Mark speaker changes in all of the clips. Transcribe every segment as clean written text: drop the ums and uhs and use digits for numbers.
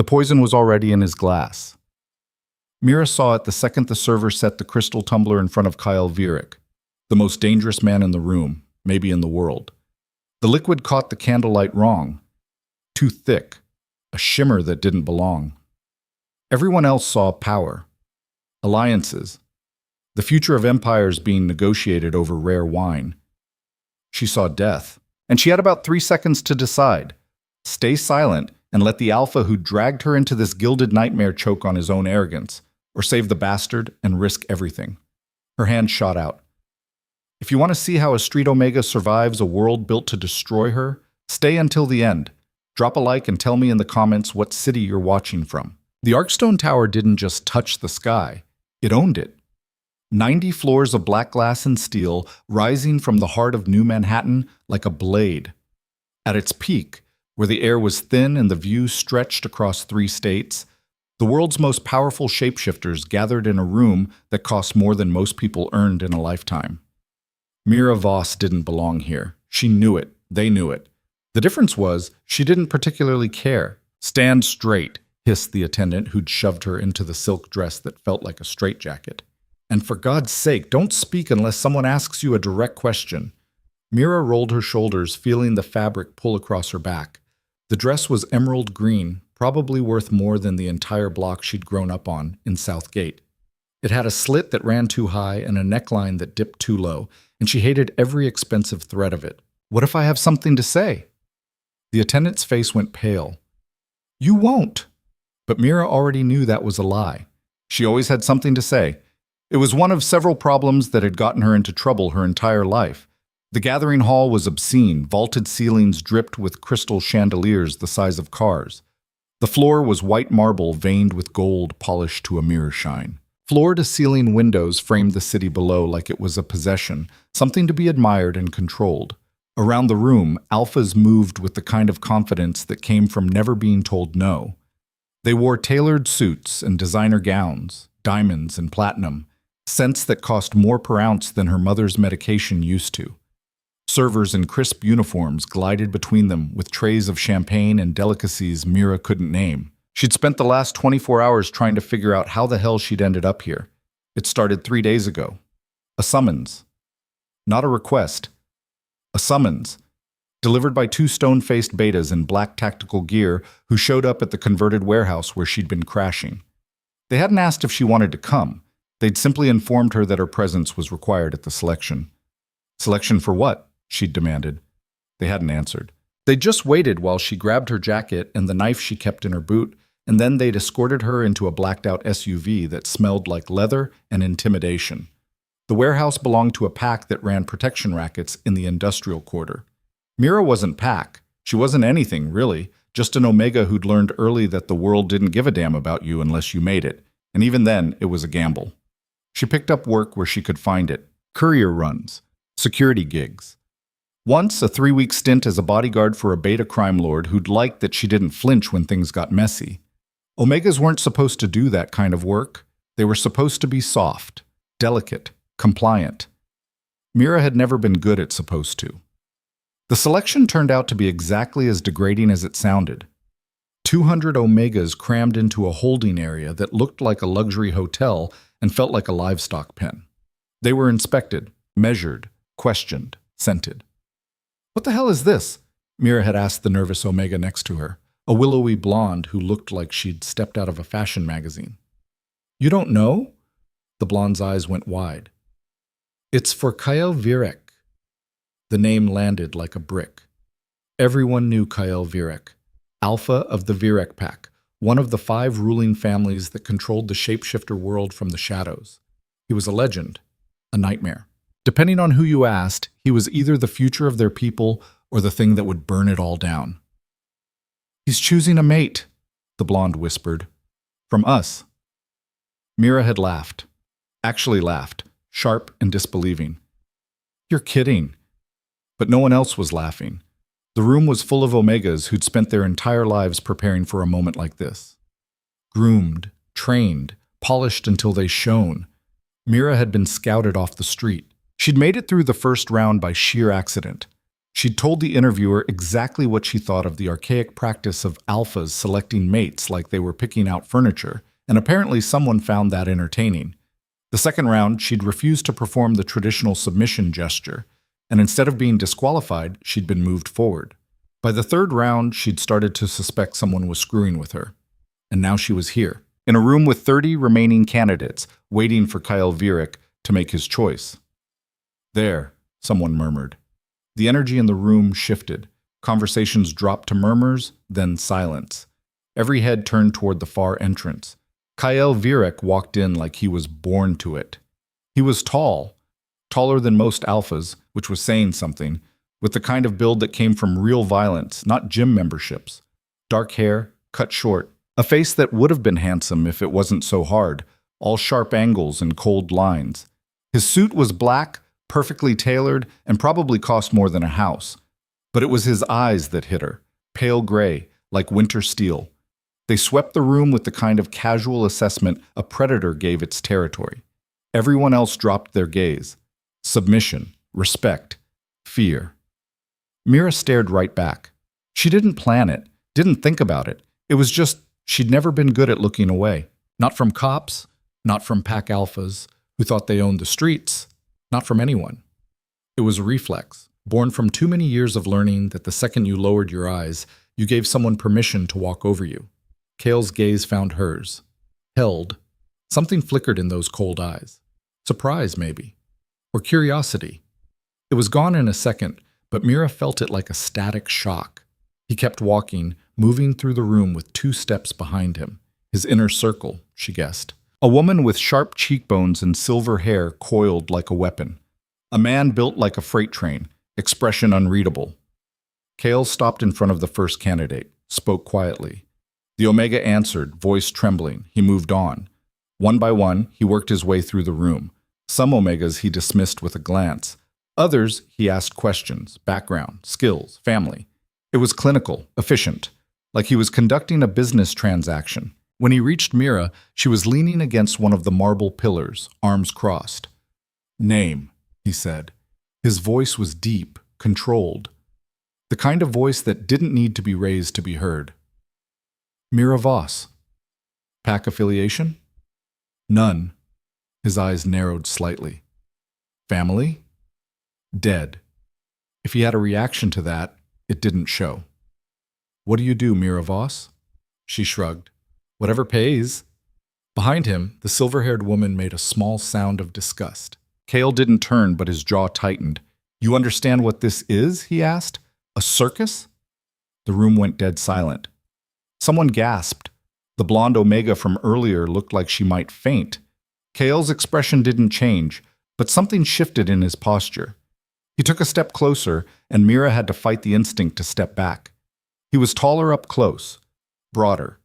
Speaker 1: The poison was already in his glass. Mira saw it the second the server set the crystal tumbler in front of Kyle Vierick, the most dangerous man in the room, maybe in the world. The liquid caught the candlelight wrong. Too thick, a shimmer that didn't belong. Everyone else saw power, alliances, the future of empires being negotiated over rare wine. She saw death, and she had about 3 seconds to decide. Stay silent and let the alpha who dragged her into this gilded nightmare choke on his own arrogance, or save the bastard and risk everything. Her hand shot out. If you want to see how a street Omega survives a world built to destroy her, stay until the end. Drop a like and tell me in the comments what city you're watching from. The Arkstone Tower didn't just touch the sky, it owned it. 90 floors of black glass and steel rising from the heart of New Manhattan like a blade. At its peak, where the air was thin and the view stretched across 3 states, the world's most powerful shapeshifters gathered in a room that cost more than most people earned in a lifetime. Mira Voss didn't belong here. She knew it. They knew it. The difference was, she didn't particularly care. Stand straight, hissed the attendant who'd shoved her into the silk dress that felt like a straitjacket. And for God's sake, don't speak unless someone asks you a direct question. Mira rolled her shoulders, feeling the fabric pull across her back. The dress was emerald green, probably worth more than the entire block she'd grown up on in Southgate. It had a slit that ran too high and a neckline that dipped too low, and she hated every expensive thread of it. What if I have something to say? The attendant's face went pale. You won't. But Mira already knew that was a lie. She always had something to say. It was one of several problems that had gotten her into trouble her entire life. The gathering hall was obscene. Vaulted ceilings dripped with crystal chandeliers the size of cars. The floor was white marble veined with gold polished to a mirror shine. Floor-to-ceiling windows framed the city below like it was a possession, something to be admired and controlled. Around the room, alphas moved with the kind of confidence that came from never being told no. They wore tailored suits and designer gowns, diamonds and platinum, scents that cost more per ounce than her mother's medication used to. Servers in crisp uniforms glided between them with trays of champagne and delicacies Mira couldn't name. She'd spent the last 24 hours trying to figure out how the hell she'd ended up here. It started 3 days ago. A summons. Not a request. A summons. Delivered by 2 stone-faced betas in black tactical gear who showed up at the converted warehouse where she'd been crashing. They hadn't asked if she wanted to come. They'd simply informed her that her presence was required at the selection. Selection for what? She'd demanded. They hadn't answered. They just waited while she grabbed her jacket and the knife she kept in her boot, and then they'd escorted her into a blacked-out SUV that smelled like leather and intimidation. The warehouse belonged to a pack that ran protection rackets in the industrial quarter. Mira wasn't pack. She wasn't anything, really, just an Omega who'd learned early that the world didn't give a damn about you unless you made it, and even then, it was a gamble. She picked up work where she could find it. Courier runs. Security gigs. Once, a 3-week stint as a bodyguard for a beta crime lord who'd liked that she didn't flinch when things got messy. Omegas weren't supposed to do that kind of work. They were supposed to be soft, delicate, compliant. Mira had never been good at supposed to. The selection turned out to be exactly as degrading as it sounded. 200 Omegas crammed into a holding area that looked like a luxury hotel and felt like a livestock pen. They were inspected, measured, questioned, scented. What the hell is this? Mira had asked the nervous Omega next to her, a willowy blonde who looked like she'd stepped out of a fashion magazine. You don't know? The blonde's eyes went wide. It's for Kyle Vierick. The name landed like a brick. Everyone knew Kyle Vierick, alpha of the Vierick pack, one of the 5 ruling families that controlled the shapeshifter world from the shadows. He was a legend, a nightmare. Depending on who you asked, he was either the future of their people or the thing that would burn it all down. He's choosing a mate, the blonde whispered. From us. Mira had laughed. Actually laughed, sharp and disbelieving. You're kidding. But no one else was laughing. The room was full of Omegas who'd spent their entire lives preparing for a moment like this. Groomed, trained, polished until they shone. Mira had been scouted off the street. She'd made it through the first round by sheer accident. She'd told the interviewer exactly what she thought of the archaic practice of alphas selecting mates like they were picking out furniture, and apparently someone found that entertaining. The second round, she'd refused to perform the traditional submission gesture, and instead of being disqualified, she'd been moved forward. By the third round, she'd started to suspect someone was screwing with her. And now she was here, in a room with 30 remaining candidates, waiting for Kyle Vierik to make his choice. There, someone murmured. The energy in the room shifted. Conversations dropped to murmurs, then silence. Every head turned toward the far entrance. Kyle Vierik walked in like he was born to it. He was tall, taller than most alphas, which was saying something, with the kind of build that came from real violence, not gym memberships. Dark hair, cut short, a face that would have been handsome if it wasn't so hard, all sharp angles and cold lines. His suit was black, perfectly tailored, and probably cost more than a house. But it was his eyes that hit her, pale gray, like winter steel. They swept the room with the kind of casual assessment a predator gave its territory. Everyone else dropped their gaze. Submission, respect, fear. Mira stared right back. She didn't plan it, didn't think about it. It was just she'd never been good at looking away. Not from cops, not from pack alphas who thought they owned the streets, not from anyone. It was a reflex, born from too many years of learning that the second you lowered your eyes, you gave someone permission to walk over you. Kale's gaze found hers. Held. Something flickered in those cold eyes. Surprise, maybe. Or curiosity. It was gone in a second, but Mira felt it like a static shock. He kept walking, moving through the room with 2 steps behind him. His inner circle, she guessed. A woman with sharp cheekbones and silver hair coiled like a weapon. A man built like a freight train, expression unreadable. Kale stopped in front of the first candidate, spoke quietly. The Omega answered, voice trembling. He moved on. One by one, he worked his way through the room. Some Omegas he dismissed with a glance. Others, he asked questions, background, skills, family. It was clinical, efficient, like he was conducting a business transaction. When he reached Mira, she was leaning against one of the marble pillars, arms crossed. Name, he said. His voice was deep, controlled. The kind of voice that didn't need to be raised to be heard. Mira Voss. Pack affiliation? None. His eyes narrowed slightly. Family? Dead. If he had a reaction to that, it didn't show. What do you do, Mira Voss? She shrugged. Whatever pays. Behind him, the silver-haired woman made a small sound of disgust. Kale didn't turn, but his jaw tightened. You understand what this is? He asked. A circus? The room went dead silent. Someone gasped. The blonde Omega from earlier looked like she might faint. Kale's expression didn't change, but something shifted in his posture. He took a step closer, and Mira had to fight the instinct to step back. He was taller up close, broader.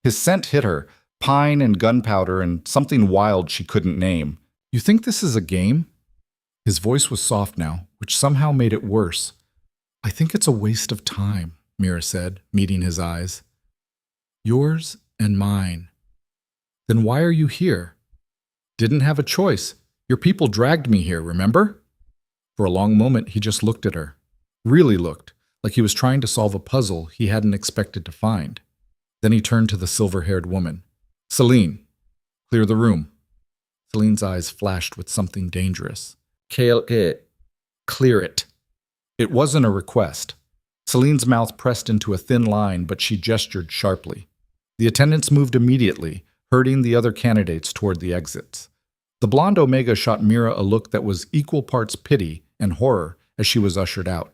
Speaker 1: His scent hit her, pine and gunpowder and something wild she couldn't name. You think this is a game? His voice was soft now, which somehow made it worse. I think it's a waste of time, Mira said, meeting his eyes. Yours and mine. Then why are you here? Didn't have a choice. Your people dragged me here, remember? For a long moment, he just looked at her. Really looked, like he was trying to solve a puzzle he hadn't expected to find. Then he turned to the silver-haired woman. Celine, clear the room. Celine's eyes flashed with something dangerous. Clear it. It wasn't a request. Celine's mouth pressed into a thin line, but she gestured sharply. The attendants moved immediately, herding the other candidates toward the exits. The blonde Omega shot Mira a look that was equal parts pity and horror as she was ushered out.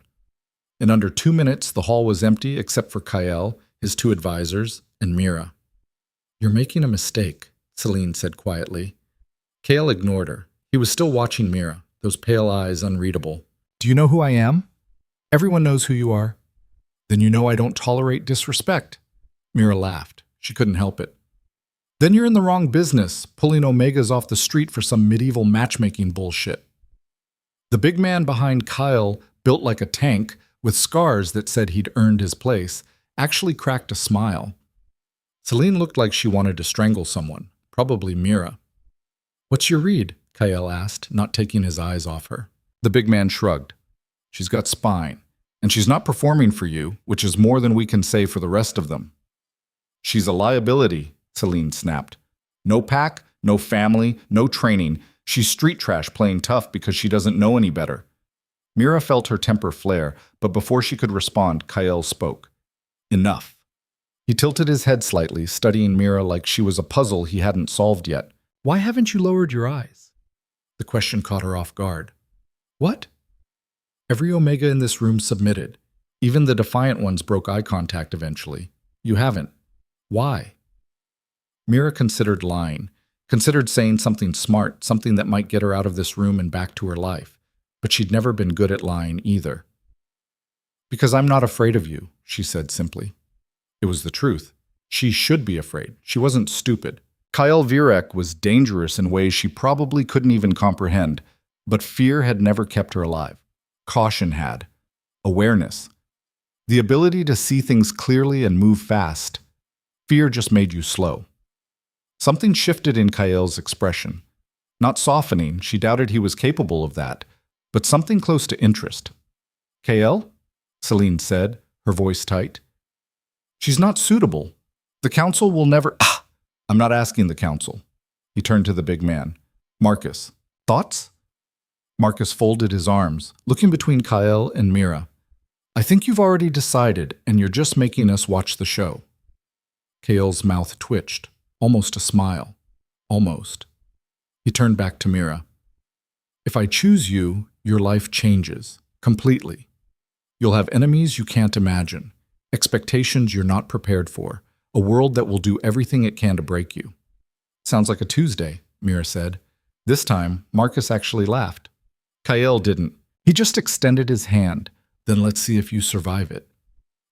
Speaker 1: In under 2 minutes, the hall was empty except for Kyle, his 2 advisors, and Mira. You're making a mistake, Celine said quietly. Kale ignored her. He was still watching Mira, those pale eyes unreadable. Do you know who I am? Everyone knows who you are. Then you know I don't tolerate disrespect. Mira laughed. She couldn't help it. Then you're in the wrong business, pulling Omegas off the street for some medieval matchmaking bullshit. The big man behind Kyle, built like a tank, with scars that said he'd earned his place, actually cracked a smile. Celine looked like she wanted to strangle someone, probably Mira. What's your read? Kyle asked, not taking his eyes off her. The big man shrugged. She's got spine. And she's not performing for you, which is more than we can say for the rest of them. She's a liability, Celine snapped. No pack, no family, no training. She's street trash playing tough because she doesn't know any better. Mira felt her temper flare, but before she could respond, Kyle spoke. Enough. He tilted his head slightly, studying Mira like she was a puzzle he hadn't solved yet. Why haven't you lowered your eyes? The question caught her off guard. What? Every Omega in this room submitted. Even the defiant ones broke eye contact eventually. You haven't. Why? Mira considered lying, considered saying something smart, something that might get her out of this room and back to her life. But she'd never been good at lying either. Because I'm not afraid of you, she said simply. It was the truth. She should be afraid. She wasn't stupid. Kyle Virek was dangerous in ways she probably couldn't even comprehend, but fear had never kept her alive. Caution had. Awareness. The ability to see things clearly and move fast. Fear just made you slow. Something shifted in Kyle's expression. Not softening, she doubted he was capable of that, but something close to interest. Kyle? Celine said, her voice tight. She's not suitable. The council will never… I'm not asking the council. He turned to the big man. Marcus, thoughts? Marcus folded his arms, looking between Kyle and Mira. I think you've already decided, and you're just making us watch the show. Kyle's mouth twitched, almost a smile. Almost. He turned back to Mira. If I choose you, your life changes. Completely. You'll have enemies you can't imagine. Expectations you're not prepared for. A world that will do everything it can to break you. Sounds like a Tuesday, Mira said. This time, Marcus actually laughed. Kyle didn't. He just extended his hand. Then let's see if you survive it.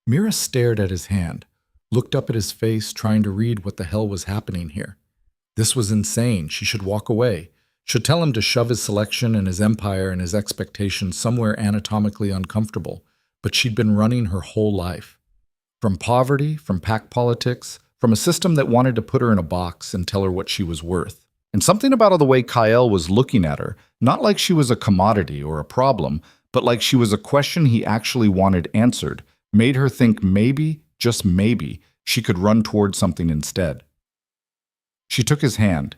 Speaker 1: Mira stared at his hand, looked up at his face, trying to read what the hell was happening here. This was insane. She should walk away. Should tell him to shove his selection and his empire and his expectations somewhere anatomically uncomfortable. But she'd been running her whole life. From poverty, from pack politics, from a system that wanted to put her in a box and tell her what she was worth. And something about the way Kyle was looking at her, not like she was a commodity or a problem, but like she was a question he actually wanted answered, made her think maybe, just maybe, she could run towards something instead. She took his hand.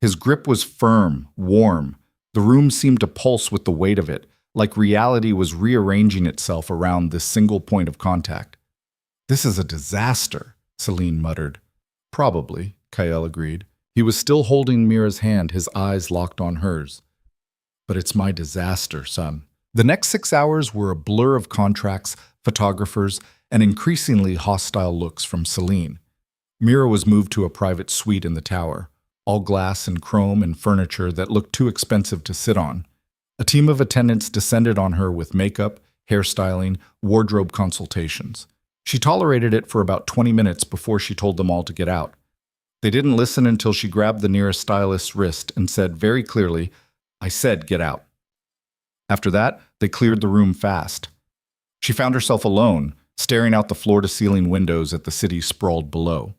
Speaker 1: His grip was firm, warm. The room seemed to pulse with the weight of it, like reality was rearranging itself around this single point of contact. This is a disaster, Celine muttered. Probably, Kyle agreed. He was still holding Mira's hand, his eyes locked on hers. But it's my disaster, son. The next 6 hours were a blur of contracts, photographers, and increasingly hostile looks from Celine. Mira was moved to a private suite in the tower, all glass and chrome and furniture that looked too expensive to sit on. A team of attendants descended on her with makeup, hairstyling, wardrobe consultations. She tolerated it for about 20 minutes before she told them all to get out. They didn't listen until she grabbed the nearest stylist's wrist and said very clearly, I said get out. After that, they cleared the room fast. She found herself alone, staring out the floor-to-ceiling windows at the city sprawled below.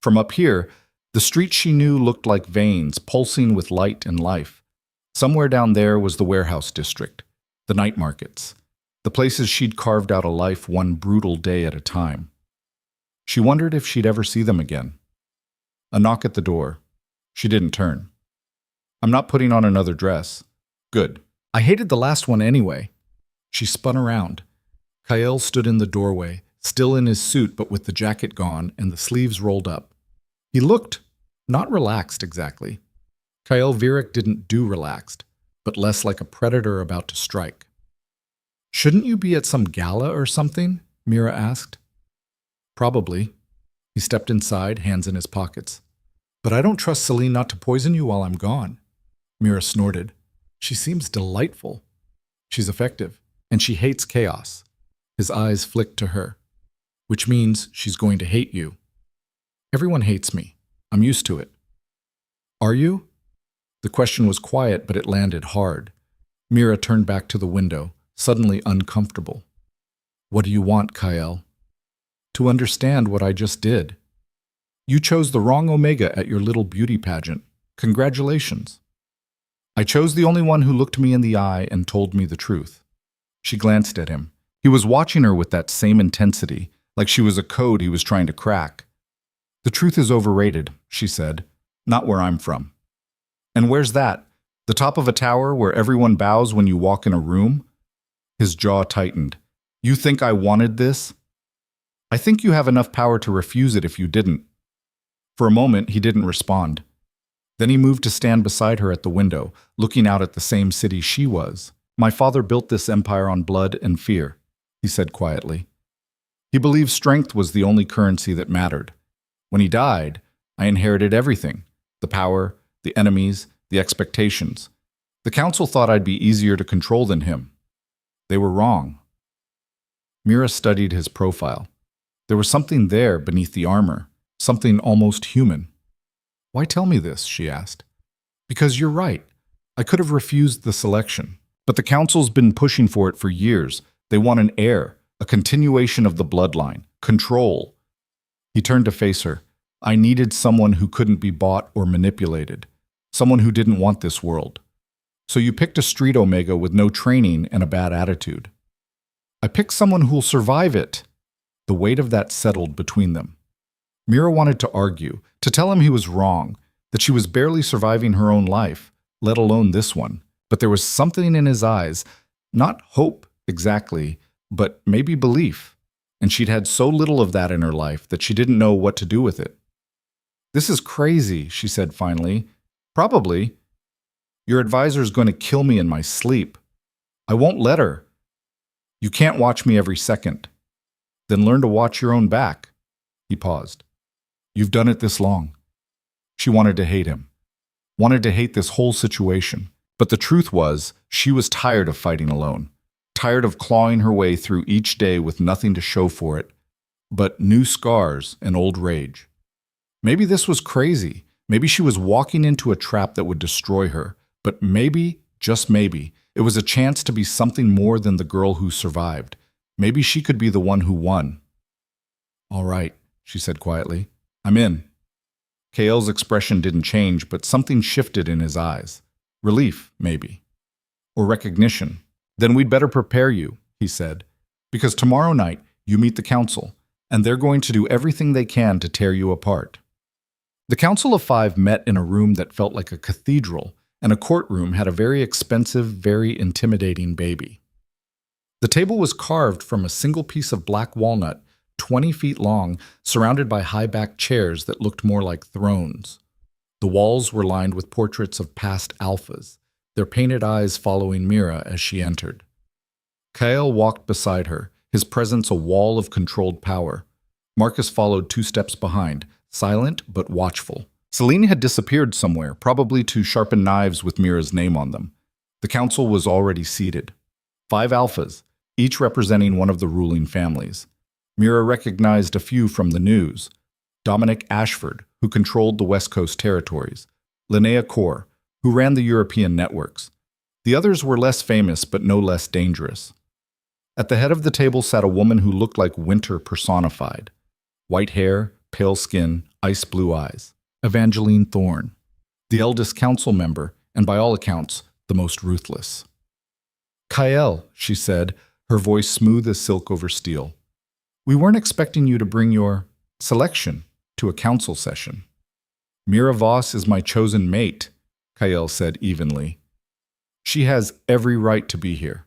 Speaker 1: From up here, the street she knew looked like veins pulsing with light and life. Somewhere down there was the warehouse district, the night markets, the places she'd carved out a life one brutal day at a time. She wondered if she'd ever see them again. A knock at the door. She didn't turn. I'm not putting on another dress. Good. I hated the last one anyway. She spun around. Kyle stood in the doorway, still in his suit but with the jacket gone and the sleeves rolled up. He looked not relaxed exactly. Kyle Virek didn't do relaxed, but less like a predator about to strike. Shouldn't you be at some gala or something? Mira asked. Probably. He stepped inside, hands in his pockets. But I don't trust Celine not to poison you while I'm gone. Mira snorted. She seems delightful. She's effective, and she hates chaos. His eyes flicked to her. Which means she's going to hate you. Everyone hates me. I'm used to it. Are you? The question was quiet, but it landed hard. Mira turned back to the window, suddenly uncomfortable. What do you want, Kyle? To understand what I just did. You chose the wrong Omega at your little beauty pageant. Congratulations. I chose the only one who looked me in the eye and told me the truth. She glanced at him. He He was watching her with that same intensity, like she was a code he was trying to crack. "The truth is overrated," she said. "Not where I'm from." "And where's that? The top of a tower where everyone bows when you walk in a room?" His jaw tightened. "You think I wanted this?" "I think you have enough power to refuse it if you didn't." For a moment, he didn't respond. Then he moved to stand beside her at the window, looking out at the same city she was. "My father built this empire on blood and fear," he said quietly. "He believed strength was the only currency that mattered. When he died, I inherited everything: the power, the enemies, the expectations. The council thought I'd be easier to control than him. They were wrong." Mira studied his profile. There was something there beneath the armor, something almost human. "Why tell me this?" she asked. "Because you're right. I could have refused the selection. But the council's been pushing for it for years. They want an heir, a continuation of the bloodline, control." He turned to face her. "I needed someone who couldn't be bought or manipulated. Someone who didn't want this world. So you picked a street Omega with no training and a bad attitude." "I picked someone who'll survive it." The weight of that settled between them. Mira wanted to argue, to tell him he was wrong, that she was barely surviving her own life, let alone this one. But there was something in his eyes, not hope exactly, but maybe belief. And she'd had so little of that in her life that she didn't know what to do with it. "This is crazy," she said finally. "Probably. Your advisor's going to kill me in my sleep. I won't let her. You can't watch me every second. Then learn to watch your own back." He paused. "You've done it this long." She wanted to hate him, wanted to hate this whole situation. But the truth was, she was tired of fighting alone, tired of clawing her way through each day with nothing to show for it, but new scars and old rage. Maybe this was crazy. Maybe she was walking into a trap that would destroy her. But maybe, just maybe, it was a chance to be something more than the girl who survived. Maybe she could be the one who won. "All right," she said quietly. "I'm in." Kael's expression didn't change, but something shifted in his eyes. Relief, maybe. Or recognition. "Then we'd better prepare you," he said. "Because tomorrow night you meet the council, and they're going to do everything they can to tear you apart." The Council of Five met in a room that felt like a cathedral, and a courtroom had a very expensive, very intimidating baby. The table was carved from a single piece of black walnut, 20 feet long, surrounded by high-backed chairs that looked more like thrones. The walls were lined with portraits of past alphas, their painted eyes following Mira as she entered. Kael walked beside her, his presence a wall of controlled power. Marcus followed 2 steps behind, silent but watchful. Celine had disappeared somewhere, probably to sharpen knives with Mira's name on them. The council was already seated. 5 alphas, each representing one of the ruling families. Mira recognized a few from the news. Dominic Ashford, who controlled the West Coast territories. Linnea Kaur, who ran the European networks. The others were less famous but no less dangerous. At the head of the table sat a woman who looked like winter personified. White hair, pale skin, ice blue eyes. Evangeline Thorne, the eldest council member, and by all accounts, the most ruthless. "Kael," she said, her voice smooth as silk over steel. "We weren't expecting you to bring your selection to a council session." "Mira Voss is my chosen mate," Kael said evenly. "She has every right to be here."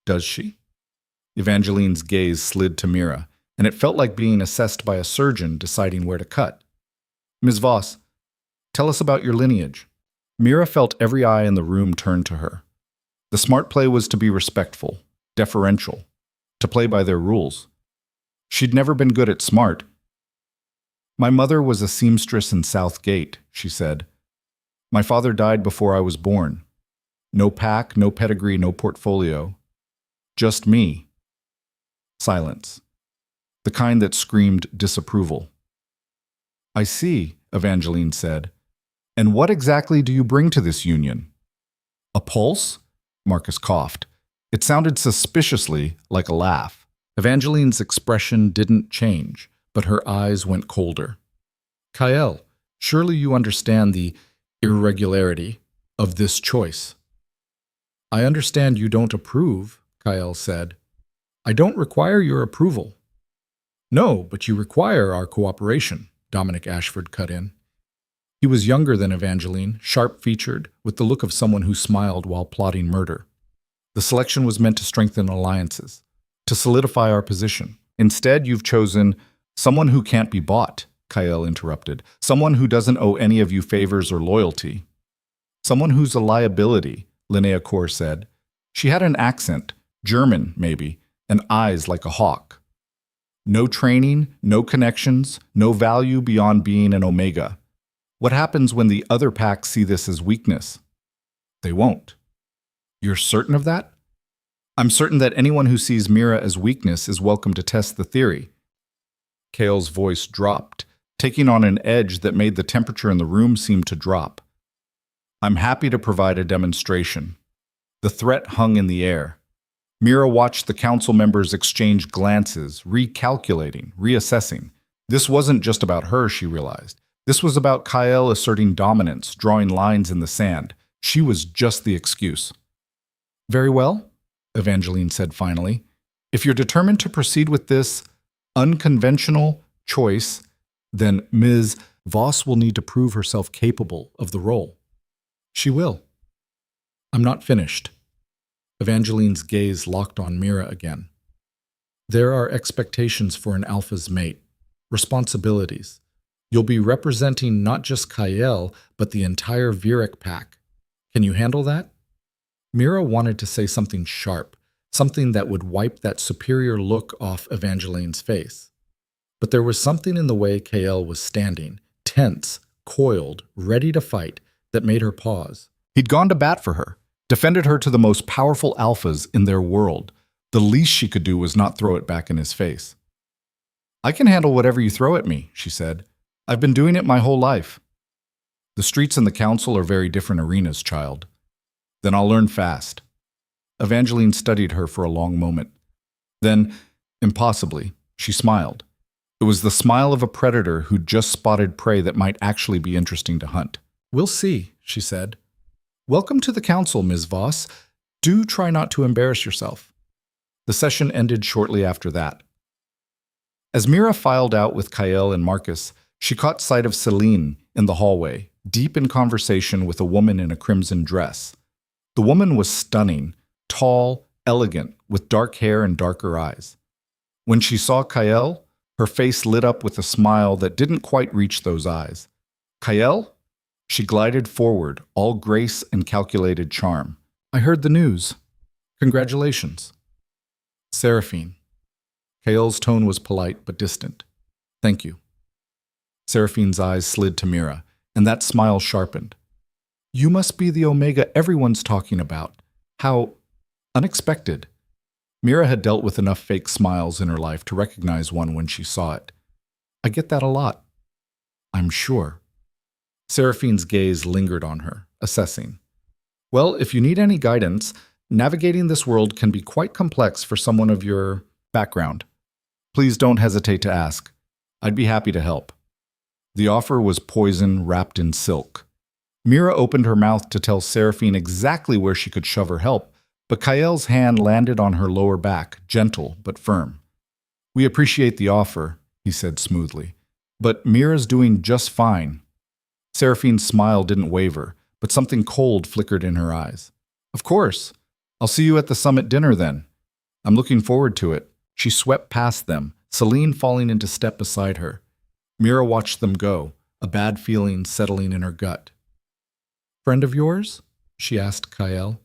Speaker 1: "Does she?" Evangeline's gaze slid to Mira, and it felt like being assessed by a surgeon deciding where to cut. "Ms. Voss, tell us about your lineage." Mira felt every eye in the room turn to her. The smart play was to be respectful, deferential, to play by their rules. She'd never been good at smart. "My mother was a seamstress in South Gate," she said. "My father died before I was born. No pack, no pedigree, no portfolio. Just me." Silence. The kind that screamed disapproval. "I see," Evangeline said. "And what exactly do you bring to this union?" "A pulse?" Marcus coughed. It sounded suspiciously like a laugh. Evangeline's expression didn't change, but her eyes went colder. "Kael, surely you understand the irregularity of this choice." "I understand you don't approve," Kael said. I don't require your approval. No, but you require our cooperation, Dominic Ashford cut in. He was younger than Evangeline, sharp-featured, with the look of someone who smiled while plotting murder. The selection was meant to strengthen alliances, to solidify our position. Instead, you've chosen someone who can't be bought, Kyle interrupted. Someone who doesn't owe any of you favors or loyalty. Someone who's a liability, Linnea Kaur said. She had an accent, German maybe, and eyes like a hawk. No training, no connections, no value beyond being an Omega. What happens when the other packs see this as weakness? They won't. You're certain of that? I'm certain that anyone who sees Mira as weakness is welcome to test the theory. Kale's voice dropped, taking on an edge that made the temperature in the room seem to drop. I'm happy to provide a demonstration. The threat hung in the air. Mira watched the council members exchange glances, recalculating, reassessing. This wasn't just about her, she realized. This was about Kyle asserting dominance, drawing lines in the sand. She was just the excuse. Very well, Evangeline said finally. If you're determined to proceed with this unconventional choice, then Ms. Voss will need to prove herself capable of the role. She will. I'm not finished. Evangeline's gaze locked on Mira again. There are expectations for an alpha's mate, responsibilities. You'll be representing not just Kyle, but the entire Viric pack. Can you handle that? Mira wanted to say something sharp, something that would wipe that superior look off Evangeline's face. But there was something in the way Kyle was standing, tense, coiled, ready to fight, that made her pause. He'd gone to bat for her, defended her to the most powerful alphas in their world. The least she could do was not throw it back in his face. I can handle whatever you throw at me, she said. I've been doing it my whole life. The streets and the council are very different arenas, child. Then I'll learn fast. Evangeline studied her for a long moment. Then, impossibly, she smiled. It was the smile of a predator who'd just spotted prey that might actually be interesting to hunt. We'll see, she said. Welcome to the council, Ms. Voss. Do try not to embarrass yourself. The session ended shortly after that. As Mira filed out with Kyle and Marcus, she caught sight of Celine in the hallway, deep in conversation with a woman in a crimson dress. The woman was stunning, tall, elegant, with dark hair and darker eyes. When she saw Kyle, her face lit up with a smile that didn't quite reach those eyes. Kyle? She glided forward, all grace and calculated charm. I heard the news. Congratulations. Seraphine. Kyle's tone was polite but distant. Thank you. Seraphine's eyes slid to Mira, and that smile sharpened. You must be the Omega everyone's talking about. How unexpected. Mira had dealt with enough fake smiles in her life to recognize one when she saw it. I get that a lot. I'm sure. Seraphine's gaze lingered on her, assessing. Well, if you need any guidance, navigating this world can be quite complex for someone of your background. Please don't hesitate to ask. I'd be happy to help. The offer was poison wrapped in silk. Mira opened her mouth to tell Seraphine exactly where she could shove her help, but Kyle's hand landed on her lower back, gentle but firm. We appreciate the offer, he said smoothly, but Mira's doing just fine. Seraphine's smile didn't waver, but something cold flickered in her eyes. Of course. I'll see you at the summit dinner then. I'm looking forward to it. She swept past them, Celine falling into step beside her. Mira watched them go, a bad feeling settling in her gut. Friend of yours? She asked Kyle.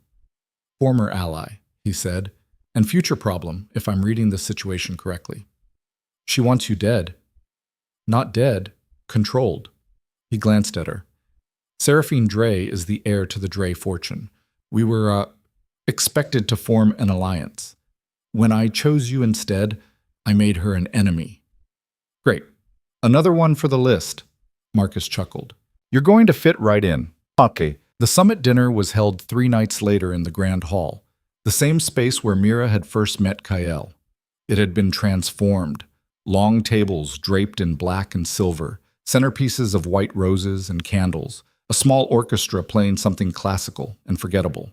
Speaker 1: Former ally, he said, and future problem, if I'm reading this situation correctly. She wants you dead. Not dead, controlled. He glanced at her. Seraphine Dre is the heir to the Dre fortune. We were, expected to form an alliance. When I chose you instead, I made her an enemy. Great. Another one for the list, Marcus chuckled. You're going to fit right in. Okay. The summit dinner was held 3 nights later in the Grand Hall, the same space where Mira had first met Kyle. It had been transformed. Long tables draped in black and silver, centerpieces of white roses and candles, a small orchestra playing something classical and forgettable.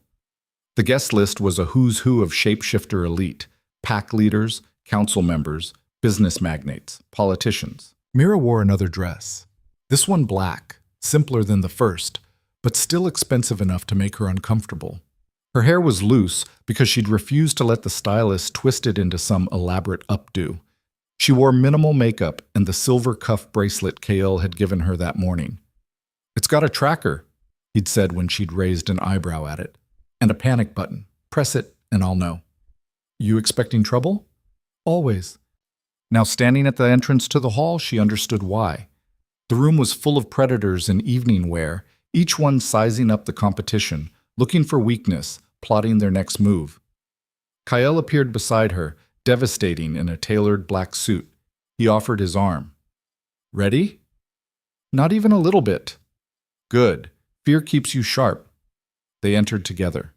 Speaker 1: The guest list was a who's who of shapeshifter elite, Pack leaders, council members, business magnates, politicians. Mira wore another dress. This one black, simpler than the first, but still expensive enough to make her uncomfortable. Her hair was loose because she'd refused to let the stylist twist it into some elaborate updo. She wore minimal makeup and the silver cuff bracelet Kael had given her that morning. "It's got a tracker," he'd said when she'd raised an eyebrow at it. "And a panic button. Press it and I'll know." "You expecting trouble?" "Always." Now standing at the entrance to the hall, she understood why. The room was full of predators in evening wear, each one sizing up the competition, looking for weakness, plotting their next move. Kael appeared beside her, devastating in a tailored black suit. He offered his arm. "Ready?" "Not even a little bit." "Good. Fear keeps you sharp." They entered together.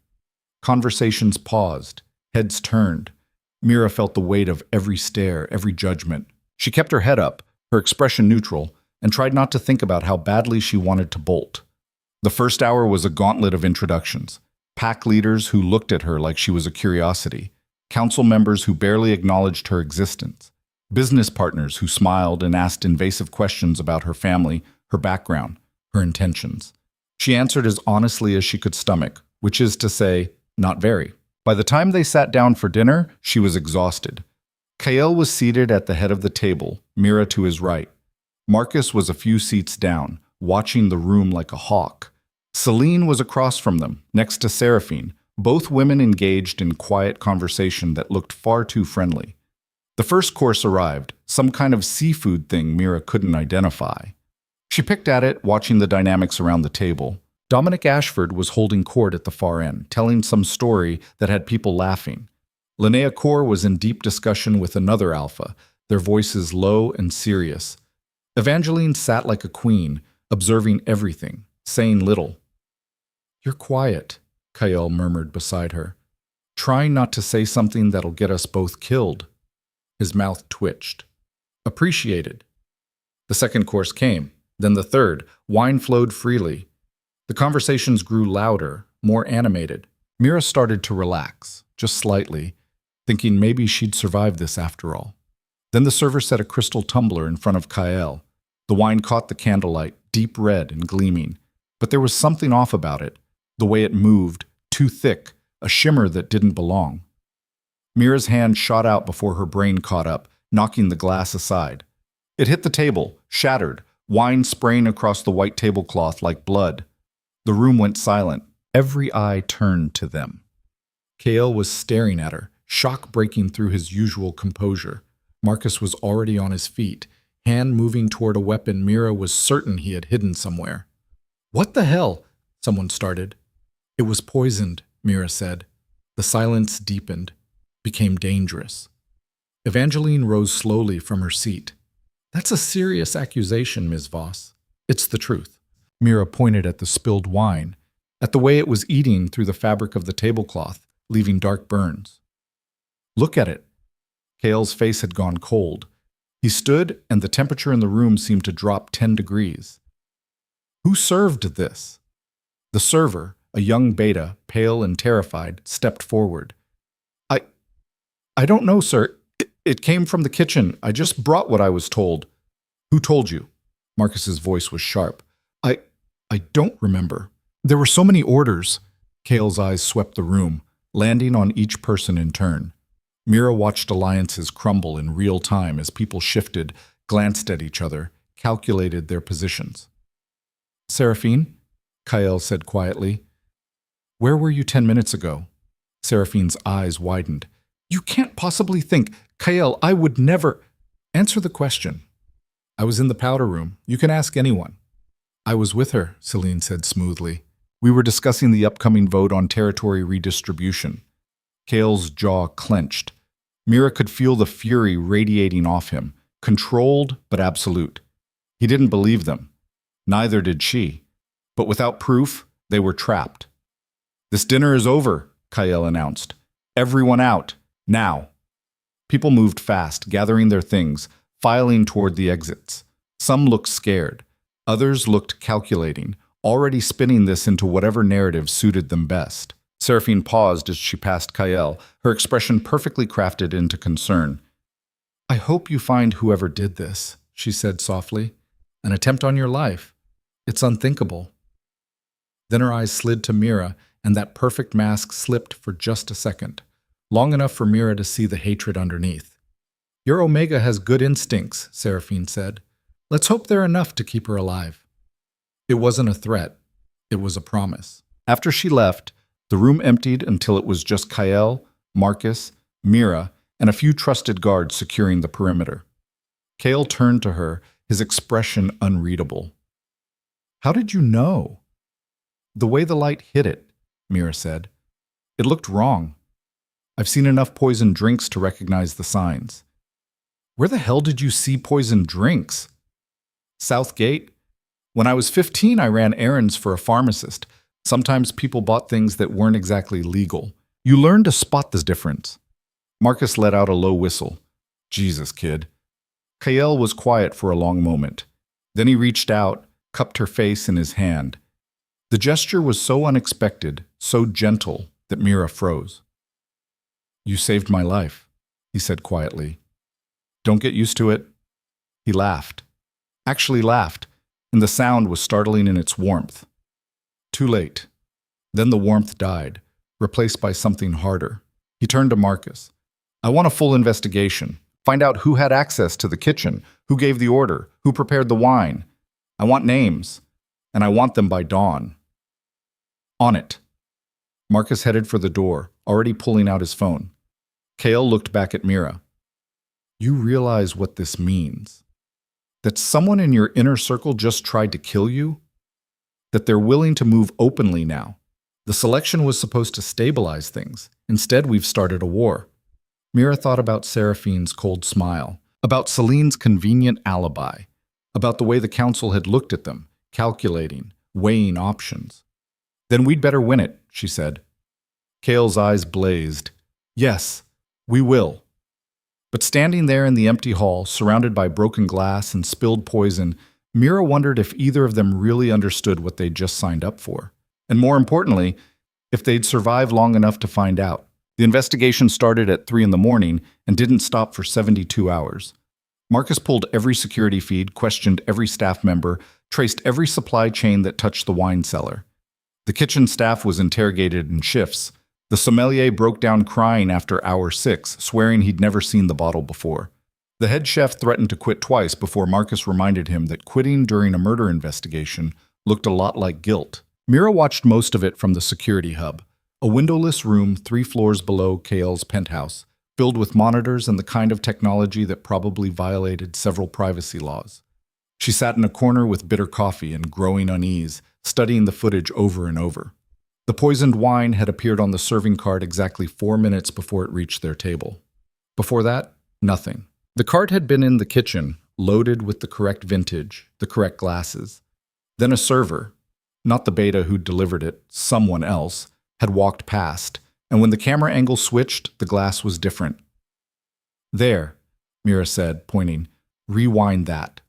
Speaker 1: Conversations paused. Heads turned. Mira felt the weight of every stare, every judgment. She kept her head up, her expression neutral, and tried not to think about how badly she wanted to bolt. The first hour was a gauntlet of introductions. Pack leaders who looked at her like she was a curiosity. Council members who barely acknowledged her existence. Business partners who smiled and asked invasive questions about her family, her background, her intentions. She answered as honestly as she could stomach, which is to say, not very. By the time they sat down for dinner, she was exhausted. Kael was seated at the head of the table, Mira to his right. Marcus was a few seats down, watching the room like a hawk. Celine was across from them, next to Seraphine, both women engaged in quiet conversation that looked far too friendly. The first course arrived, some kind of seafood thing Mira couldn't identify. She picked at it, watching the dynamics around the table. Dominic Ashford was holding court at the far end, telling some story that had people laughing. Linnea Kaur was in deep discussion with another alpha, their voices low and serious. Evangeline sat like a queen, observing everything, saying little. "You're quiet," Kael murmured beside her. "Trying not to say something that'll get us both killed." His mouth twitched. "Appreciated." The second course came, then the third. Wine flowed freely. The conversations grew louder, more animated. Mira started to relax, just slightly, thinking maybe she'd survive this after all. Then the server set a crystal tumbler in front of Kael. The wine caught the candlelight, deep red and gleaming. But there was something off about it, the way it moved, too thick, a shimmer that didn't belong. Mira's hand shot out before her brain caught up, knocking the glass aside. It hit the table, shattered, wine spraying across the white tablecloth like blood. The room went silent. Every eye turned to them. Kael was staring at her, shock breaking through his usual composure. Marcus was already on his feet, hand moving toward a weapon Mira was certain he had hidden somewhere. "What the hell?" someone started. "It was poisoned," Mira said. The silence deepened, became dangerous. Evangeline rose slowly from her seat. "That's a serious accusation, Ms. Voss." "It's the truth." Mira pointed at the spilled wine, at the way it was eating through the fabric of the tablecloth, leaving dark burns. "Look at it." Kael's face had gone cold. He stood, and the temperature in the room seemed to drop 10 degrees. "Who served this?" The server, a young beta, pale and terrified, stepped forward. I don't know, sir. It came from the kitchen. I just brought what I was told." "Who told you?" Marcus's voice was sharp. I don't remember. There were so many orders." Kael's eyes swept the room, landing on each person in turn. Mira watched alliances crumble in real time as people shifted, glanced at each other, calculated their positions. "Seraphine?" Kael said quietly. "Where were you 10 minutes ago?" Seraphine's eyes widened. "You can't possibly think, Kael, I would never—" "Answer the question." "I was in the powder room. You can ask anyone." "I was with her," Celine said smoothly. "We were discussing the upcoming vote on territory redistribution." Kael's jaw clenched. Mira could feel the fury radiating off him, controlled but absolute. He didn't believe them. Neither did she. But without proof, they were trapped. "This dinner is over," Kael announced. "Everyone out, now." People moved fast, gathering their things, filing toward the exits. Some looked scared. Others looked calculating, already spinning this into whatever narrative suited them best. Seraphine paused as she passed Kael, her expression perfectly crafted into concern. "I hope you find whoever did this," she said softly. "An attempt on your life. It's unthinkable." Then her eyes slid to Mira, and that perfect mask slipped for just a second, long enough for Mira to see the hatred underneath. "Your Omega has good instincts," Seraphine said. "Let's hope they're enough to keep her alive." It wasn't a threat. It was a promise. After she left, the room emptied until it was just Kael, Marcus, Mira, and a few trusted guards securing the perimeter. Kael turned to her, his expression unreadable. "How did you know?" "The way the light hit it," Mira said. "It looked wrong. I've seen enough poisoned drinks to recognize the signs." "Where the hell did you see poisoned drinks?" "Southgate. When I was 15, I ran errands for a pharmacist. Sometimes people bought things that weren't exactly legal. You learn to spot the difference." Marcus let out a low whistle. "Jesus, kid." Kael was quiet for a long moment. Then he reached out, cupped her face in his hand. The gesture was so unexpected, so gentle, that Mira froze. "You saved my life," he said quietly. "Don't get used to it." He laughed. Actually laughed, and the sound was startling in its warmth. Too late. Then the warmth died, replaced by something harder. He turned to Marcus. "I want a full investigation. Find out who had access to the kitchen, who gave the order, who prepared the wine. I want names, and I want them by dawn." "On it." Marcus headed for the door, already pulling out his phone. Kael looked back at Mira. "You realize what this means? That someone in your inner circle just tried to kill you? That they're willing to move openly now? The selection was supposed to stabilize things. Instead, we've started a war." Mira thought about Seraphine's cold smile, about Celine's convenient alibi, about the way the council had looked at them, calculating, weighing options. "Then we'd better win it," she said. Kael's eyes blazed. "Yes, we will." But standing there in the empty hall, surrounded by broken glass and spilled poison, Mira wondered if either of them really understood what they'd just signed up for. And more importantly, if they'd survive long enough to find out. The investigation started at 3 in the morning and didn't stop for 72 hours. Marcus pulled every security feed, questioned every staff member, traced every supply chain that touched the wine cellar. The kitchen staff was interrogated in shifts. The sommelier broke down crying after hour 6, swearing he'd never seen the bottle before. The head chef threatened to quit twice before Marcus reminded him that quitting during a murder investigation looked a lot like guilt. Mira watched most of it from the security hub, a windowless room 3 floors below Kael's penthouse, filled with monitors and the kind of technology that probably violated several privacy laws. She sat in a corner with bitter coffee and growing unease, studying the footage over and over. The poisoned wine had appeared on the serving card exactly 4 minutes before it reached their table. Before that, nothing. The cart had been in the kitchen, loaded with the correct vintage, the correct glasses. Then a server, not the beta who delivered it, someone else, had walked past, and when the camera angle switched, the glass was different. "There," Mira said, pointing. "Rewind that."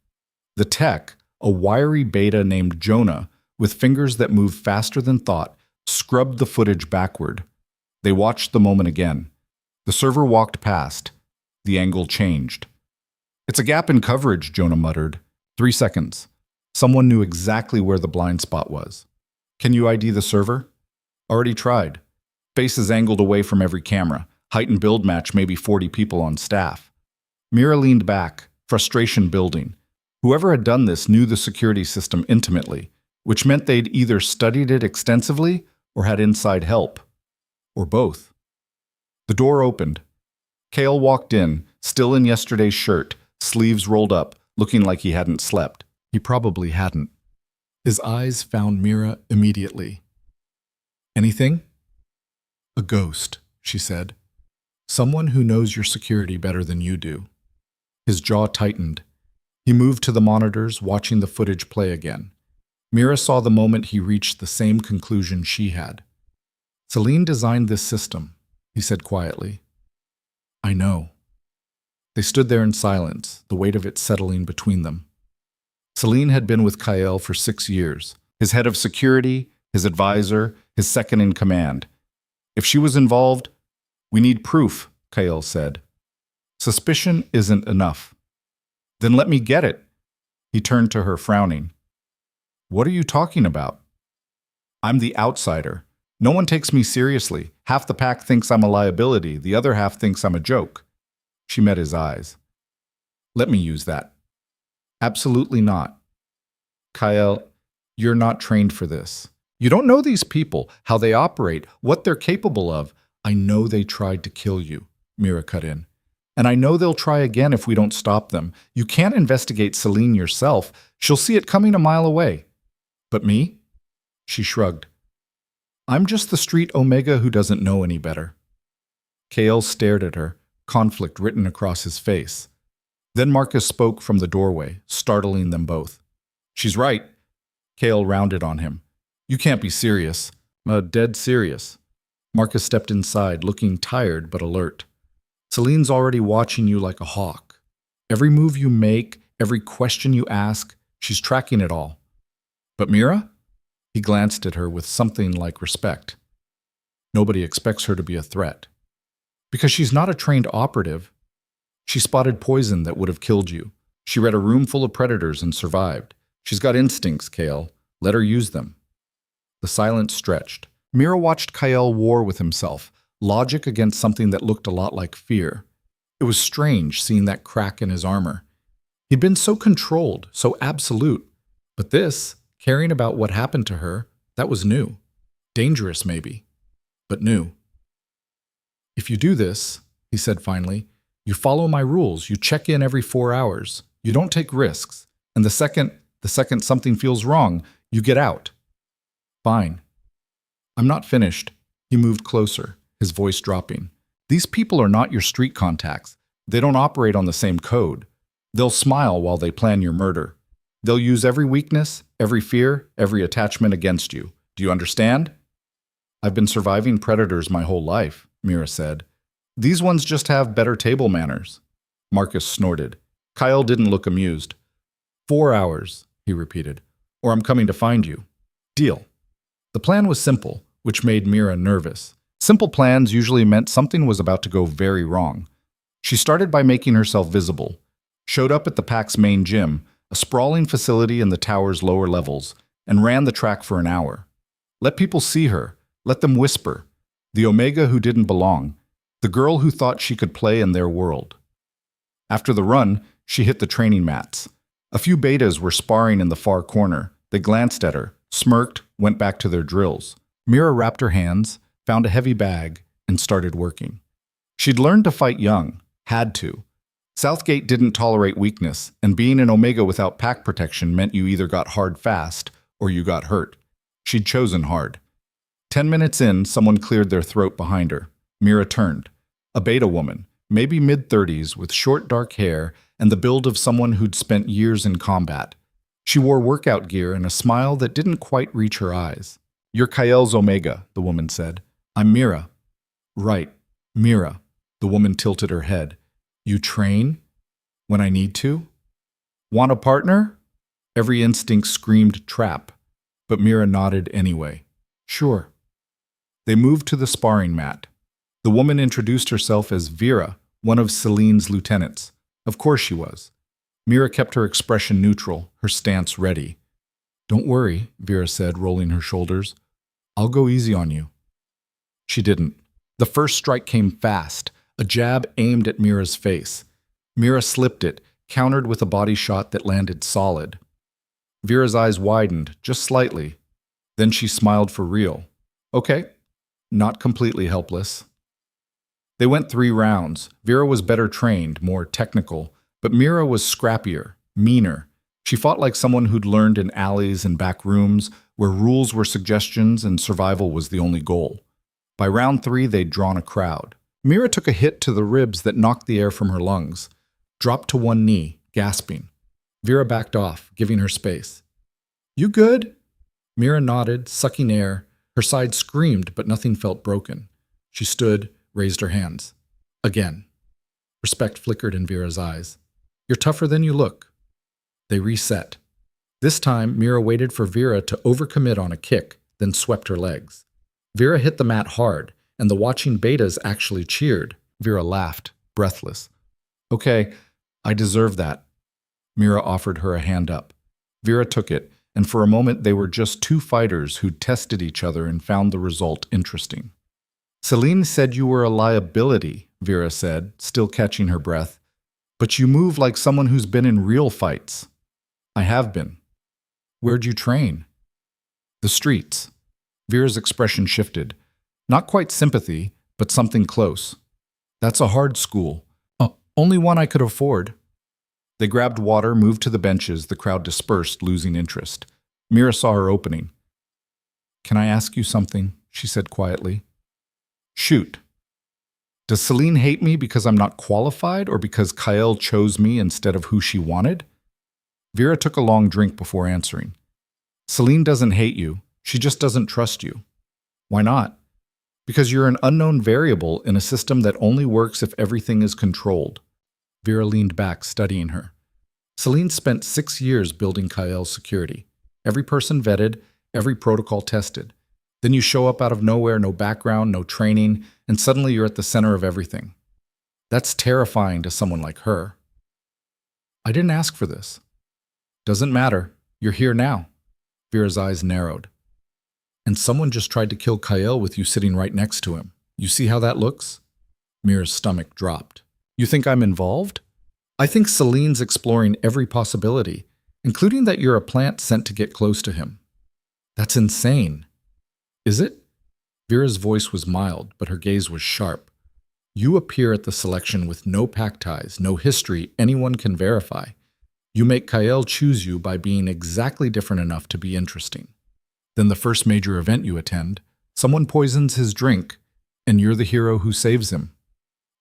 Speaker 1: The tech, a wiry beta named Jonah, with fingers that moved faster than thought, scrubbed the footage backward. They watched the moment again. The server walked past. The angle changed. "It's a gap in coverage," Jonah muttered. 3 seconds. Someone knew exactly where the blind spot was. "Can you ID the server?" "Already tried." Faces angled away from every camera. Height and build match maybe 40 people on staff. Mira leaned back, frustration building. Whoever had done this knew the security system intimately, which meant they'd either studied it extensively or had inside help. Or both. The door opened. Kael walked in, still in yesterday's shirt, sleeves rolled up, looking like he hadn't slept. He probably hadn't. His eyes found Mira immediately. "Anything?" "A ghost," she said. "Someone who knows your security better than you do." His jaw tightened. He moved to the monitors, watching the footage play again. Mira saw the moment he reached the same conclusion she had. "Celine designed this system," he said quietly. "I know." They stood there in silence, the weight of it settling between them. Celine had been with Kael for 6 years, his head of security, his advisor, his second in command. If she was involved, we need proof, Kyle said. Suspicion isn't enough. Then let me get it. He turned to her, frowning. What are you talking about? I'm the outsider. No one takes me seriously. Half the pack thinks I'm a liability. The other half thinks I'm a joke. She met his eyes. Let me use that. Absolutely not. Kyle, you're not trained for this. You don't know these people, how they operate, what they're capable of. I know they tried to kill you, Mira cut in. And I know they'll try again if we don't stop them. You can't investigate Celine yourself. She'll see it coming a mile away. But me? She shrugged. I'm just the street Omega who doesn't know any better. Kale stared at her, conflict written across his face. Then Marcus spoke from the doorway, startling them both. She's right. Kale rounded on him. You can't be serious. Dead serious. Marcus stepped inside, looking tired but alert. Celine's already watching you like a hawk. Every move you make, every question you ask, she's tracking it all. But Mira? He glanced at her with something like respect. Nobody expects her to be a threat. Because she's not a trained operative. She spotted poison that would have killed you. She read a room full of predators and survived. She's got instincts, Kale. Let her use them. The silence stretched. Mira watched Kyle war with himself, logic against something that looked a lot like fear. It was strange seeing that crack in his armor. He'd been so controlled, so absolute. But this, caring about what happened to her, that was new. Dangerous, maybe, but new. If you do this, he said finally, you follow my rules. You check in every 4 hours. You don't take risks. And the second something feels wrong, you get out. Fine. I'm not finished. He moved closer, his voice dropping. These people are not your street contacts. They don't operate on the same code. They'll smile while they plan your murder. They'll use every weakness, every fear, every attachment against you. Do you understand? I've been surviving predators my whole life, Mira said. These ones just have better table manners. Marcus snorted. Kyle didn't look amused. 4 hours, he repeated, or I'm coming to find you. Deal. The plan was simple, which made Mira nervous. Simple plans usually meant something was about to go very wrong. She started by making herself visible, showed up at the pack's main gym, a sprawling facility in the tower's lower levels, and ran the track for an hour. Let people see her, let them whisper. The Omega who didn't belong, the girl who thought she could play in their world. After the run, she hit the training mats. A few betas were sparring in the far corner. They glanced at her, smirked, went back to their drills. Mira wrapped her hands, found a heavy bag, and started working. She'd learned to fight young, had to. Southgate didn't tolerate weakness, and being an Omega without pack protection meant you either got hard fast or you got hurt. She'd chosen hard. 10 minutes in, someone cleared their throat behind her. Mira turned. A beta woman, maybe mid-30s, with short dark hair and the build of someone who'd spent years in combat. She wore workout gear and a smile that didn't quite reach her eyes. You're Kyle's Omega, the woman said. I'm Mira. Right, Mira. The woman tilted her head. You train? When I need to? Want a partner? Every instinct screamed trap, but Mira nodded anyway. Sure. They moved to the sparring mat. The woman introduced herself as Vera, one of Celine's lieutenants. Of course she was. Mira kept her expression neutral, her stance ready. Don't worry, Vera said, rolling her shoulders. I'll go easy on you. She didn't. The first strike came fast, a jab aimed at Mira's face. Mira slipped it, countered with a body shot that landed solid. Vera's eyes widened, just slightly. Then she smiled for real. Okay, not completely helpless. They went 3 rounds. Vera was better trained, more technical, but Mira was scrappier, meaner. She fought like someone who'd learned in alleys and back rooms, where rules were suggestions and survival was the only goal. By round 3, they'd drawn a crowd. Mira took a hit to the ribs that knocked the air from her lungs, dropped to one knee, gasping. Vera backed off, giving her space. You good? Mira nodded, sucking air. Her side screamed, but nothing felt broken. She stood, raised her hands. Again. Respect flickered in Vera's eyes. You're tougher than you look. They reset. This time, Mira waited for Vera to overcommit on a kick, then swept her legs. Vera hit the mat hard, and the watching betas actually cheered. Vera laughed, breathless. Okay, I deserve that. Mira offered her a hand up. Vera took it, and for a moment they were just two fighters who'd tested each other and found the result interesting. Celine said you were a liability, Vera said, still catching her breath. But you move like someone who's been in real fights. I have been. Where'd you train? The streets. Vera's expression shifted. Not quite sympathy, but something close. That's a hard school. Only one I could afford. They grabbed water, moved to the benches. The crowd dispersed, losing interest. Mira saw her opening. Can I ask you something? She said quietly. Shoot. Does Celine hate me because I'm not qualified or because Kyle chose me instead of who she wanted? Vera took a long drink before answering. Celine doesn't hate you. She just doesn't trust you. Why not? Because you're an unknown variable in a system that only works if everything is controlled. Vera leaned back, studying her. Celine spent 6 years building Kyle's security. Every person vetted, every protocol tested. Then you show up out of nowhere, no background, no training, and suddenly you're at the center of everything. That's terrifying to someone like her. I didn't ask for this. Doesn't matter. You're here now. Vera's eyes narrowed. And someone just tried to kill Kyle with you sitting right next to him. You see how that looks? Mira's stomach dropped. You think I'm involved? I think Celine's exploring every possibility, including that you're a plant sent to get close to him. That's insane. Is it? Vera's voice was mild, but her gaze was sharp. You appear at the selection with no pack ties, no history anyone can verify. You make Kyle choose you by being exactly different enough to be interesting. Then the first major event you attend, someone poisons his drink, and you're the hero who saves him.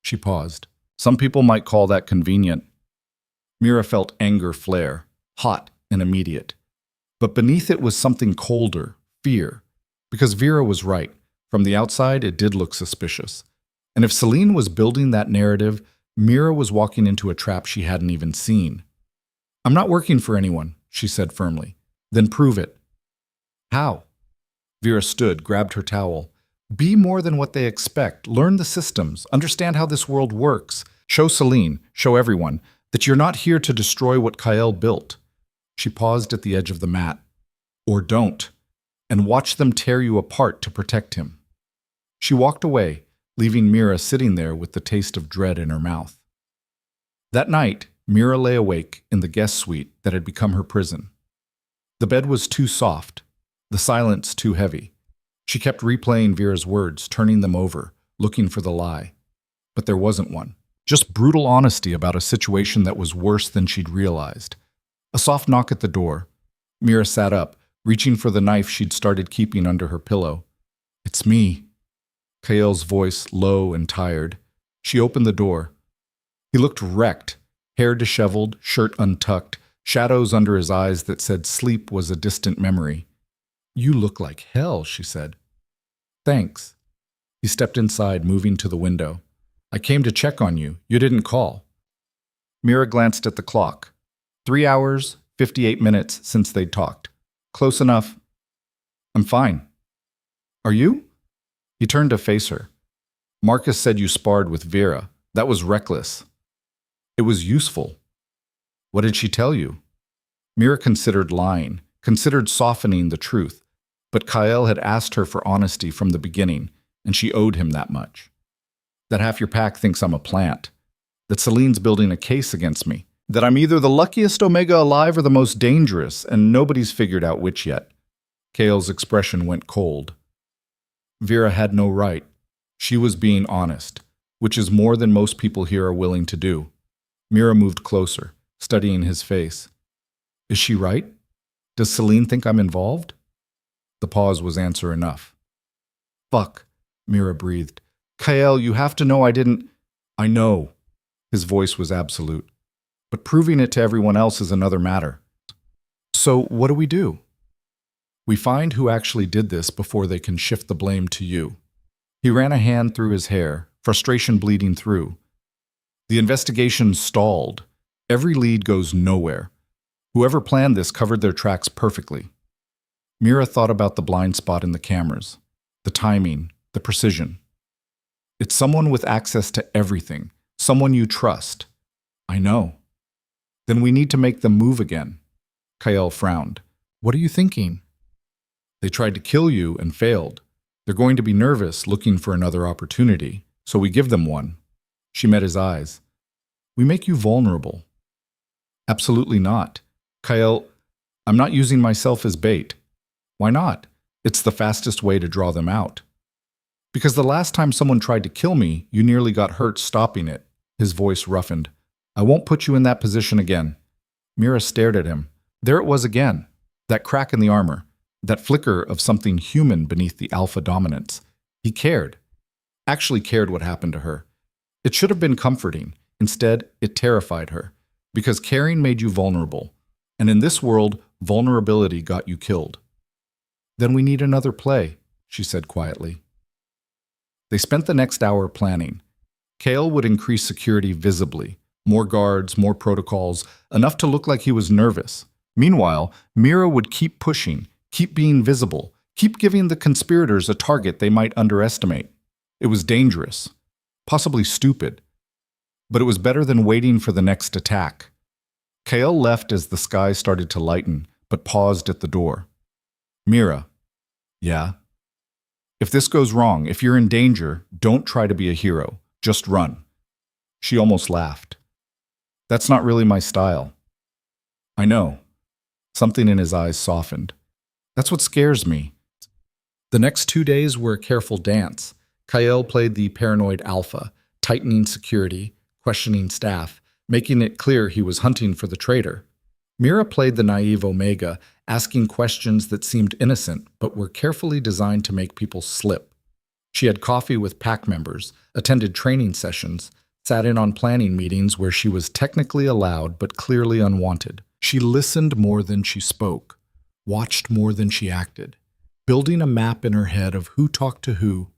Speaker 1: She paused. Some people might call that convenient. Mira felt anger flare, hot and immediate. But beneath it was something colder, fear. Because Vera was right. From the outside, it did look suspicious. And if Celine was building that narrative, Mira was walking into a trap she hadn't even seen. I'm not working for anyone, she said firmly. Then prove it. How? Vera stood, grabbed her towel. Be more than what they expect. Learn the systems. Understand how this world works. Show Celine, show everyone, that you're not here to destroy what Kyle built. She paused at the edge of the mat. Or don't. And watch them tear you apart to protect him. She walked away, leaving Mira sitting there with the taste of dread in her mouth. That night, Mira lay awake in the guest suite that had become her prison. The bed was too soft, the silence too heavy. She kept replaying Vera's words, turning them over, looking for the lie. But there wasn't one. Just brutal honesty about a situation that was worse than she'd realized. A soft knock at the door. Mira sat up, reaching for the knife she'd started keeping under her pillow. It's me. Kyle's voice, low and tired. She opened the door. He looked wrecked, hair disheveled, shirt untucked, shadows under his eyes that said sleep was a distant memory. You look like hell, she said. Thanks. He stepped inside, moving to the window. I came to check on you. You didn't call. Mira glanced at the clock. 3 hours, 58 minutes since they'd talked. Close enough. I'm fine. Are you? He turned to face her. Marcus said you sparred with Vera. That was reckless. It was useful. What did she tell you? Mira considered lying, considered softening the truth, but Kyle had asked her for honesty from the beginning, and she owed him that much. That half your pack thinks I'm a plant, that Celine's building a case against me, that I'm either the luckiest Omega alive or the most dangerous, and nobody's figured out which yet. Kyle's expression went cold. Vera had no right. She was being honest, which is more than most people here are willing to do. Mira moved closer, studying his face. Is she right? Does Celine think I'm involved? The pause was answer enough. Fuck, Mira breathed. Kyle, you have to know I didn't... I know. His voice was absolute. But proving it to everyone else is another matter. So what do we do? We find who actually did this before they can shift the blame to you. He ran a hand through his hair, frustration bleeding through. The investigation stalled. Every lead goes nowhere. Whoever planned this covered their tracks perfectly. Mira thought about the blind spot in the cameras, the timing, the precision. It's someone with access to everything, someone you trust. I know. Then we need to make them move again. Kyle frowned. What are you thinking? They tried to kill you and failed. They're going to be nervous, looking for another opportunity, so we give them one. She met his eyes. We make you vulnerable. Absolutely not. Kyle, I'm not using myself as bait. Why not? It's the fastest way to draw them out. Because the last time someone tried to kill me, you nearly got hurt stopping it. His voice roughened. I won't put you in that position again. Mira stared at him. There it was again. That crack in the armor. That flicker of something human beneath the alpha dominance. He cared. Actually cared what happened to her. It should have been comforting. Instead, it terrified her. Because caring made you vulnerable. And in this world, vulnerability got you killed. Then we need another play, she said quietly. They spent the next hour planning. Kale would increase security visibly. More guards, more protocols, enough to look like he was nervous. Meanwhile, Mira would keep pushing, keep being visible, keep giving the conspirators a target they might underestimate. It was dangerous, possibly stupid, but it was better than waiting for the next attack. Kale left as the sky started to lighten, but paused at the door. Mira. Yeah? If this goes wrong, if you're in danger, don't try to be a hero. Just run. She almost laughed. That's not really my style. I know. Something in his eyes softened. That's what scares me. The next 2 days were a careful dance. Kyle played the paranoid alpha, tightening security, questioning staff, making it clear he was hunting for the traitor. Mira played the naive Omega, asking questions that seemed innocent but were carefully designed to make people slip. She had coffee with pack members, attended training sessions, sat in on planning meetings where she was technically allowed but clearly unwanted. She listened more than she spoke, watched more than she acted, building a map in her head of who talked to who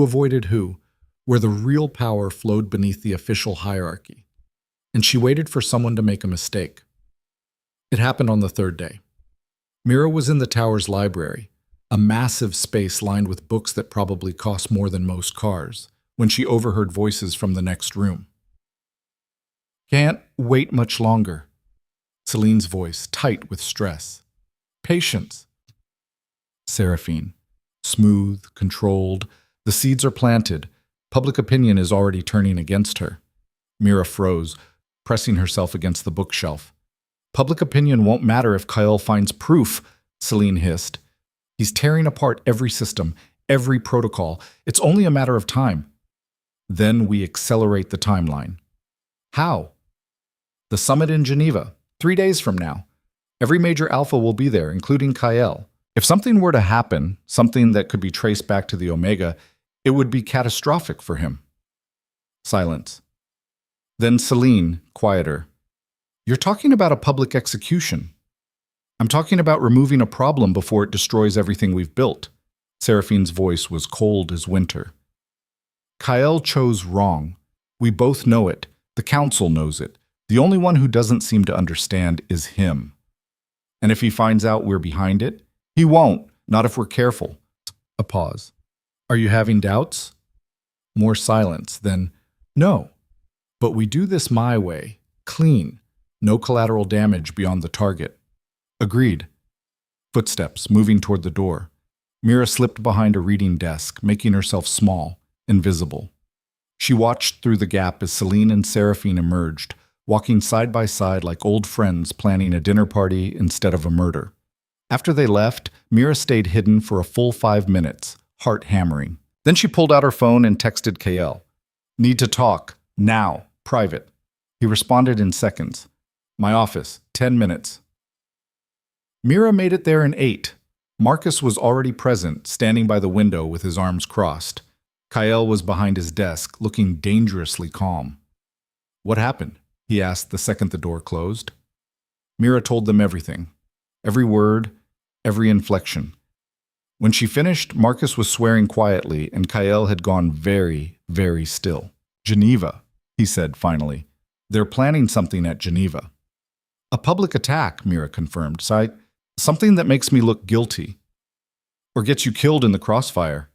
Speaker 1: avoided who, where the real power flowed beneath the official hierarchy. And she waited for someone to make a mistake. It happened on the third day. Mira was in the tower's library, a massive space lined with books that probably cost more than most cars, when she overheard voices from the next room. Can't wait much longer. Celine's voice, tight with stress. Patience. Seraphine. Smooth, controlled. The seeds are planted. Public opinion is already turning against her. Mira froze, pressing herself against the bookshelf. Public opinion won't matter if Kyle finds proof, Celine hissed. He's tearing apart every system, every protocol. It's only a matter of time. Then we accelerate the timeline. How? The summit in Geneva, 3 days from now. Every major alpha will be there, including Kyle. If something were to happen, something that could be traced back to the Omega, it would be catastrophic for him. Silence. Then Celine, quieter. You're talking about a public execution. I'm talking about removing a problem before it destroys everything we've built. Seraphine's voice was cold as winter. Kyle chose wrong. We both know it. The council knows it. The only one who doesn't seem to understand is him. And if he finds out we're behind it, he won't, not if we're careful. A pause. Are you having doubts? More silence, then, no. But we do this my way, clean. No collateral damage beyond the target. Agreed. Footsteps, moving toward the door. Mira slipped behind a reading desk, making herself small, invisible. She watched through the gap as Celine and Seraphine emerged, walking side by side like old friends planning a dinner party instead of a murder. After they left, Mira stayed hidden for a full 5 minutes, heart hammering. Then she pulled out her phone and texted KL. Need to talk. Now. Private. He responded in seconds. My office. 10 minutes. Mira made it there in 8. Marcus was already present, standing by the window with his arms crossed. Kyle was behind his desk, looking dangerously calm. What happened? He asked the second the door closed. Mira told them everything. Every word, every inflection. When she finished, Marcus was swearing quietly, and Kyle had gone very, very still. Geneva, he said finally. They're planning something at Geneva. A public attack, Mira confirmed. Something that makes me look guilty. Or gets you killed in the crossfire.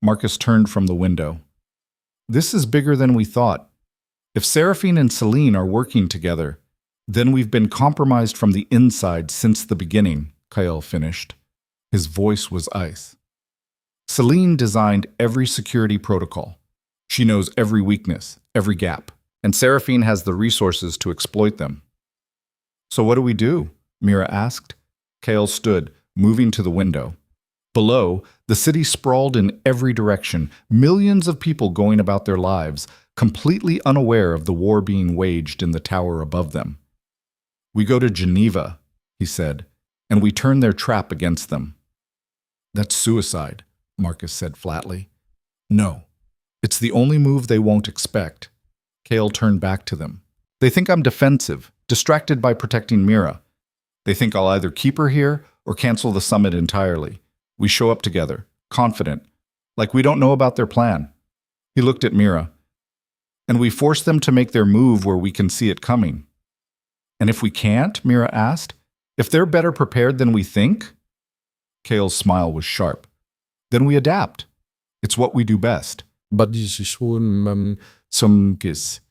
Speaker 1: Marcus turned from the window. This is bigger than we thought. If Seraphine and Celine are working together, then we've been compromised from the inside since the beginning, Kyle finished. His voice was ice. Celine designed every security protocol. She knows every weakness, every gap, and Seraphine has the resources to exploit them. So what do we do? Mira asked. Kale stood, moving to the window. Below, the city sprawled in every direction, millions of people going about their lives, completely unaware of the war being waged in the tower above them. We go to Geneva, he said, and we turn their trap against them. That's suicide, Marcus said flatly. No, it's the only move they won't expect. Kale turned back to them. They think I'm defensive, distracted by protecting Mira. They think I'll either keep her here or cancel the summit entirely. We show up together, confident, like we don't know about their plan. He looked at Mira. And we force them to make their move where we can see it coming. And if we can't, Mira asked, if they're better prepared than we think? Kale's smile was sharp. Then we adapt. It's what we do best.
Speaker 2: But this is
Speaker 1: Some kiss.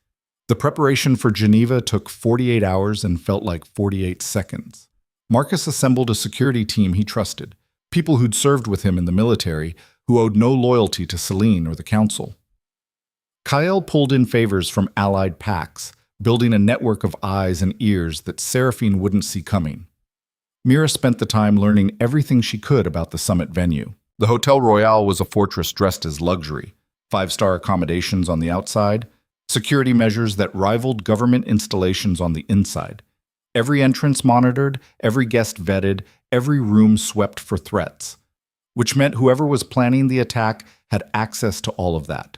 Speaker 1: The preparation for Geneva took 48 hours and felt like 48 seconds. Marcus assembled a security team he trusted, people who'd served with him in the military, who owed no loyalty to Celine or the council. Kyle pulled in favors from allied pacts, building a network of eyes and ears that Seraphine wouldn't see coming. Mira spent the time learning everything she could about the summit venue. The Hotel Royale was a fortress dressed as luxury, 5-star accommodations on the outside, security measures that rivaled government installations on the inside. Every entrance monitored, every guest vetted, every room swept for threats, which meant whoever was planning the attack had access to all of that.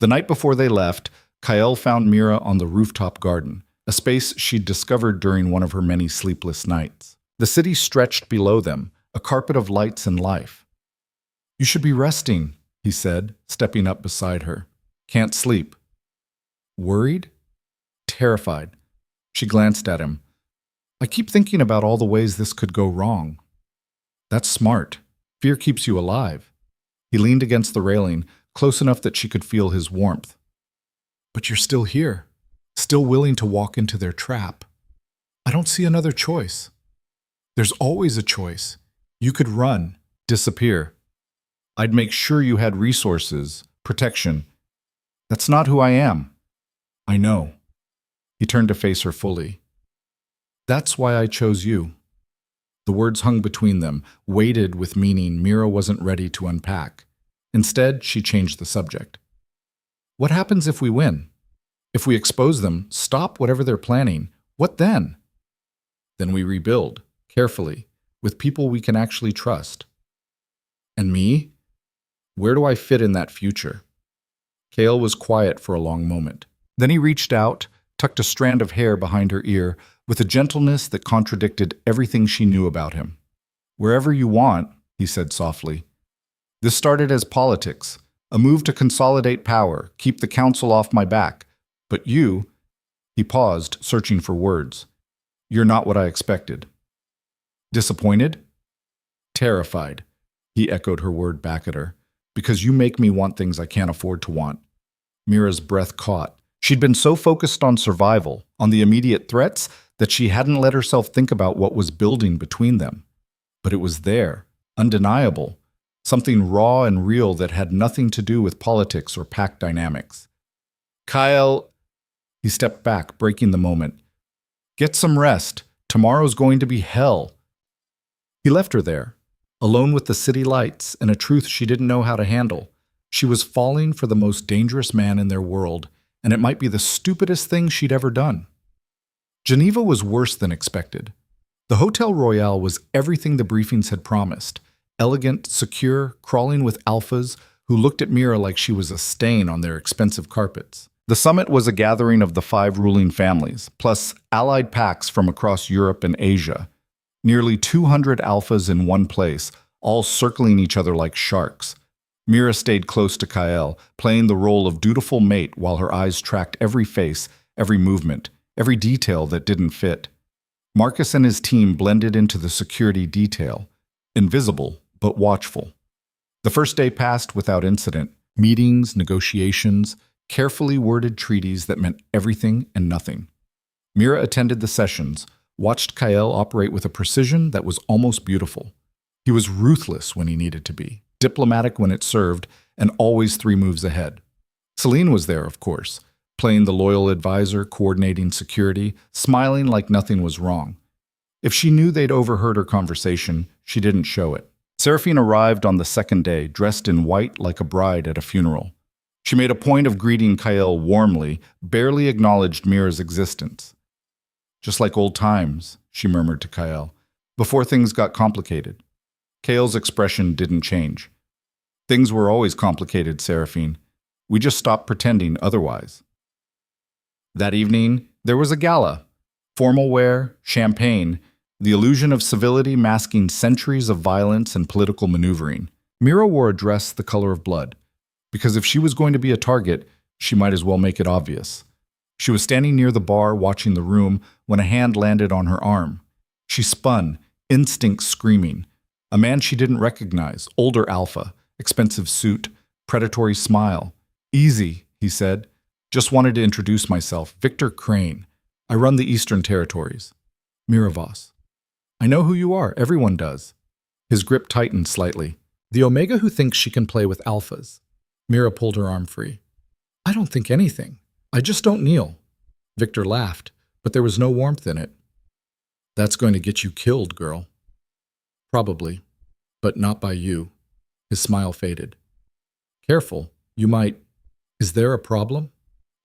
Speaker 1: The night before they left, Kyle found Mira on the rooftop garden, a space she'd discovered during one of her many sleepless nights. The city stretched below them, a carpet of lights and life. You should be resting, he said, stepping up beside her. Can't sleep. Worried? Terrified. She glanced at him. I keep thinking about all the ways this could go wrong. That's smart. Fear keeps you alive. He leaned against the railing, close enough that she could feel his warmth. But you're still here, still willing to walk into their trap. I don't see another choice. There's always a choice. You could run, disappear. I'd make sure you had resources, protection. That's not who I am. I know. He turned to face her fully. That's why I chose you. The words hung between them, weighted with meaning Mira wasn't ready to unpack. Instead, she changed the subject. What happens if we win? If we expose them, stop whatever they're planning, what then? Then we rebuild, carefully, with people we can actually trust. And me? Where do I fit in that future? Kale was quiet for a long moment. Then he reached out, tucked a strand of hair behind her ear, with a gentleness that contradicted everything she knew about him. Wherever you want, he said softly. This started as politics, a move to consolidate power, keep the council off my back. But you, he paused, searching for words. You're not what I expected. Disappointed? Terrified. He echoed her word back at her. Because you make me want things I can't afford to want. Mira's breath caught. She'd been so focused on survival, on the immediate threats, that she hadn't let herself think about what was building between them. But it was there, undeniable, something raw and real that had nothing to do with politics or pack dynamics. Kyle, he stepped back, breaking the moment. Get some rest. Tomorrow's going to be hell. He left her there, alone with the city lights and a truth she didn't know how to handle. She was falling for the most dangerous man in their world, and it might be the stupidest thing she'd ever done. Geneva was worse than expected. The Hotel Royale was everything the briefings had promised. Elegant, secure, crawling with alphas who looked at Mira like she was a stain on their expensive carpets. The summit was a gathering of the 5 ruling families, plus allied pacts from across Europe and Asia. Nearly 200 alphas in one place, all circling each other like sharks. Mira stayed close to Kyle, playing the role of dutiful mate while her eyes tracked every face, every movement, every detail that didn't fit. Marcus and his team blended into the security detail, invisible but watchful. The first day passed without incident. Meetings, negotiations, carefully worded treaties that meant everything and nothing. Mira attended the sessions, watched Kyle operate with a precision that was almost beautiful. He was ruthless when he needed to be, diplomatic when it served, and always 3 moves ahead. Celine was there, of course, playing the loyal advisor, coordinating security, smiling like nothing was wrong. If she knew they'd overheard her conversation, she didn't show it. Seraphine arrived on the second day, dressed in white like a bride at a funeral. She made a point of greeting Kyle warmly, barely acknowledged Mira's existence. "Just like old times," she murmured to Kyle, "before things got complicated." Kyle's expression didn't change. "Things were always complicated, Seraphine. We just stopped pretending otherwise." That evening, there was a gala. Formal wear, champagne, the illusion of civility masking centuries of violence and political maneuvering. Mira wore a dress the color of blood, because if she was going to be a target, she might as well make it obvious. She was standing near the bar watching the room when a hand landed on her arm. She spun, instinct screaming. A man she didn't recognize, older alpha, expensive suit, predatory smile. "Easy," he said. "Just wanted to introduce myself. Victor Crane. I run the Eastern Territories." "Mira Voss." "I know who you are. Everyone does." His grip tightened slightly. "The Omega who thinks she can play with alphas." Mira pulled her arm free. "I don't think anything. I just don't kneel." Victor laughed, but there was no warmth in it. "That's going to get you killed, girl." "Probably, but not by you." His smile faded. "Careful, you might—" "Is there a problem?"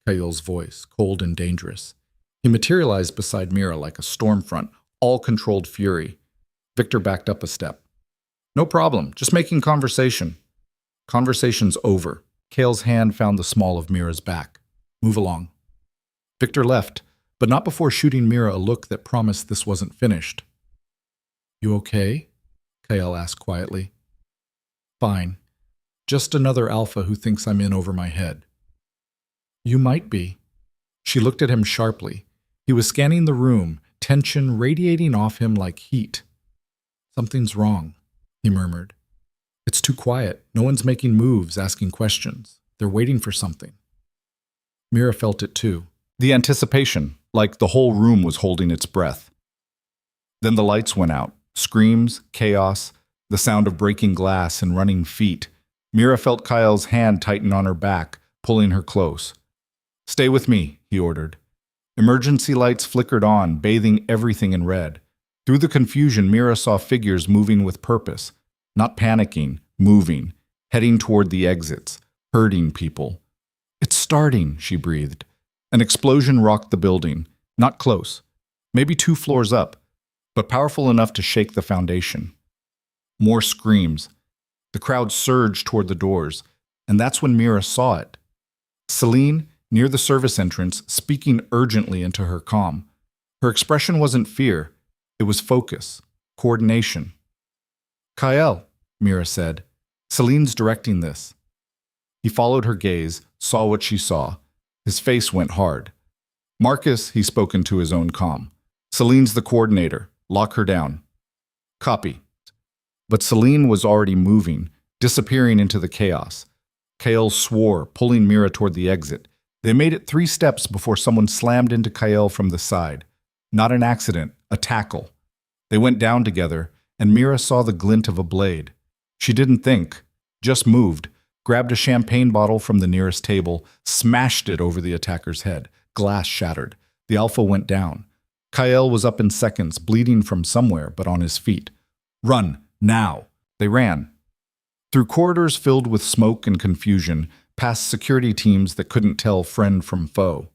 Speaker 1: Kyle's voice, cold and dangerous. He materialized beside Mira like a storm front, all controlled fury. Victor backed up a step. "No problem, just making conversation." "Conversation's over." Kyle's hand found the small of Mira's back. "Move along." Victor left, but not before shooting Mira a look that promised this wasn't finished. "You okay?" Kyle asked quietly. "Fine. Just another alpha who thinks I'm in over my head." "You might be." She looked at him sharply. He was scanning the room, tension radiating off him like heat. "Something's wrong," he murmured. "It's too quiet. No one's making moves, asking questions. They're waiting for something." Mira felt it too. The anticipation, like the whole room was holding its breath. Then the lights went out. Screams, chaos, the sound of breaking glass and running feet. Mira felt Kyle's hand tighten on her back, pulling her close. "Stay with me," he ordered. Emergency lights flickered on, bathing everything in red. Through the confusion, Mira saw figures moving with purpose, not panicking, moving, heading toward the exits, hurting people. "It's starting," she breathed. An explosion rocked the building, not close, maybe 2 floors up, but powerful enough to shake the foundation. More screams. The crowd surged toward the doors, and that's when Mira saw it. Celine, near the service entrance, speaking urgently into her comm. Her expression wasn't fear, it was focus, coordination. "Kyle," Mira said, "Celine's directing this." He followed her gaze, saw what she saw. His face went hard. "Marcus," he spoke into his own comm. "Celine's the coordinator. Lock her down." "Copy." But Celine was already moving, disappearing into the chaos. Kyle swore, pulling Mira toward the exit. They made it 3 steps before someone slammed into Kyle from the side. Not an accident, a tackle. They went down together, and Mira saw the glint of a blade. She didn't think, just moved, grabbed a champagne bottle from the nearest table, smashed it over the attacker's head. Glass shattered. The alpha went down. Kyle was up in seconds, bleeding from somewhere, but on his feet. "Run, now!" They ran. Through corridors filled with smoke and confusion, past security teams that couldn't tell friend from foe.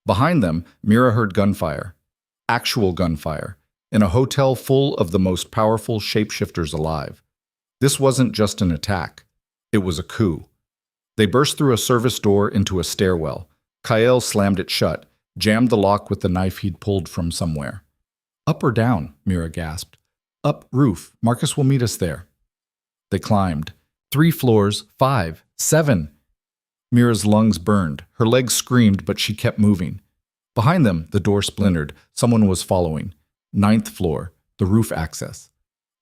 Speaker 1: Behind them, Mira heard gunfire. Actual gunfire. In a hotel full of the most powerful shapeshifters alive. This wasn't just an attack. It was a coup. They burst through a service door into a stairwell. Kyle slammed it shut, jammed the lock with the knife he'd pulled from somewhere. "Up or down?" Mira gasped. "Up, roof. Marcus will meet us there." They climbed. 3 floors, 5, 7. Mira's lungs burned. Her legs screamed, but she kept moving. Behind them, the door splintered. Someone was following. 9th floor, the roof access.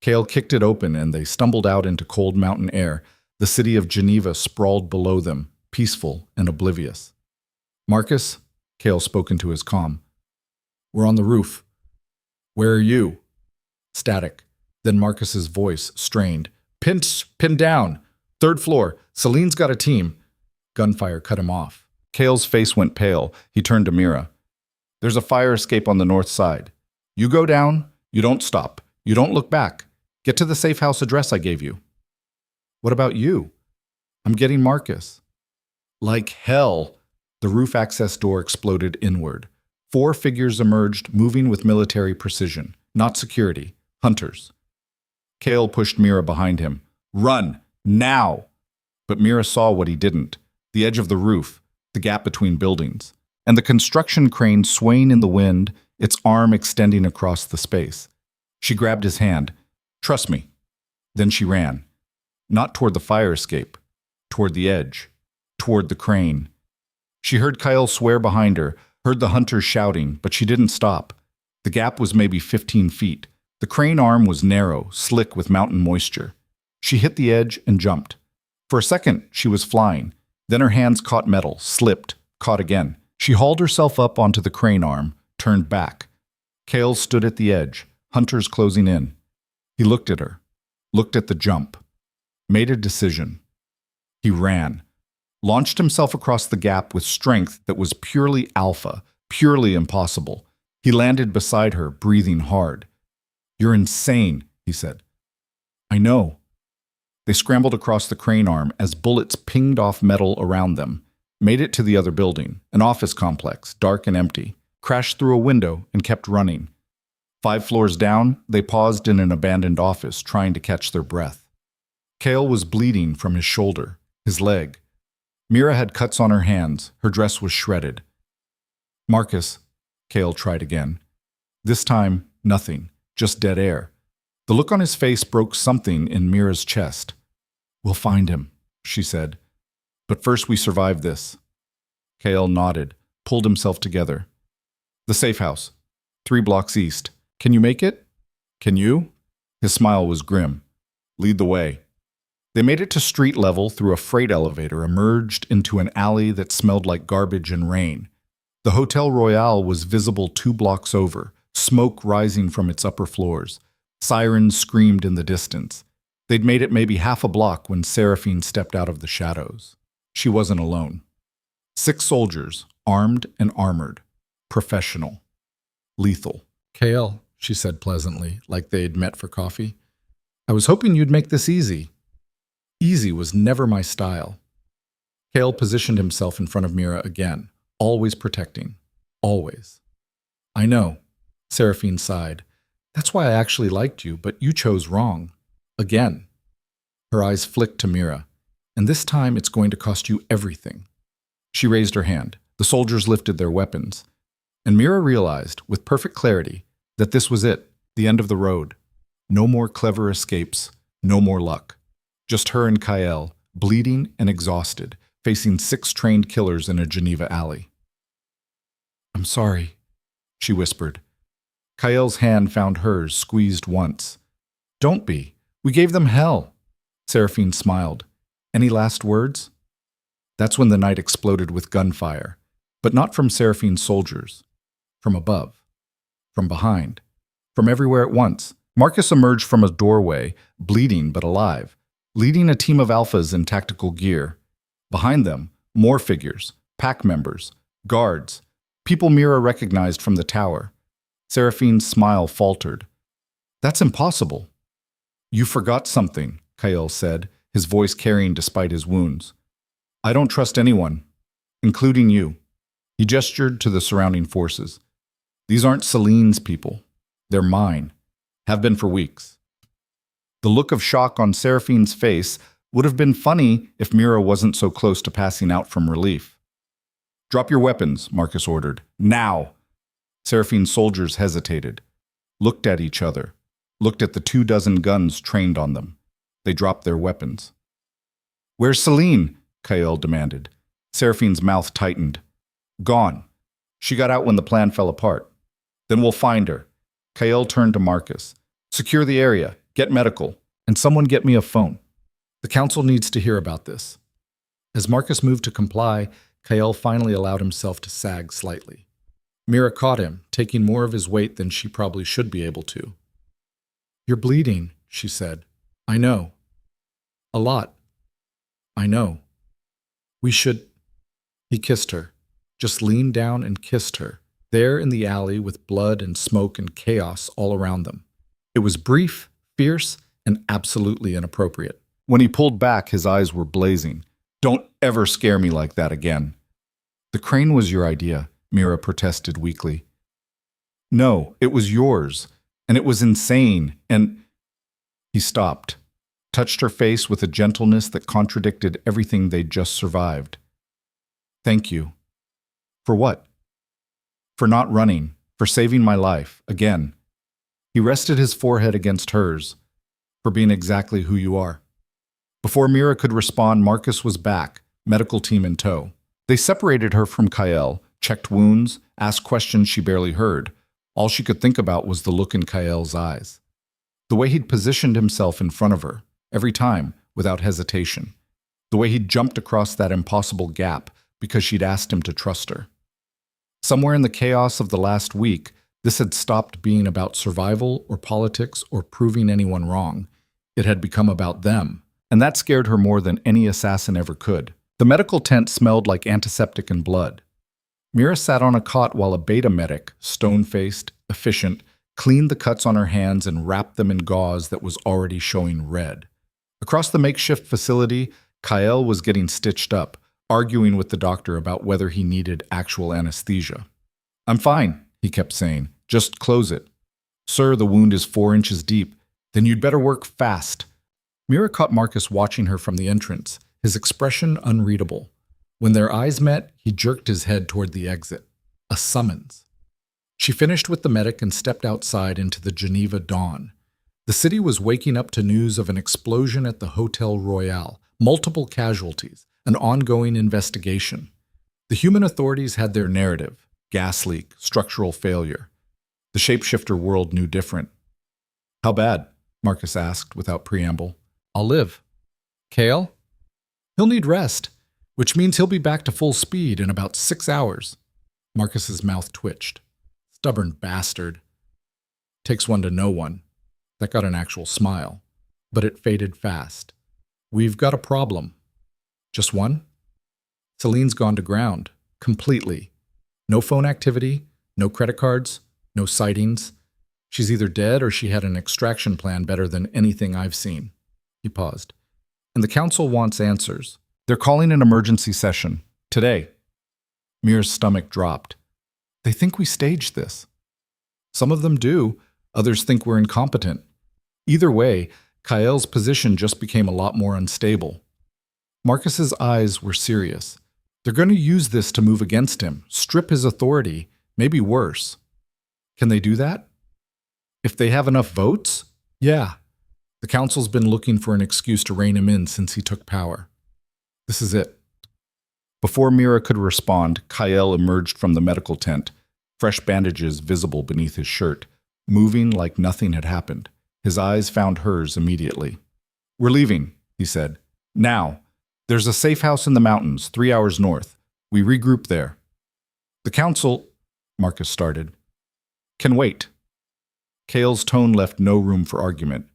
Speaker 1: Kale kicked it open and they stumbled out into cold mountain air. The city of Geneva sprawled below them, peaceful and oblivious. "Marcus?" Cale spoke into his comm. "We're on the roof." "Where are you?" Static. Then Marcus's voice, strained. Pinned down. Third floor. Celine's got a team." Gunfire cut him off. Cale's face went pale. He turned to Mira. "There's a fire escape on the north side. You go down. You don't stop. You don't look back. Get to the safe house address I gave you." "What about you?" "I'm getting Marcus." Like hell, the roof access door exploded inward. 4 figures emerged, moving with military precision. Not security. Hunters. Cale pushed Mira behind him. "Run! Now!" But Mira saw what he didn't. The edge of the roof, the gap between buildings, and the construction crane swaying in the wind, its arm extending across the space. She grabbed his hand. "Trust me." Then she ran. Not toward the fire escape. Toward the edge. Toward the crane. She heard Kyle swear behind her, heard the hunters shouting, but she didn't stop. The gap was maybe 15 feet. The crane arm was narrow, slick with mountain moisture. She hit the edge and jumped. For a second, she was flying. Then her hands caught metal, slipped, caught again. She hauled herself up onto the crane arm, turned back. Cale stood at the edge, hunters closing in. He looked at her, looked at the jump, made a decision. He ran, launched himself across the gap with strength that was purely alpha, purely impossible. He landed beside her, breathing hard. "You're insane," he said. "I know." They scrambled across the crane arm as bullets pinged off metal around them, made it to the other building, an office complex, dark and empty, crashed through a window and kept running. 5 floors down, they paused in an abandoned office, trying to catch their breath. Cale was bleeding from his shoulder, his leg. Mira had cuts on her hands, her dress was shredded. "Marcus," Cale tried again. This time, nothing, just dead air. The look on his face broke something in Mira's chest. "We'll find him," she said. "But first we survive this." Cale nodded, pulled himself together. "The safe house, 3 blocks east. Can you make it?" "Can you?" His smile was grim. "Lead the way." They made it to street level through a freight elevator, emerged into an alley that smelled like garbage and rain. The Hotel Royale was visible 2 blocks over, smoke rising from its upper floors. Sirens screamed in the distance. They'd made it maybe half a block when Seraphine stepped out of the shadows. She wasn't alone. 6 soldiers, armed and armored. Professional. Lethal. "Cale," she said pleasantly, like they'd met for coffee. "I was hoping you'd make this easy." Easy was never my style. Cale positioned himself in front of Mira again, always protecting. Always. "I know," Seraphine sighed. "That's why I actually liked you, but you chose wrong. Again." Her eyes flicked to Mira. "And this time it's going to cost you everything." She raised her hand. The soldiers lifted their weapons. And Mira realized, with perfect clarity, that this was it, the end of the road. No more clever escapes, no more luck. Just her and Kyle, bleeding and exhausted, facing 6 trained killers in a Geneva alley. "I'm sorry," she whispered. Kyle's hand found hers, squeezed once. "Don't be. We gave them hell." Seraphine smiled. "Any last words?" That's when the night exploded with gunfire, but not from Seraphine's soldiers. From above. From behind. From everywhere at once. Marcus emerged from a doorway, bleeding but alive, leading a team of alphas in tactical gear. Behind them, more figures, pack members, guards, people Mira recognized from the tower. Seraphine's smile faltered. "That's impossible." "You forgot something," Kyle said, his voice carrying despite his wounds. "I don't trust anyone, including you." He gestured to the surrounding forces. "These aren't Celine's people. They're mine. Have been for weeks." The look of shock on Seraphine's face would have been funny if Mira wasn't so close to passing out from relief. "Drop your weapons," Marcus ordered. "Now!" Seraphine's soldiers hesitated, looked at each other, looked at the 24 guns trained on them. They dropped their weapons. "Where's Celine?" Kyle demanded. Seraphine's mouth tightened. "Gone. She got out when the plan fell apart." "Then we'll find her." Kyle turned to Marcus. "Secure the area, get medical, and someone get me a phone." The council needs to hear about this. As Marcus moved to comply, Kyle finally allowed himself to sag slightly. Mira caught him, taking more of his weight than she probably should be able to. "You're bleeding," she said. "I know. A lot. I know. We should—" He kissed her, just leaned down and kissed her, there in the alley with blood and smoke and chaos all around them. It was brief, fierce, and absolutely inappropriate. When he pulled back, his eyes were blazing. "Don't ever scare me like that again." "The crane was your idea," Mira protested weakly. "No, it was yours, and it was insane, and—" He stopped, touched her face with a gentleness that contradicted everything they'd just survived. "Thank you." "For what?" "For not running, for saving my life, again." He rested his forehead against hers. "For being exactly who you are." Before Mira could respond, Marcus was back, medical team in tow. They separated her from Kyle, checked wounds, asked questions she barely heard. All she could think about was the look in Kyle's eyes. The way he'd positioned himself in front of her, every time, without hesitation. The way he'd jumped across that impossible gap because she'd asked him to trust her. Somewhere in the chaos of the last week, this had stopped being about survival or politics or proving anyone wrong. It had become about them, and that scared her more than any assassin ever could. The medical tent smelled like antiseptic and blood. Mira sat on a cot while a beta medic, stone-faced, efficient, cleaned the cuts on her hands and wrapped them in gauze that was already showing red. Across the makeshift facility, Kyle was getting stitched up, arguing with the doctor about whether he needed actual anesthesia. "I'm fine," he kept saying. "Just close it." "Sir, the wound is 4 inches deep." "Then you'd better work fast." Mira caught Marcus watching her from the entrance, his expression unreadable. When their eyes met, he jerked his head toward the exit. A summons. She finished with the medic and stepped outside into the Geneva dawn. The city was waking up to news of an explosion at the Hotel Royale, multiple casualties, an ongoing investigation. The human authorities had their narrative: gas leak, structural failure. The shapeshifter world knew different. "How bad?" Marcus asked without preamble. "I'll live." "Kale?" "He'll need rest, which means he'll be back to full speed in about 6 hours. Marcus's mouth twitched. Stubborn bastard. Takes one to know one. That got an actual smile, but it faded fast. "We've got a problem." "Just one?" "Celine's gone to ground. Completely. No phone activity, no credit cards, no sightings. She's either dead or she had an extraction plan better than anything I've seen." He paused. "And the council wants answers. They're calling an emergency session. Today." Mira's stomach dropped. "They think we staged this." "Some of them do. Others think we're incompetent. Either way, Kyle's position just became a lot more unstable." Marcus's eyes were serious. They're going to use this to move against him, strip his authority, maybe worse. Can they do that? If they have enough votes? Yeah. The council's been looking for an excuse to rein him in since he took power. This is it. Before Mira could respond, Kyle emerged from the medical tent, fresh bandages visible beneath his shirt, moving like nothing had happened. His eyes found hers immediately. "We're leaving," he said. "Now. There's a safe house in the mountains, 3 hours north. We regroup there." "The council," Marcus started, "can wait." Kale's tone left no room for argument.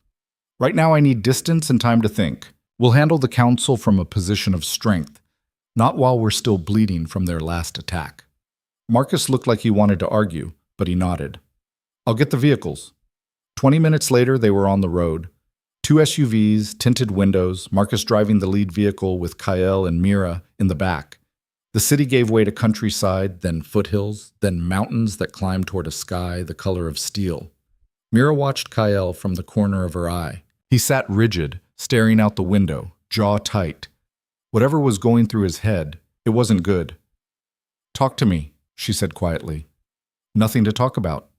Speaker 1: "Right now I need distance and time to think. We'll handle the council from a position of strength, not while we're still bleeding from their last attack." Marcus looked like he wanted to argue, but he nodded. "I'll get the vehicles." 20 minutes later, they were on the road. 2 SUVs, tinted windows, Marcus driving the lead vehicle with Kyle and Mira in the back. The city gave way to countryside, then foothills, then mountains that climbed toward a sky the color of steel. Mira watched Kyle from the corner of her eye. He sat rigid, staring out the window, jaw tight. Whatever was going through his head, it wasn't good. "Talk to me," she said quietly. "Nothing to talk about."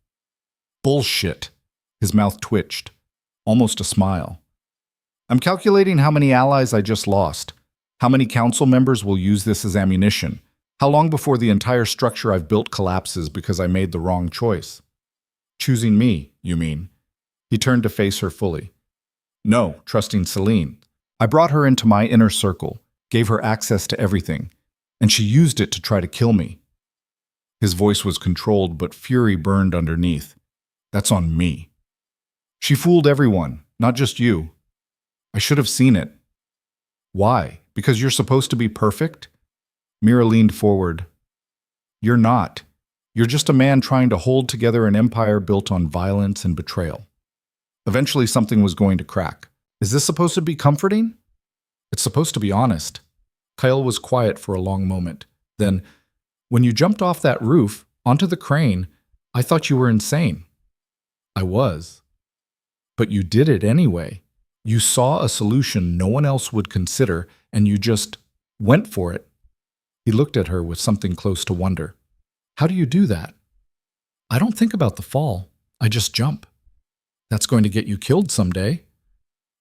Speaker 1: "Bullshit." His mouth twitched, almost a smile. "I'm calculating how many allies I just lost. How many council members will use this as ammunition? How long before the entire structure I've built collapses because I made the wrong choice?" "Choosing me, you mean?" He turned to face her fully. "No, trusting Celine. I brought her into my inner circle, gave her access to everything, and she used it to try to kill me. His voice was controlled, but fury burned underneath. That's on me. She fooled everyone, not just you. I should have seen it. Why? Because you're supposed to be perfect? Mira leaned forward. You're not. You're just a man trying to hold together an empire built on violence and betrayal. Eventually something was going to crack. Is this supposed to be comforting? It's supposed to be honest. Kyle was quiet for a long moment. Then, when you jumped off that roof, onto the crane, I thought you were insane. I was. But you did it anyway. You saw a solution no one else would consider, and you just went for it. He looked at her with something close to wonder. How do you do that? I don't think about the fall. I just jump. That's going to get you killed someday.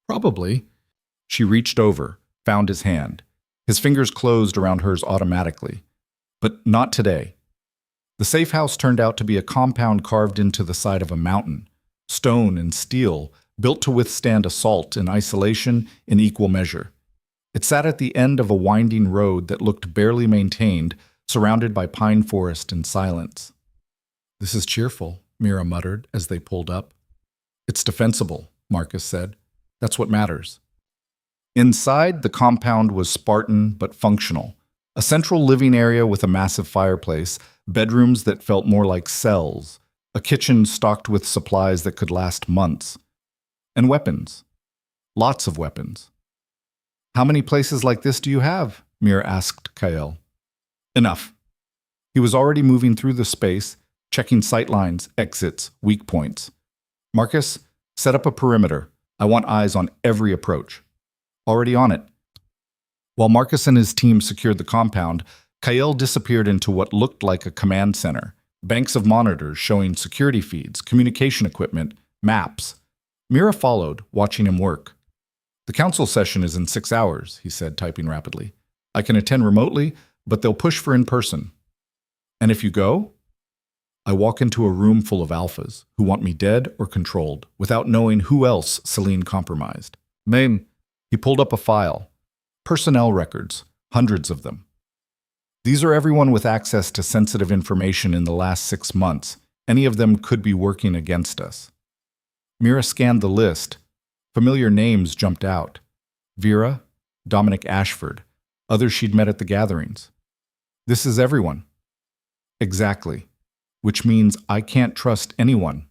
Speaker 1: Probably. She reached over, found his hand. His fingers closed around hers automatically. But not today. The safe house turned out to be a compound carved into the side of a mountain, stone and steel, built to withstand assault and isolation in equal measure. It sat at the end of a winding road that looked barely maintained, surrounded by pine forest and silence. This is cheerful, Mira muttered as they pulled up. It's defensible, Marcus said. That's what matters. Inside, the compound was Spartan but functional. A central living area with a massive fireplace, bedrooms that felt more like cells, a kitchen stocked with supplies that could last months. And weapons. Lots of weapons. How many places like this do you have? Mira asked Kyle. Enough. He was already moving through the space, checking sightlines, exits, weak points. Marcus, set up a perimeter. I want eyes on every approach. Already on it. While Marcus and his team secured the compound, Kyle disappeared into what looked like a command center. Banks of monitors showing security feeds, communication equipment, maps. Mira followed, watching him work. The council session is in 6 hours, he said, typing rapidly. I can attend remotely, but they'll push for in-person. And if you go? I walk into a room full of alphas who want me dead or controlled, without knowing who else Celine compromised. He pulled up a file. Personnel records, hundreds of them. These are everyone with access to sensitive information in the last 6 months. Any of them could be working against us. Mira scanned the list. Familiar names jumped out. Vera, Dominic Ashford, others she'd met at the gatherings. This is everyone. Exactly. Which means I can't trust anyone.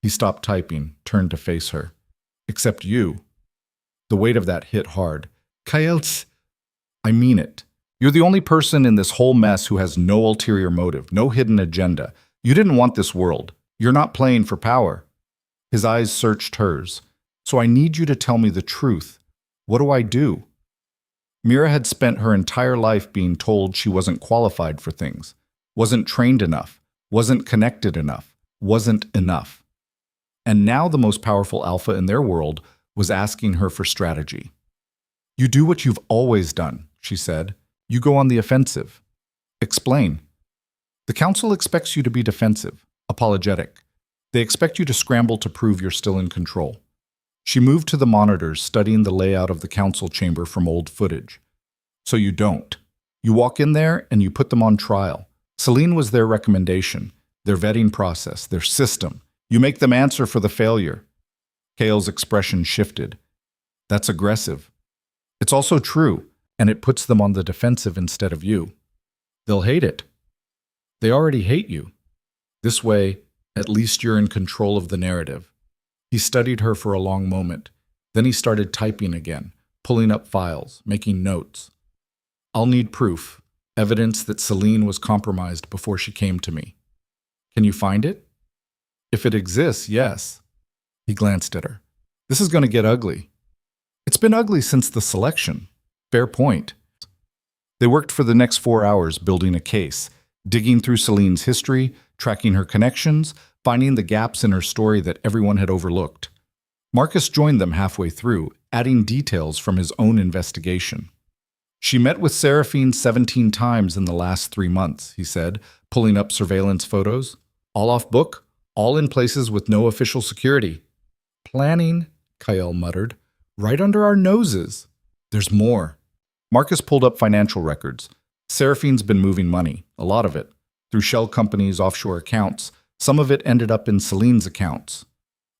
Speaker 1: He stopped typing, turned to face her. Except you. The weight of that hit hard. Kyle's. I mean it. You're the only person in this whole mess who has no ulterior motive, no hidden agenda. You didn't want this world. You're not playing for power. His eyes searched hers. So I need you to tell me the truth. What do I do? Mira had spent her entire life being told she wasn't qualified for things, wasn't trained enough, wasn't connected enough, wasn't enough. And now the most powerful alpha in their world was asking her for strategy. You do what you've always done, she said. You go on the offensive. Explain. The council expects you to be defensive, apologetic. They expect you to scramble to prove you're still in control. She moved to the monitors, studying the layout of the council chamber from old footage. So you don't. You walk in there and you put them on trial. Celine was their recommendation, their vetting process, their system. You make them answer for the failure. Kale's expression shifted. That's aggressive. It's also true, and it puts them on the defensive instead of you. They'll hate it. They already hate you. This way, at least you're in control of the narrative. He studied her for a long moment. Then he started typing again, pulling up files, making notes. I'll need proof, evidence that Celine was compromised before she came to me. Can you find it? If it exists, yes. He glanced at her. This is going to get ugly. It's been ugly since the selection. Fair point. They worked for the next 4 hours building a case, digging through Celine's history, tracking her connections, finding the gaps in her story that everyone had overlooked. Marcus joined them halfway through, adding details from his own investigation. She met with Seraphine 17 times in the last 3 months, he said, pulling up surveillance photos. All off book, all in places with no official security. Planning, Kyle muttered. Right under our noses. There's more. Marcus pulled up financial records. Seraphine's been moving money, a lot of it, through shell companies' offshore accounts. Some of it ended up in Celine's accounts.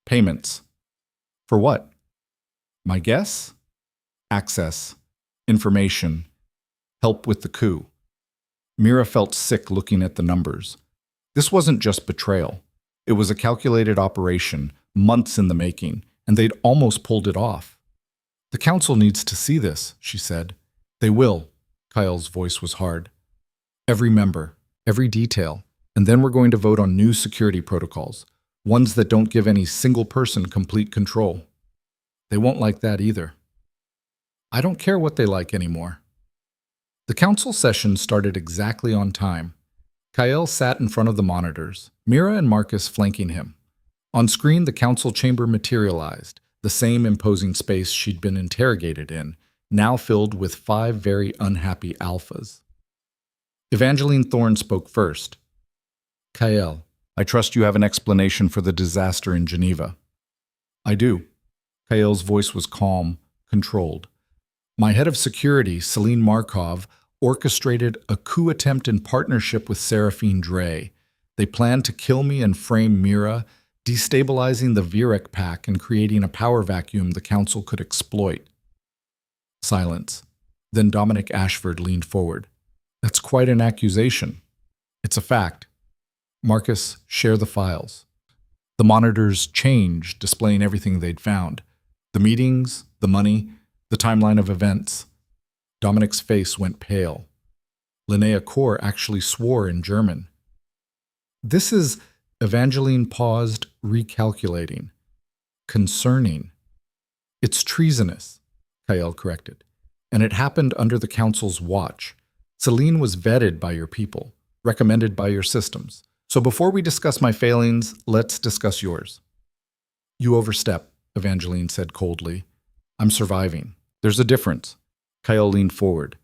Speaker 1: Payments. For what? My guess? Access. Information. Help with the coup. Mira felt sick looking at the numbers. This wasn't just betrayal. It was a calculated operation, months in the making, and they'd almost pulled it off. The council needs to see this, she said. They will. Kyle's voice was hard. Every member, every detail, and then we're going to vote on new security protocols, ones that don't give any single person complete control. They won't like that either. I don't care what they like anymore. The council session started exactly on time. Kyle sat in front of the monitors, Mira and Marcus flanking him. On screen, the council chamber materialized, the same imposing space she'd been interrogated in, now filled with 5 very unhappy alphas. Evangeline Thorne spoke first. Kyle, I trust you have an explanation for the disaster in Geneva. I do. Kyle's voice was calm, controlled. My head of security, Celine Markov, orchestrated a coup attempt in partnership with Seraphine Dre. They planned to kill me and frame Mira, destabilizing the Virek pack and creating a power vacuum the council could exploit. Silence. Then Dominic Ashford leaned forward. That's quite an accusation. It's a fact. Marcus, share the files. The monitors changed, displaying everything they'd found. The meetings, the money, the timeline of events. Dominic's face went pale. Linnea Core actually swore in German. This is, Evangeline paused, recalculating. Concerning. It's treasonous, Kyle corrected. And it happened under the council's watch. Celine was vetted by your people, recommended by your systems. So before we discuss my failings, let's discuss yours. You overstep, Evangeline said coldly. I'm surviving. There's a difference. Kyle leaned forward.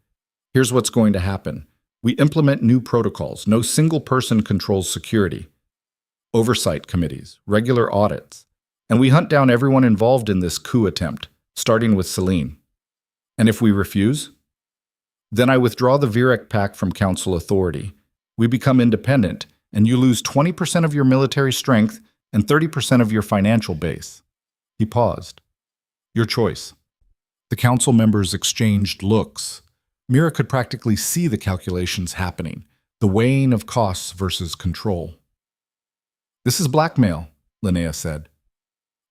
Speaker 1: Here's what's going to happen. We implement new protocols. No single person controls security. Oversight committees, regular audits. And we hunt down everyone involved in this coup attempt, starting with Celine. And if we refuse? Then I withdraw the Virek pack from council authority. We become independent, and you lose 20% of your military strength and 30% of your financial base. He paused. Your choice. The council members exchanged looks. Mira could practically see the calculations happening, the weighing of costs versus control. This is blackmail, Linnea said.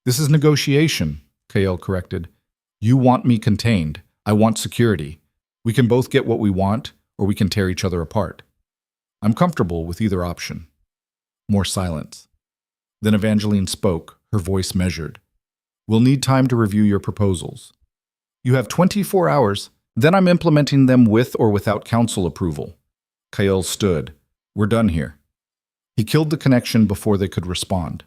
Speaker 1: This is negotiation, Kyle corrected. You want me contained. I want security. We can both get what we want, or we can tear each other apart. I'm comfortable with either option. More silence. Then Evangeline spoke, her voice measured. We'll need time to review your proposals. You have 24 hours, then I'm implementing them with or without council approval. Kyle stood. We're done here. He killed the connection before they could respond.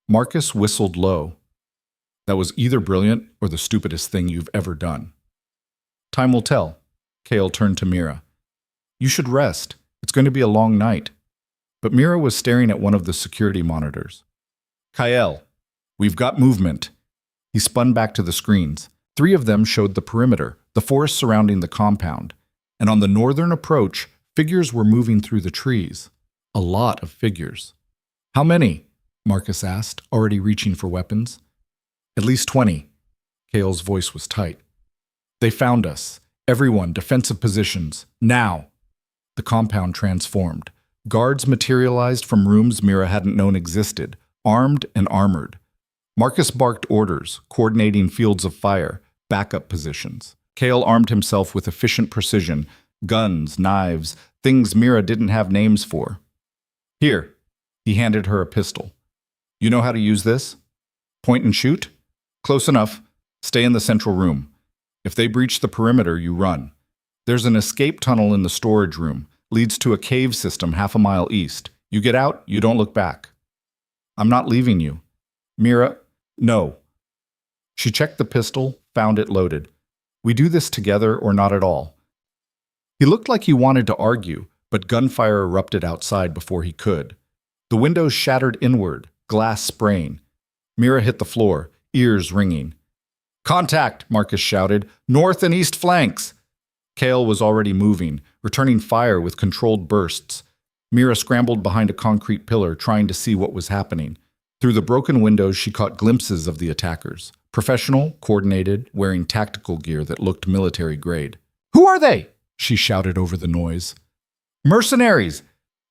Speaker 1: Marcus whistled low. That was either brilliant or the stupidest thing you've ever done. Time will tell. Kale turned to Mira. You should rest. It's going to be a long night. But Mira was staring at one of the security monitors. Kyle, we've got movement. He spun back to the screens. 3 of them showed the perimeter, the forest surrounding the compound. And on the northern approach, figures were moving through the trees. A lot of figures. How many? Marcus asked, already reaching for weapons. At least 20. Kale's voice was tight. They found us. Everyone, defensive positions. Now. The compound transformed. Guards materialized from rooms Mira hadn't known existed, armed and armored. Marcus barked orders, coordinating fields of fire, backup positions. Kale armed himself with efficient precision, guns, knives, things Mira didn't have names for. Here. He handed her a pistol. You know how to use this? Point and shoot? Close enough. Stay in the central room. If they breach the perimeter, you run. There's an escape tunnel in the storage room. Leads to a cave system half a mile east. You get out, you don't look back. I'm not leaving you. Mira, no. She checked the pistol, found it loaded. We do this together or not at all. He looked like he wanted to argue, but gunfire erupted outside before he could. The windows shattered inward, glass spraying. Mira hit the floor, ears ringing. Contact, Marcus shouted. North and east flanks. Kale was already moving, returning fire with controlled bursts. Mira scrambled behind a concrete pillar, trying to see what was happening. Through the broken windows, she caught glimpses of the attackers. Professional, coordinated, wearing tactical gear that looked military grade. Who are they? She shouted over the noise. Mercenaries!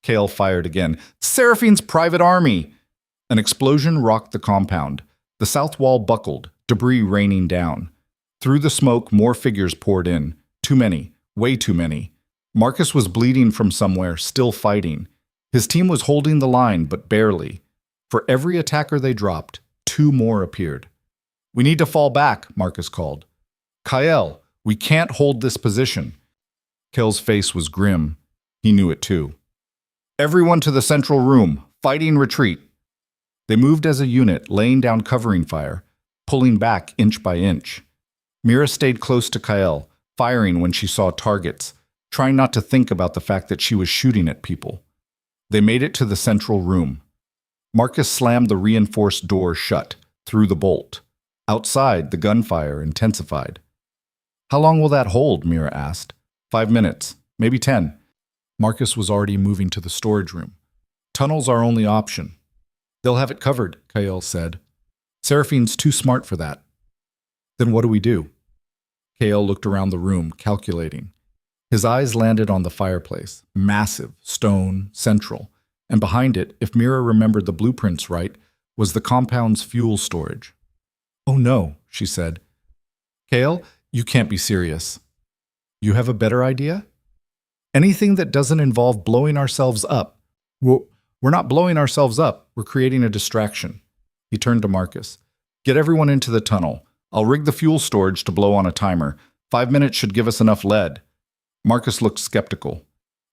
Speaker 1: Kale fired again. Seraphine's private army! An explosion rocked the compound. The south wall buckled, debris raining down. Through the smoke, more figures poured in. Too many. Way too many. Marcus was bleeding from somewhere, still fighting. His team was holding the line, but barely. For every attacker they dropped, 2 more appeared. We need to fall back, Marcus called. Kyle, we can't hold this position. Kale's face was grim. He knew it too. Everyone to the central room. Fighting retreat. They moved as a unit, laying down covering fire, pulling back inch by inch. Mira stayed close to Kyle, firing when she saw targets, trying not to think about the fact that she was shooting at people. They made it to the central room. Marcus slammed the reinforced door shut, through the bolt. Outside, the gunfire intensified. How long will that hold? Mira asked. 5 minutes, maybe 10. Marcus was already moving to the storage room. Tunnels are only option. They'll have it covered, Kyle said. Seraphine's too smart for that. Then what do we do? Kale looked around the room, calculating. His eyes landed on the fireplace, massive, stone, central, and behind it, if Mira remembered the blueprints right, was the compound's fuel storage. Oh no, she said. Kale, you can't be serious. You have a better idea? Anything that doesn't involve blowing ourselves up. Well, we're not blowing ourselves up, we're creating a distraction. He turned to Marcus. Get everyone into the tunnel. I'll rig the fuel storage to blow on a timer. 5 minutes should give us enough lead. Marcus looked skeptical.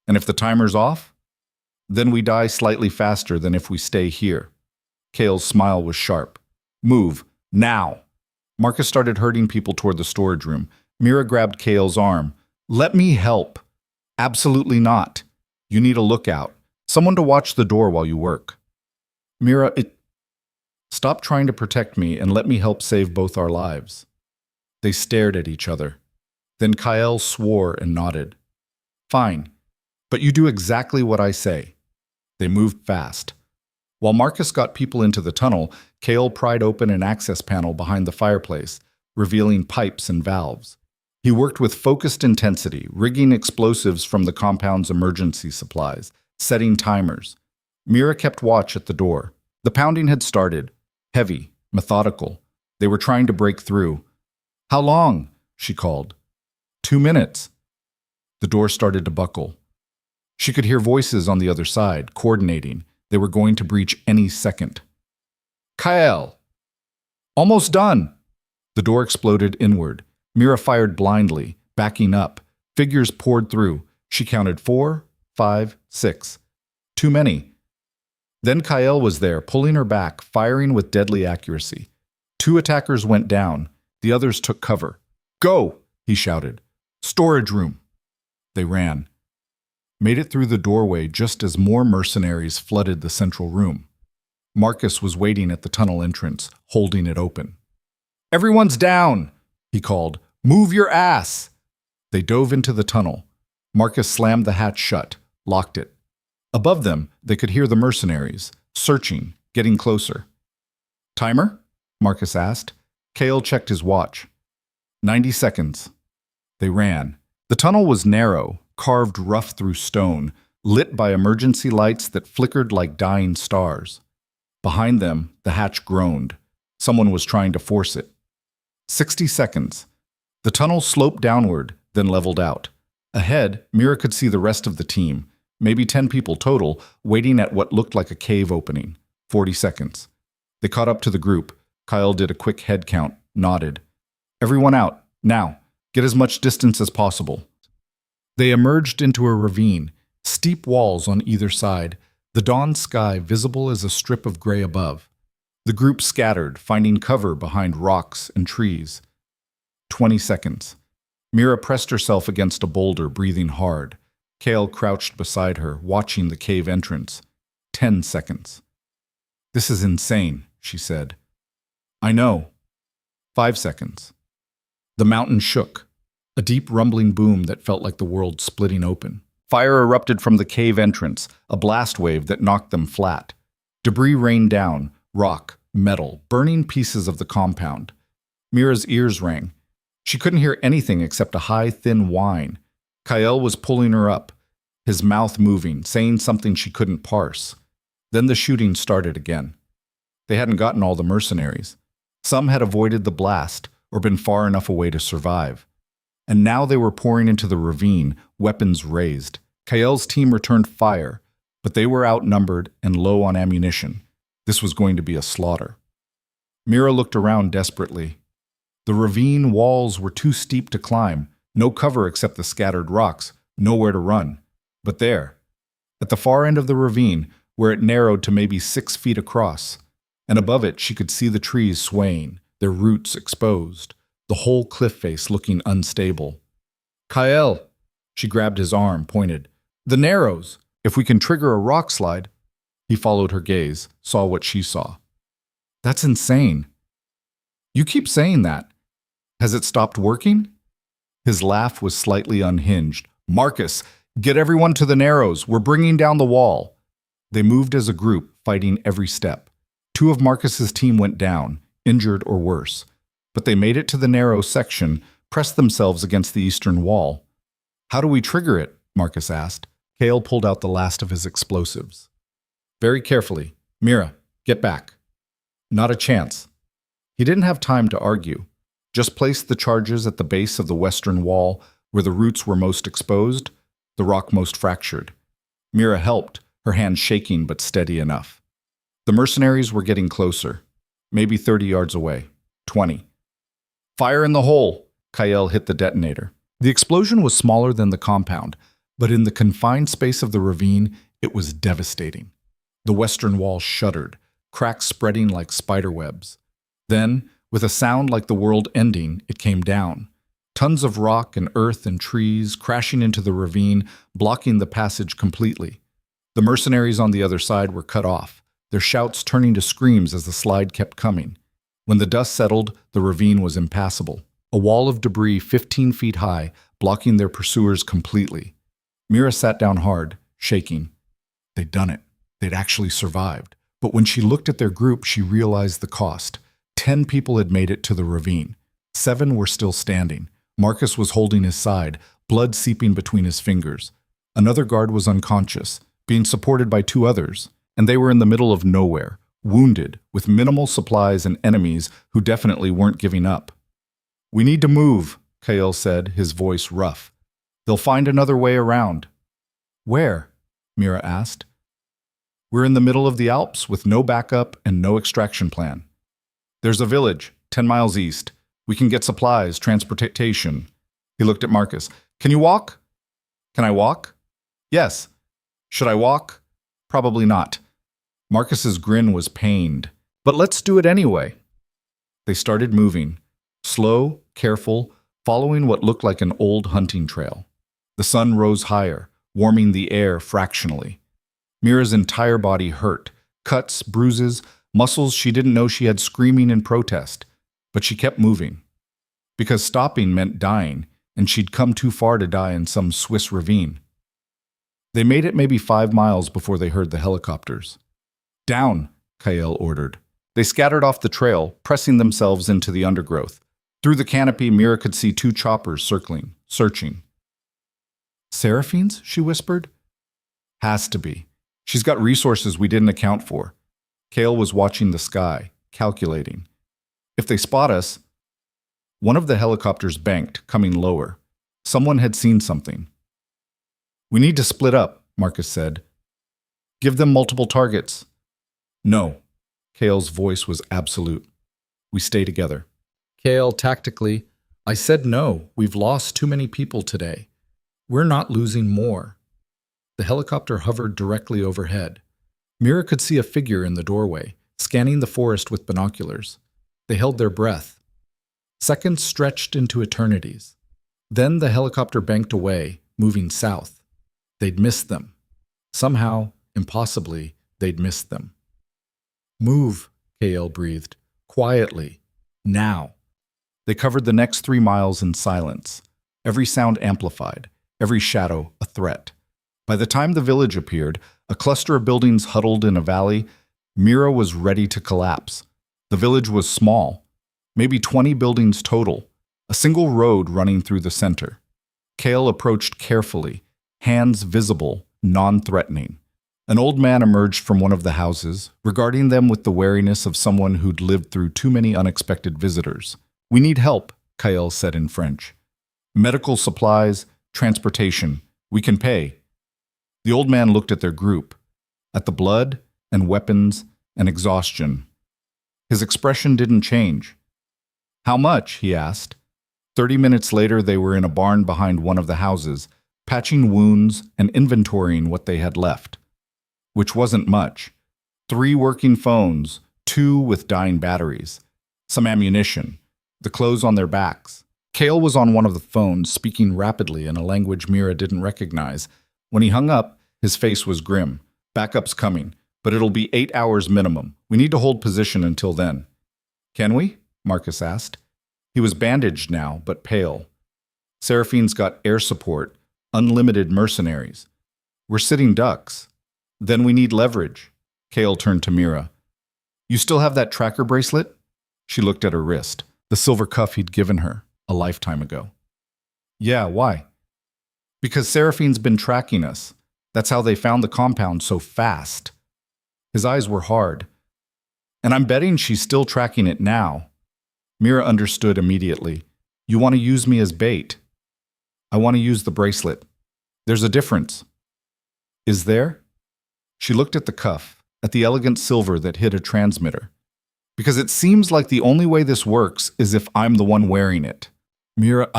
Speaker 1: And if the timer's off? Then we die slightly faster than if we stay here. Kale's smile was sharp. Move, now. Marcus started herding people toward the storage room. Mira grabbed Kale's arm. Let me help. Absolutely not. You need a lookout. Someone to watch the door while you work. Mira, Stop trying to protect me and let me help save both our lives. They stared at each other. Then Kyle swore and nodded. Fine, but you do exactly what I say. They moved fast. While Marcus got people into the tunnel, Kale pried open an access panel behind the fireplace, revealing pipes and valves. He worked with focused intensity, rigging explosives from the compound's emergency supplies, setting timers. Mira kept watch at the door. The pounding had started, heavy, methodical. They were trying to break through. How long? She called. 2 minutes. The door started to buckle. She could hear voices on the other side, coordinating. They were going to breach any second. Kyle! Almost done! The door exploded inward. Mira fired blindly, backing up. Figures poured through. She counted 4, 5, 6. Too many. Then Kyle was there, pulling her back, firing with deadly accuracy. 2 attackers went down. The others took cover. Go! He shouted. Storage room. They ran. Made it through the doorway just as more mercenaries flooded the central room. Marcus was waiting at the tunnel entrance, holding it open. Everyone's down! He called. Move your ass! They dove into the tunnel. Marcus slammed the hatch shut, locked it. Above them, they could hear the mercenaries, searching, getting closer. Timer? Marcus asked. Kale checked his watch. 90 seconds. They ran. The tunnel was narrow, carved rough through stone, lit by emergency lights that flickered like dying stars. Behind them, the hatch groaned. Someone was trying to force it. 60 seconds. The tunnel sloped downward, then leveled out. Ahead, Mira could see the rest of the team, maybe 10 people total, waiting at what looked like a cave opening. 40 seconds. They caught up to the group. Kyle did a quick head count, nodded. Everyone out, now. Get as much distance as possible. They emerged into a ravine, steep walls on either side, the dawn sky visible as a strip of gray above. The group scattered, finding cover behind rocks and trees. 20 seconds. Mira pressed herself against a boulder, breathing hard. Kale crouched beside her, watching the cave entrance. 10 seconds. This is insane, she said. I know. 5 seconds. The mountain shook, a deep rumbling boom that felt like the world splitting open. Fire erupted from the cave entrance, a blast wave that knocked them flat. Debris rained down, rock, metal, burning pieces of the compound. Mira's ears rang. She couldn't hear anything except a high, thin whine. Kyle was pulling her up, his mouth moving, saying something she couldn't parse. Then the shooting started again. They hadn't gotten all the mercenaries. Some had avoided the blast or been far enough away to survive. And now they were pouring into the ravine, weapons raised. Kyle's team returned fire, but they were outnumbered and low on ammunition. This was going to be a slaughter. Mira looked around desperately. The ravine walls were too steep to climb, no cover except the scattered rocks, nowhere to run. But there, at the far end of the ravine, where it narrowed to maybe 6 feet across, and above it she could see the trees swaying, their roots exposed, the whole cliff face looking unstable. Kyle, she grabbed his arm, pointed. The Narrows! If we can trigger a rock slide. He followed her gaze, saw what she saw. That's insane. You keep saying that. Has it stopped working? His laugh was slightly unhinged. Marcus, get everyone to the Narrows. We're bringing down the wall. They moved as a group, fighting every step. 2 of Marcus's team went down, injured or worse. But they made it to the narrow section, pressed themselves against the eastern wall. How do we trigger it? Marcus asked. Kale pulled out the last of his explosives. Very carefully. Mira, get back. Not a chance. He didn't have time to argue. Just placed the charges at the base of the western wall, where the roots were most exposed, the rock most fractured. Mira helped, her hand shaking but steady enough. The mercenaries were getting closer, maybe 30 yards away, 20. Fire in the hole! Kyle hit the detonator. The explosion was smaller than the compound, but in the confined space of the ravine, it was devastating. The western wall shuddered, cracks spreading like spider webs. Then, with a sound like the world ending, it came down. Tons of rock and earth and trees crashing into the ravine, blocking the passage completely. The mercenaries on the other side were cut off, their shouts turning to screams as the slide kept coming. When the dust settled, the ravine was impassable. A wall of debris 15 feet high, blocking their pursuers completely. Mira sat down hard, shaking. They'd done it. They'd actually survived. But when she looked at their group, she realized the cost. 10 people had made it to the ravine. 7 were still standing. Marcus was holding his side, blood seeping between his fingers. Another guard was unconscious, being supported by 2 others, and they were in the middle of nowhere, wounded, with minimal supplies and enemies who definitely weren't giving up. We need to move, Kyle said, his voice rough. They'll find another way around. Where? Mira asked. We're in the middle of the Alps with no backup and no extraction plan. There's a village, 10 miles east. We can get supplies, transportation. He looked at Marcus. Can you walk? Can I walk? Yes. Should I walk? Probably not. Marcus's grin was pained. But let's do it anyway. They started moving, slow, careful, following what looked like an old hunting trail. The sun rose higher, warming the air fractionally. Mira's entire body hurt, cuts, bruises, muscles she didn't know she had screaming in protest. But she kept moving. Because stopping meant dying, and she'd come too far to die in some Swiss ravine. They made it maybe 5 miles before they heard the helicopters. Down, Kyle ordered. They scattered off the trail, pressing themselves into the undergrowth. Through the canopy, Mira could see 2 choppers circling, searching. Seraphines? She whispered. Has to be. She's got resources we didn't account for. Kale was watching the sky, calculating. If they spot us... One of the helicopters banked, coming lower. Someone had seen something. We need to split up, Marcus said. Give them multiple targets. No. Kale's voice was absolute. We stay together. Kale, tactically, I said no. We've lost too many people today. We're not losing more. The helicopter hovered directly overhead. Mira could see a figure in the doorway, scanning the forest with binoculars. They held their breath. Seconds stretched into eternities. Then the helicopter banked away, moving south. They'd missed them. Somehow, impossibly, they'd missed them. Move, Kale breathed. Quietly. Now. They covered the next 3 miles in silence, every sound amplified, every shadow a threat. By the time the village appeared, a cluster of buildings huddled in a valley, Mira was ready to collapse. The village was small, maybe 20 buildings total, a single road running through the center. Kale approached carefully, hands visible, non-threatening. An old man emerged from one of the houses, regarding them with the wariness of someone who'd lived through too many unexpected visitors. "We need help," Kale said in French. "Medical supplies, transportation. We can pay." The old man looked at their group, at the blood and weapons and exhaustion. His expression didn't change. "How much?" he asked. 30 minutes later, they were in a barn behind one of the houses, patching wounds and inventorying what they had left. Which wasn't much. 3 working phones, 2 with dying batteries, some ammunition, the clothes on their backs. Kale was on one of the phones, speaking rapidly in a language Mira didn't recognize. When he hung up, his face was grim. "Backup's coming, but it'll be 8 hours minimum. We need to hold position until then." "Can we?" Marcus asked. He was bandaged now, but pale. "Seraphine's got air support, unlimited mercenaries. We're sitting ducks. Then we need leverage." Kale turned to Mira. "You still have that tracker bracelet?" She looked at her wrist, the silver cuff he'd given her a lifetime ago. "Yeah, why?" "Because Seraphine's been tracking us. That's how they found the compound so fast." His eyes were hard. "And I'm betting she's still tracking it now." Mira understood immediately. "You want to use me as bait." "I want to use the bracelet. There's a difference." "Is there?" She looked at the cuff, at the elegant silver that hid a transmitter. "Because it seems like the only way this works is if I'm the one wearing it." Mira,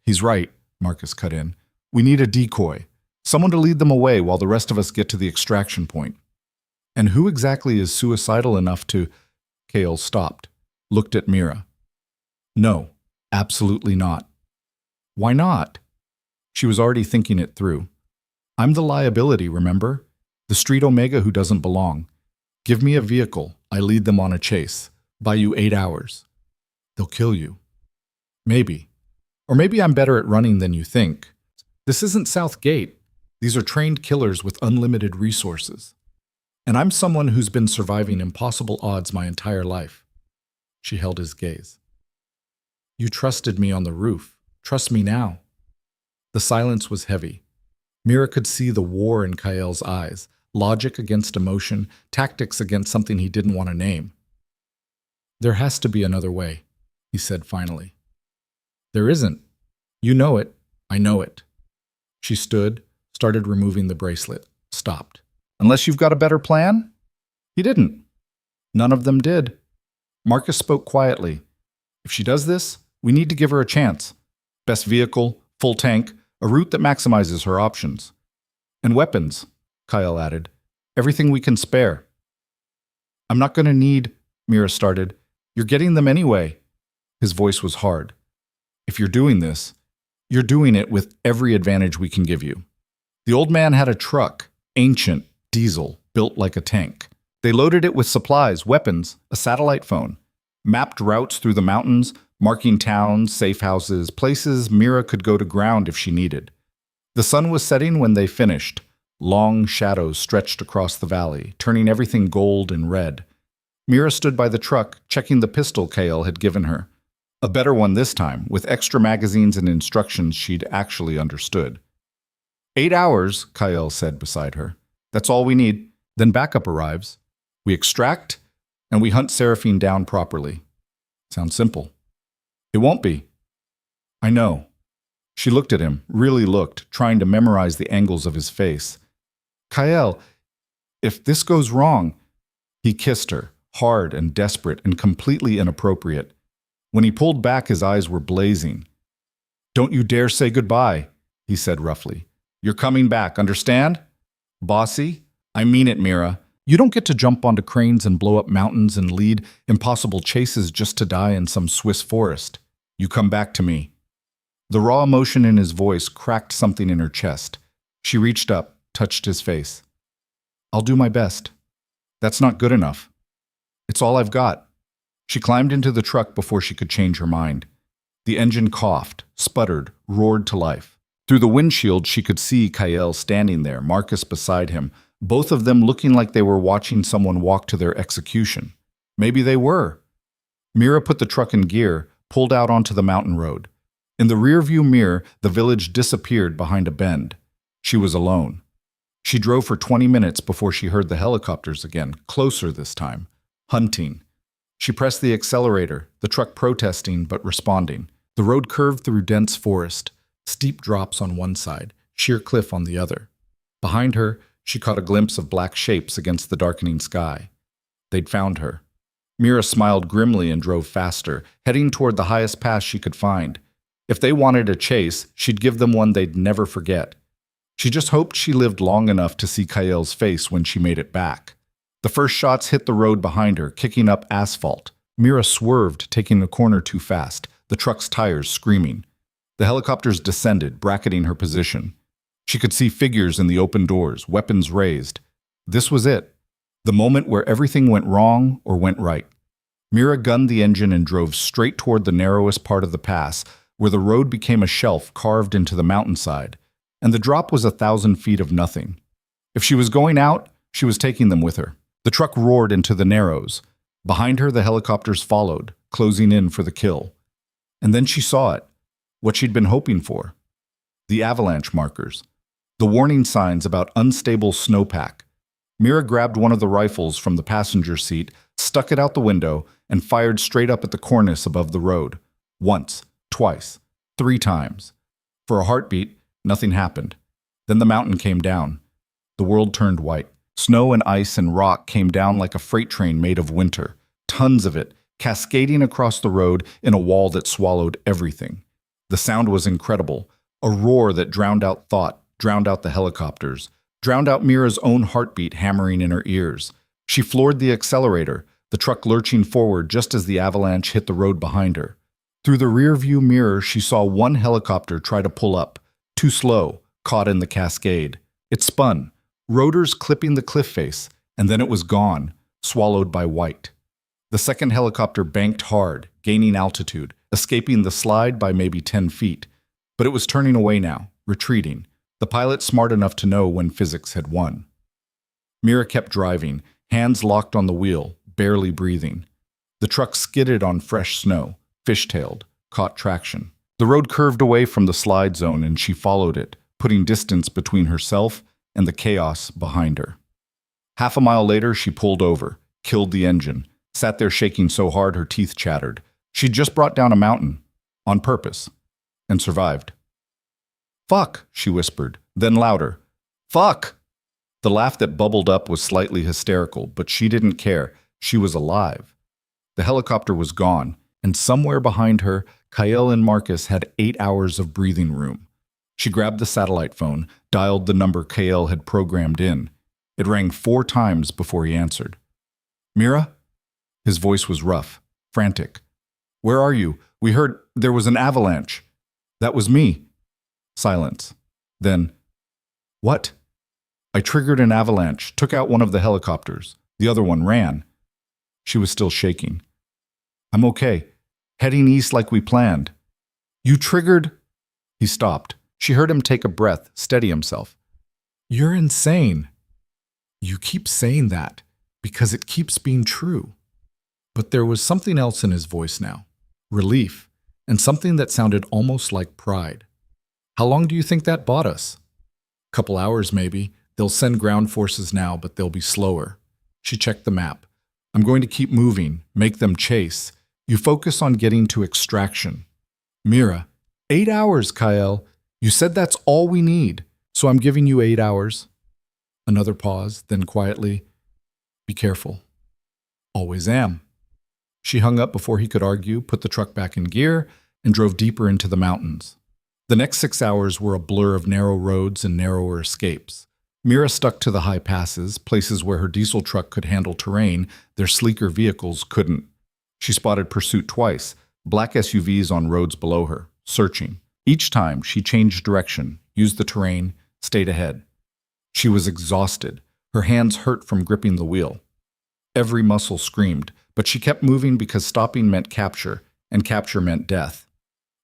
Speaker 1: he's right, Marcus cut in. "We need a decoy. Someone to lead them away while the rest of us get to the extraction point." "And who exactly is suicidal enough to—" Kale stopped, looked at Mira. "No, absolutely not." "Why not?" She was already thinking it through. "I'm the liability, remember? The street omega who doesn't belong. Give me a vehicle, I lead them on a chase. Buy you 8 hours. They'll kill you." "Maybe. Or maybe I'm better at running than you think. This isn't South Gate. These are trained killers with unlimited resources. And I'm someone who's been surviving impossible odds my entire life." She held his gaze. "You trusted me on the roof. Trust me now." The silence was heavy. Mira could see the war in Kale's eyes, logic against emotion, tactics against something he didn't want to name. "There has to be another way," he said finally. "There isn't. You know it. I know it." She stood, started removing the bracelet, stopped. "Unless you've got a better plan?" He didn't. None of them did. Marcus spoke quietly. "If she does this, we need to give her a chance. Best vehicle, full tank, a route that maximizes her options. And weapons," Kyle added. "Everything we can spare." "I'm not going to need," Mira started. "You're getting them anyway." His voice was hard. "If you're doing this, you're doing it with every advantage we can give you." The old man had a truck, ancient, diesel, built like a tank. They loaded it with supplies, weapons, a satellite phone, mapped routes through the mountains, marking towns, safe houses, places Mira could go to ground if she needed. The sun was setting when they finished. Long shadows stretched across the valley, turning everything gold and red. Mira stood by the truck, checking the pistol Kale had given her. A better one this time, with extra magazines and instructions she'd actually understood. 8 hours, Kyle said beside her. "That's all we need. Then backup arrives. We extract, and we hunt Seraphine down properly." Sounds simple. "It won't be." "I know." She looked at him, really looked, trying to memorize the angles of his face. "Kyle, if this goes wrong—" He kissed her, hard and desperate and completely inappropriate. When he pulled back, his eyes were blazing. "Don't you dare say goodbye," he said roughly. "You're coming back, understand? Bossy? I mean it, Mira. You don't get to jump onto cranes and blow up mountains and lead impossible chases just to die in some Swiss forest. You come back to me." The raw emotion in his voice cracked something in her chest. She reached up, touched his face. "I'll do my best. That's not good enough. It's all I've got." She climbed into the truck before she could change her mind. The engine coughed, sputtered, roared to life. Through the windshield, she could see Kyle standing there, Marcus beside him, both of them looking like they were watching someone walk to their execution. Maybe they were. Mira put the truck in gear, pulled out onto the mountain road. In the rearview mirror, the village disappeared behind a bend. She was alone. She drove for 20 minutes before she heard the helicopters again, closer this time. Hunting. She pressed the accelerator, the truck protesting but responding. The road curved through dense forest, steep drops on one side, sheer cliff on the other. Behind her, she caught a glimpse of black shapes against the darkening sky. They'd found her. Mira smiled grimly and drove faster, heading toward the highest pass she could find. If they wanted a chase, she'd give them one they'd never forget. She just hoped she lived long enough to see Kyle's face when she made it back. The first shots hit the road behind her, kicking up asphalt. Mira swerved, taking a corner too fast, the truck's tires screaming. The helicopters descended, bracketing her position. She could see figures in the open doors, weapons raised. This was it. The moment where everything went wrong or went right. Mira gunned the engine and drove straight toward the narrowest part of the pass, where the road became a shelf carved into the mountainside, and the drop was 1,000 feet of nothing. If she was going out, she was taking them with her. The truck roared into the narrows. Behind her, the helicopters followed, closing in for the kill. And then she saw it, what she'd been hoping for. The avalanche markers. The warning signs about unstable snowpack. Mira grabbed one of the rifles from the passenger seat, stuck it out the window, and fired straight up at the cornice above the road. Once, twice, 3 times. For a heartbeat, nothing happened. Then the mountain came down. The world turned white. Snow and ice and rock came down like a freight train made of winter. Tons of it, cascading across the road in a wall that swallowed everything. The sound was incredible. A roar that drowned out thought, drowned out the helicopters, drowned out Mira's own heartbeat hammering in her ears. She floored the accelerator, the truck lurching forward just as the avalanche hit the road behind her. Through the rearview mirror, she saw one helicopter try to pull up, too slow, caught in the cascade. It spun, rotors clipping the cliff face, and then it was gone, swallowed by white. The second helicopter banked hard, gaining altitude, escaping the slide by maybe 10 feet. But it was turning away now, retreating, the pilot smart enough to know when physics had won. Mira kept driving, hands locked on the wheel, barely breathing. The truck skidded on fresh snow, fishtailed, caught traction. The road curved away from the slide zone and she followed it, putting distance between herself and the chaos behind her. Half a mile later, she pulled over, killed the engine, sat there shaking so hard her teeth chattered. She'd just brought down a mountain, on purpose, and survived. "Fuck," she whispered, then louder. "Fuck!" The laugh that bubbled up was slightly hysterical, but she didn't care. She was alive. The helicopter was gone, and somewhere behind her, Kyle and Marcus had 8 hours of breathing room. She grabbed the satellite phone, dialed the number Kyle had programmed in. It rang 4 times before he answered. "Mira?" His voice was rough, frantic. "Where are you? We heard there was an avalanche." "That was me." Silence. Then, "What?" "I triggered an avalanche, took out one of the helicopters. The other one ran." She was still shaking. "I'm okay. Heading east like we planned." "You triggered—" He stopped. She heard him take a breath, steady himself. "You're insane." "You keep saying that because it keeps being true." But there was something else in his voice now. Relief, and something that sounded almost like pride. "How long do you think that bought us?" "Couple hours, maybe. They'll send ground forces now, but they'll be slower." She checked the map. "I'm going to keep moving, make them chase. You focus on getting to extraction." "Mira, 8 hours, Kyle. You said that's all we need, so I'm giving you 8 hours." Another pause, then quietly, "Be careful." "Always am." She hung up before he could argue, put the truck back in gear, and drove deeper into the mountains. The next 6 hours were a blur of narrow roads and narrower escapes. Mira stuck to the high passes, places where her diesel truck could handle terrain their sleeker vehicles couldn't. She spotted pursuit twice, black SUVs on roads below her, searching. Each time, she changed direction, used the terrain, stayed ahead. She was exhausted. Her hands hurt from gripping the wheel. Every muscle screamed, but she kept moving because stopping meant capture, and capture meant death.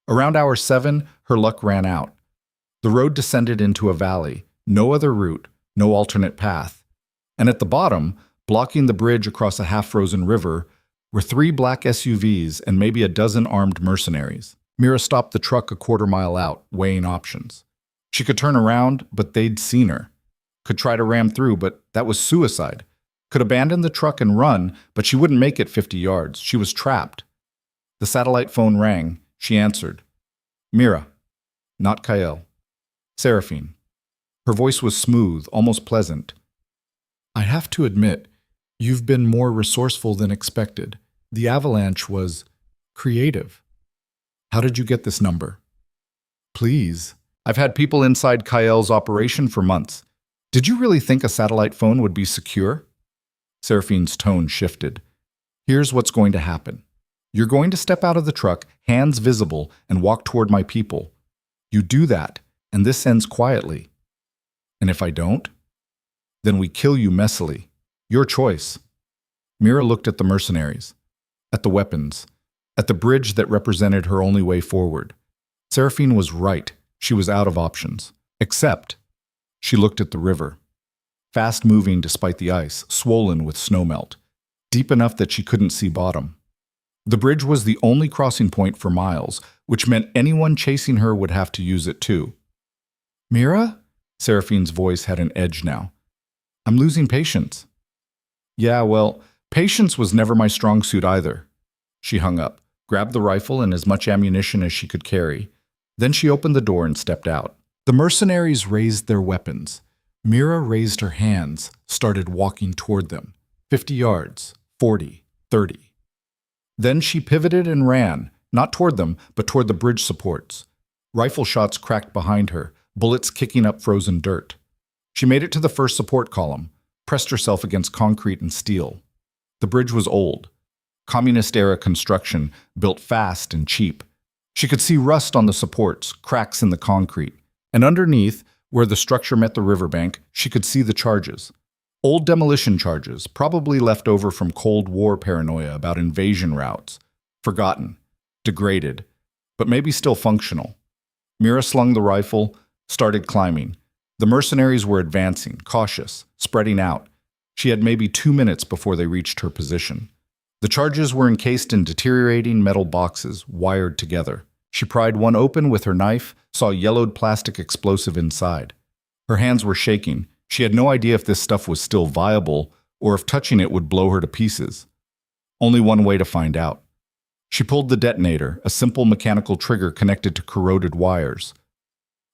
Speaker 1: Around hour 7, her luck ran out. The road descended into a valley, no other route, no alternate path. And at the bottom, blocking the bridge across a half-frozen river, were 3 black SUVs and maybe a dozen armed mercenaries. Mira stopped the truck a quarter-mile out, weighing options. She could turn around, but they'd seen her. Could try to ram through, but that was suicide. Could abandon the truck and run, but she wouldn't make it 50 yards. She was trapped. The satellite phone rang. She answered. Mira. Not Kyle. Seraphine. Her voice was smooth, almost pleasant. I have to admit, you've been more resourceful than expected. The avalanche was creative. How did you get this number? Please. I've had people inside Kyle's operation for months. Did you really think a satellite phone would be secure? Seraphine's tone shifted. Here's what's going to happen. You're going to step out of the truck, hands visible, and walk toward my people. You do that, and this ends quietly. And if I don't? Then we kill you messily. Your choice. Mira looked at the mercenaries, at the weapons, at the bridge that represented her only way forward. Seraphine was right. She was out of options. Except, she looked at the river. Fast-moving despite the ice, swollen with snowmelt, deep enough that she couldn't see bottom. The bridge was the only crossing point for miles, which meant anyone chasing her would have to use it too. Mira? Seraphine's voice had an edge now. I'm losing patience. Yeah, well, patience was never my strong suit either. She hung up, grabbed the rifle and as much ammunition as she could carry. Then she opened the door and stepped out. The mercenaries raised their weapons. Mira raised her hands, started walking toward them. 50 yards, 40, 30. Then she pivoted and ran, not toward them, but toward the bridge supports. Rifle shots cracked behind her, bullets kicking up frozen dirt. She made it to the first support column, pressed herself against concrete and steel. The bridge was old. Communist-era construction, built fast and cheap. She could see rust on the supports, cracks in the concrete. And underneath, where the structure met the riverbank, she could see the charges. Old demolition charges, probably left over from Cold War paranoia about invasion routes. Forgotten, degraded, but maybe still functional. Mira slung the rifle, started climbing. The mercenaries were advancing, cautious, spreading out. She had maybe 2 minutes before they reached her position. The charges were encased in deteriorating metal boxes, wired together. She pried one open with her knife, saw a yellowed plastic explosive inside. Her hands were shaking. She had no idea if this stuff was still viable or if touching it would blow her to pieces. Only one way to find out. She pulled the detonator, a simple mechanical trigger connected to corroded wires.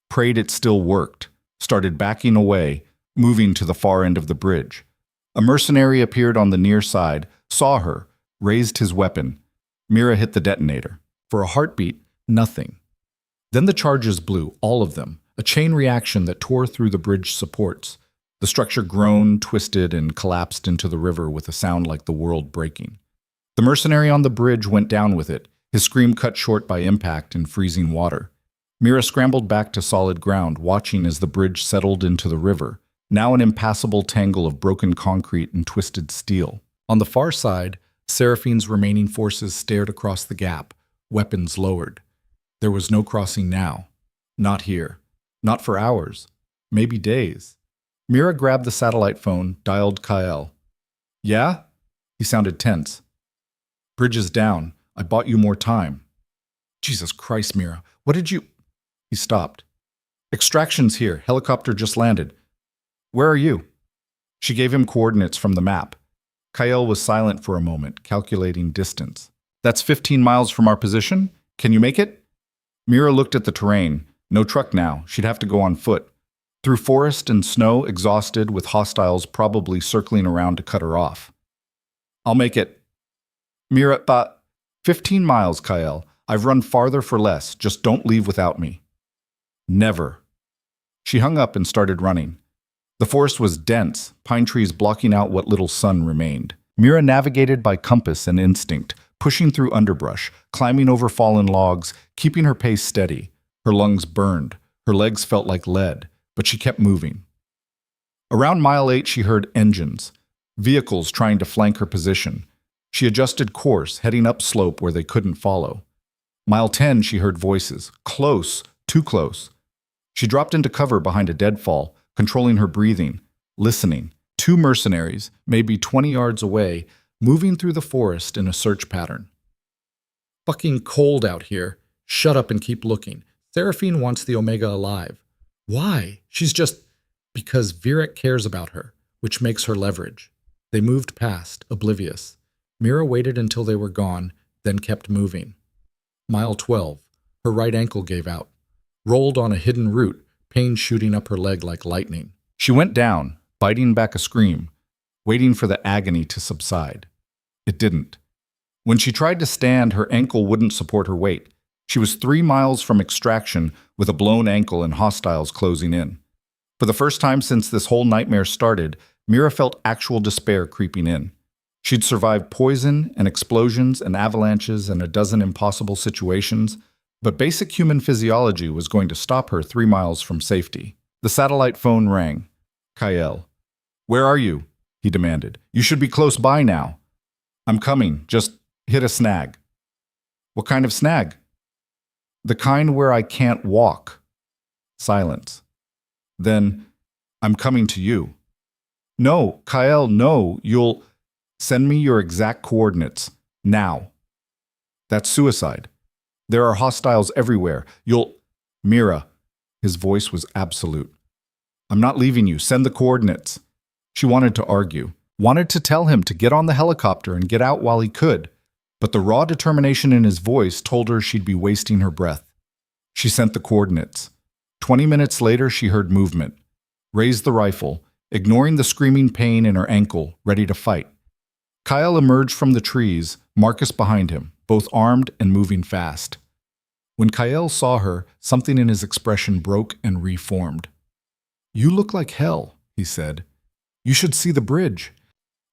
Speaker 1: Prayed it still worked, started backing away, moving to the far end of the bridge. A mercenary appeared on the near side, saw her, raised his weapon. Mira hit the detonator. For a heartbeat, nothing. Then the charges blew, all of them, a chain reaction that tore through the bridge supports. The structure groaned, twisted, and collapsed into the river with a sound like the world breaking. The mercenary on the bridge went down with it, his scream cut short by impact and freezing water. Mira scrambled back to solid ground, watching as the bridge settled into the river, now an impassable tangle of broken concrete and twisted steel. On the far side, Seraphine's remaining forces stared across the gap, weapons lowered. There was no crossing now. Not here. Not for hours. Maybe days. Mira grabbed the satellite phone, dialed Kyle. Yeah? He sounded tense. Bridge is down. I bought you more time. Jesus Christ, Mira. What did you... He stopped. Extraction's here. Helicopter just landed. Where are you? She gave him coordinates from the map. Kyle was silent for a moment, calculating distance. That's 15 miles from our position? Can you make it? Mira looked at the terrain. No truck now. She'd have to go on foot. Through forest and snow, exhausted, with hostiles probably circling around to cut her off. I'll make it. Mira, but 15 miles, Kyle. I've run farther for less. Just don't leave without me. Never. She hung up and started running. The forest was dense, pine trees blocking out what little sun remained. Mira navigated by compass and instinct, pushing through underbrush, climbing over fallen logs, keeping her pace steady. Her lungs burned. Her legs felt like lead, but she kept moving. Around mile 8, she heard engines, vehicles trying to flank her position. She adjusted course, heading upslope where they couldn't follow. Mile 10, she heard voices. Close, too close. She dropped into cover behind a deadfall, controlling her breathing, listening. Two mercenaries, maybe 20 yards away, moving through the forest in a search pattern. Fucking cold out here. Shut up and keep looking. Seraphine wants the Omega alive. Why? She's just... Because Virak cares about her, which makes her leverage. They moved past, oblivious. Mira waited until they were gone, then kept moving. Mile 12. Her right ankle gave out. Rolled on a hidden root, pain shooting up her leg like lightning. She went down, biting back a scream, waiting for the agony to subside. It didn't. When she tried to stand, her ankle wouldn't support her weight. She was 3 miles from extraction with a blown ankle and hostiles closing in. For the first time since this whole nightmare started, Mira felt actual despair creeping in. She'd survived poison and explosions and avalanches and a dozen impossible situations, but basic human physiology was going to stop her 3 miles from safety. The satellite phone rang. Kyle. "Where are you?" he demanded. "You should be close by now." "I'm coming. Just hit a snag." "What kind of snag?" "The kind where I can't walk." Silence. Then, "I'm coming to you." "No, Kyle, no. You'll... Send me your exact coordinates. Now." "That's suicide. There are hostiles everywhere. You'll..." "Mira." His voice was absolute. "I'm not leaving you. Send the coordinates." She wanted to argue, wanted to tell him to get on the helicopter and get out while he could, but the raw determination in his voice told her she'd be wasting her breath. She sent the coordinates. 20 minutes later, she heard movement. Raised the rifle, ignoring the screaming pain in her ankle, ready to fight. Kyle emerged from the trees, Marcus behind him, both armed and moving fast. When Kyle saw her, something in his expression broke and reformed. "You look like hell," he said. "You should see the bridge."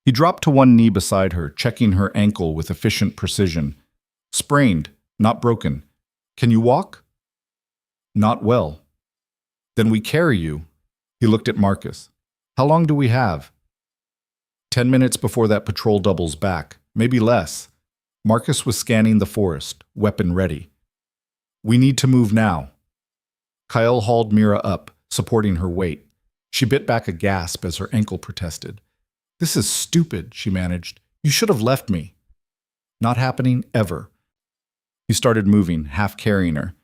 Speaker 1: He dropped to one knee beside her, checking her ankle with efficient precision. "Sprained, not broken. Can you walk?" "Not well." "Then we carry you." He looked at Marcus. "How long do we have?" 10 minutes before that patrol doubles back, maybe less. Marcus was scanning the forest, weapon ready. "We need to move now." Kyle hauled Mira up, supporting her weight. She bit back a gasp as her ankle protested. "This is stupid," she managed. "You should have left me." "Not happening ever." He started moving, half carrying her.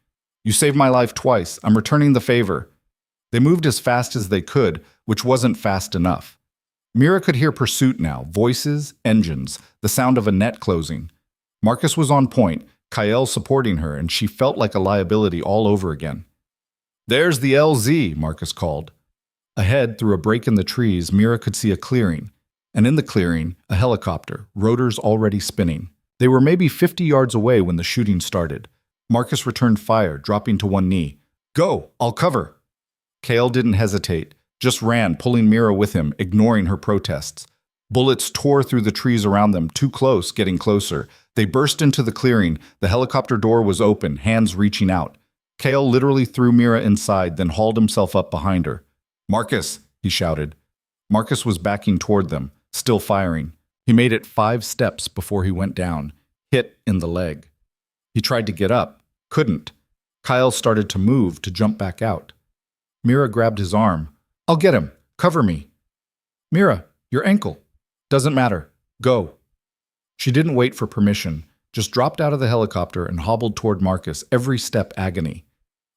Speaker 1: "You saved my life twice. I'm returning the favor." They moved as fast as they could, which wasn't fast enough. Mira could hear pursuit now, voices, engines, the sound of a net closing. Marcus was on point, Kyle supporting her, and she felt like a liability all over again. "There's the LZ," Marcus called. Ahead, through a break in the trees, Mira could see a clearing. And in the clearing, a helicopter, rotors already spinning. They were maybe 50 yards away when the shooting started. Marcus returned fire, dropping to one knee. "Go! I'll cover!" Kale didn't hesitate. Just ran, pulling Mira with him, ignoring her protests. Bullets tore through the trees around them, too close, getting closer. They burst into the clearing. The helicopter door was open, hands reaching out. Kale literally threw Mira inside, then hauled himself up behind her. "Marcus!" he shouted. Marcus was backing toward them, still firing. He made it 5 steps before he went down, hit in the leg. He tried to get up, couldn't. Kyle started to move, to jump back out. Mira grabbed his arm. "I'll get him. Cover me." "Mira, your ankle." "Doesn't matter. Go." She didn't wait for permission, just dropped out of the helicopter and hobbled toward Marcus, every step agony.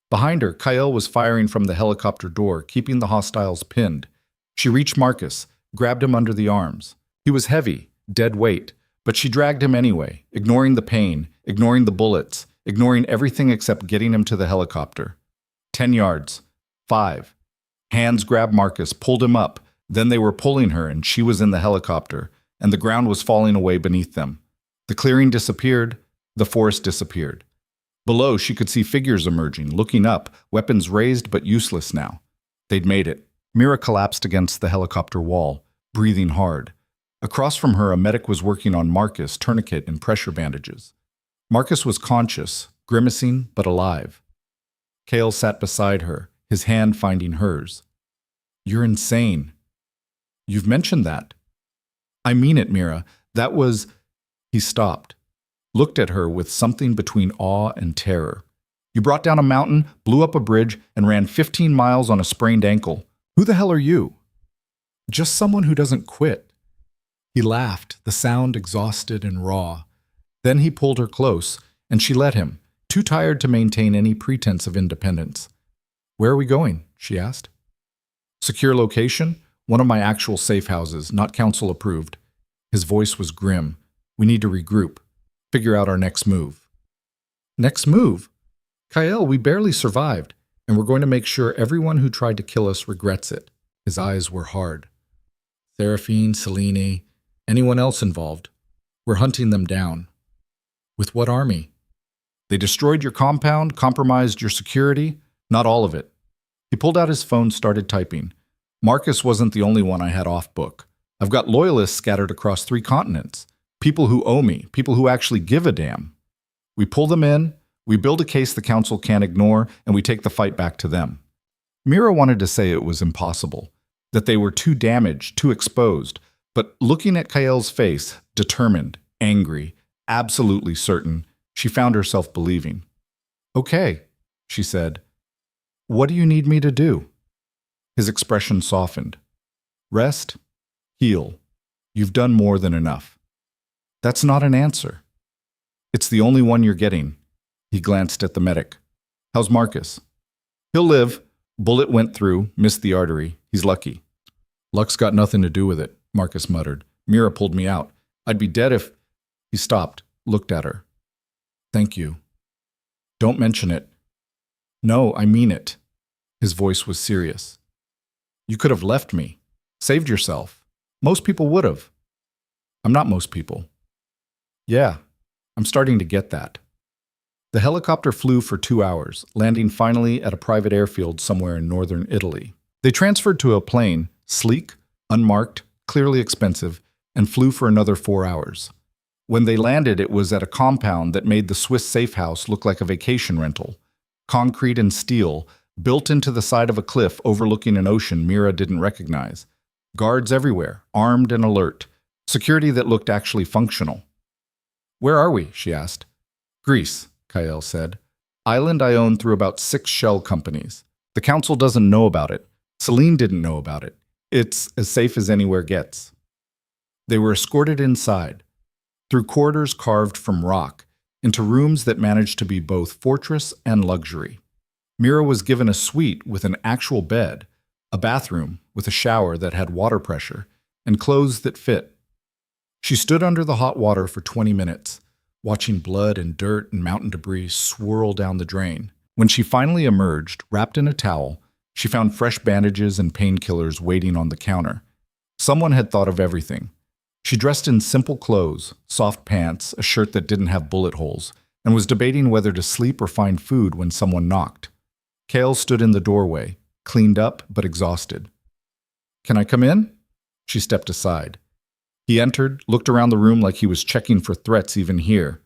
Speaker 1: Behind her, Kyle was firing from the helicopter door, keeping the hostiles pinned. She reached Marcus, grabbed him under the arms. He was heavy, dead weight, but she dragged him anyway, ignoring the pain, ignoring the bullets, ignoring everything except getting him to the helicopter. 10 yards. 5. Hands grabbed Marcus, pulled him up. Then they were pulling her, and she was in the helicopter, and the ground was falling away beneath them. The clearing disappeared. The forest disappeared. Below, she could see figures emerging, looking up, weapons raised but useless now. They'd made it. Mira collapsed against the helicopter wall, breathing hard. Across from her, a medic was working on Marcus, tourniquet and pressure bandages. Marcus was conscious, grimacing but alive. Kale sat beside her, his hand finding hers. "You're insane." "You've mentioned that." "I mean it, Mira. That was..." He stopped. looked at her with something between awe and terror. You brought down a mountain, blew up a bridge, and ran 15 miles on a sprained ankle. Who the hell are you? Just someone who doesn't quit. He laughed, the sound exhausted and raw. Then he pulled her close, and she let him, too tired to maintain any pretense of independence. Where are we going? She asked. Secure location? One of my actual safe houses, not council approved. His voice was grim. We need to regroup. Figure out our next move. Next move? Kyle, we barely survived, and we're going to make sure everyone who tried to kill us regrets it. His eyes were hard. Seraphine, Selene, anyone else involved. We're hunting them down. With what army? They destroyed your compound, compromised your security. Not all of it. He pulled out his phone, started typing. Marcus wasn't the only one I had off book. I've got loyalists scattered across 3 continents. People who owe me, people who actually give a damn. We pull them in, we build a case the council can't ignore, and we take the fight back to them. Mira wanted to say it was impossible, that they were too damaged, too exposed, but looking at Kael's face, determined, angry, absolutely certain, she found herself believing. Okay, she said. What do you need me to do? His expression softened. Rest, heal. You've done more than enough. That's not an answer. It's the only one you're getting. He glanced at the medic. How's Marcus? He'll live. Bullet went through, missed the artery. He's lucky. Luck's got nothing to do with it, Marcus muttered. Mira pulled me out. I'd be dead if... He stopped, looked at her. Thank you. Don't mention it. No, I mean it. His voice was serious. You could have left me. Saved yourself. Most people would have. I'm not most people. Yeah, I'm starting to get that. The helicopter flew for 2 hours, landing finally at a private airfield somewhere in northern Italy. They transferred to a plane, sleek, unmarked, clearly expensive, and flew for another 4 hours. When they landed, it was at a compound that made the Swiss safe house look like a vacation rental. Concrete and steel, built into the side of a cliff overlooking an ocean Mira didn't recognize. Guards everywhere, armed and alert. Security that looked actually functional. Where are we? She asked. Greece, Kael said. Island I own through about 6 shell companies. The council doesn't know about it. Selene didn't know about it. It's as safe as anywhere gets. They were escorted inside, through corridors carved from rock, into rooms that managed to be both fortress and luxury. Mira was given a suite with an actual bed, a bathroom with a shower that had water pressure, and clothes that fit. She stood under the hot water for 20 minutes, watching blood and dirt and mountain debris swirl down the drain. When she finally emerged, wrapped in a towel, she found fresh bandages and painkillers waiting on the counter. Someone had thought of everything. She dressed in simple clothes, soft pants, a shirt that didn't have bullet holes, and was debating whether to sleep or find food when someone knocked. Kael stood in the doorway, cleaned up but exhausted. Can I come in? She stepped aside. He entered, looked around the room like he was checking for threats even here.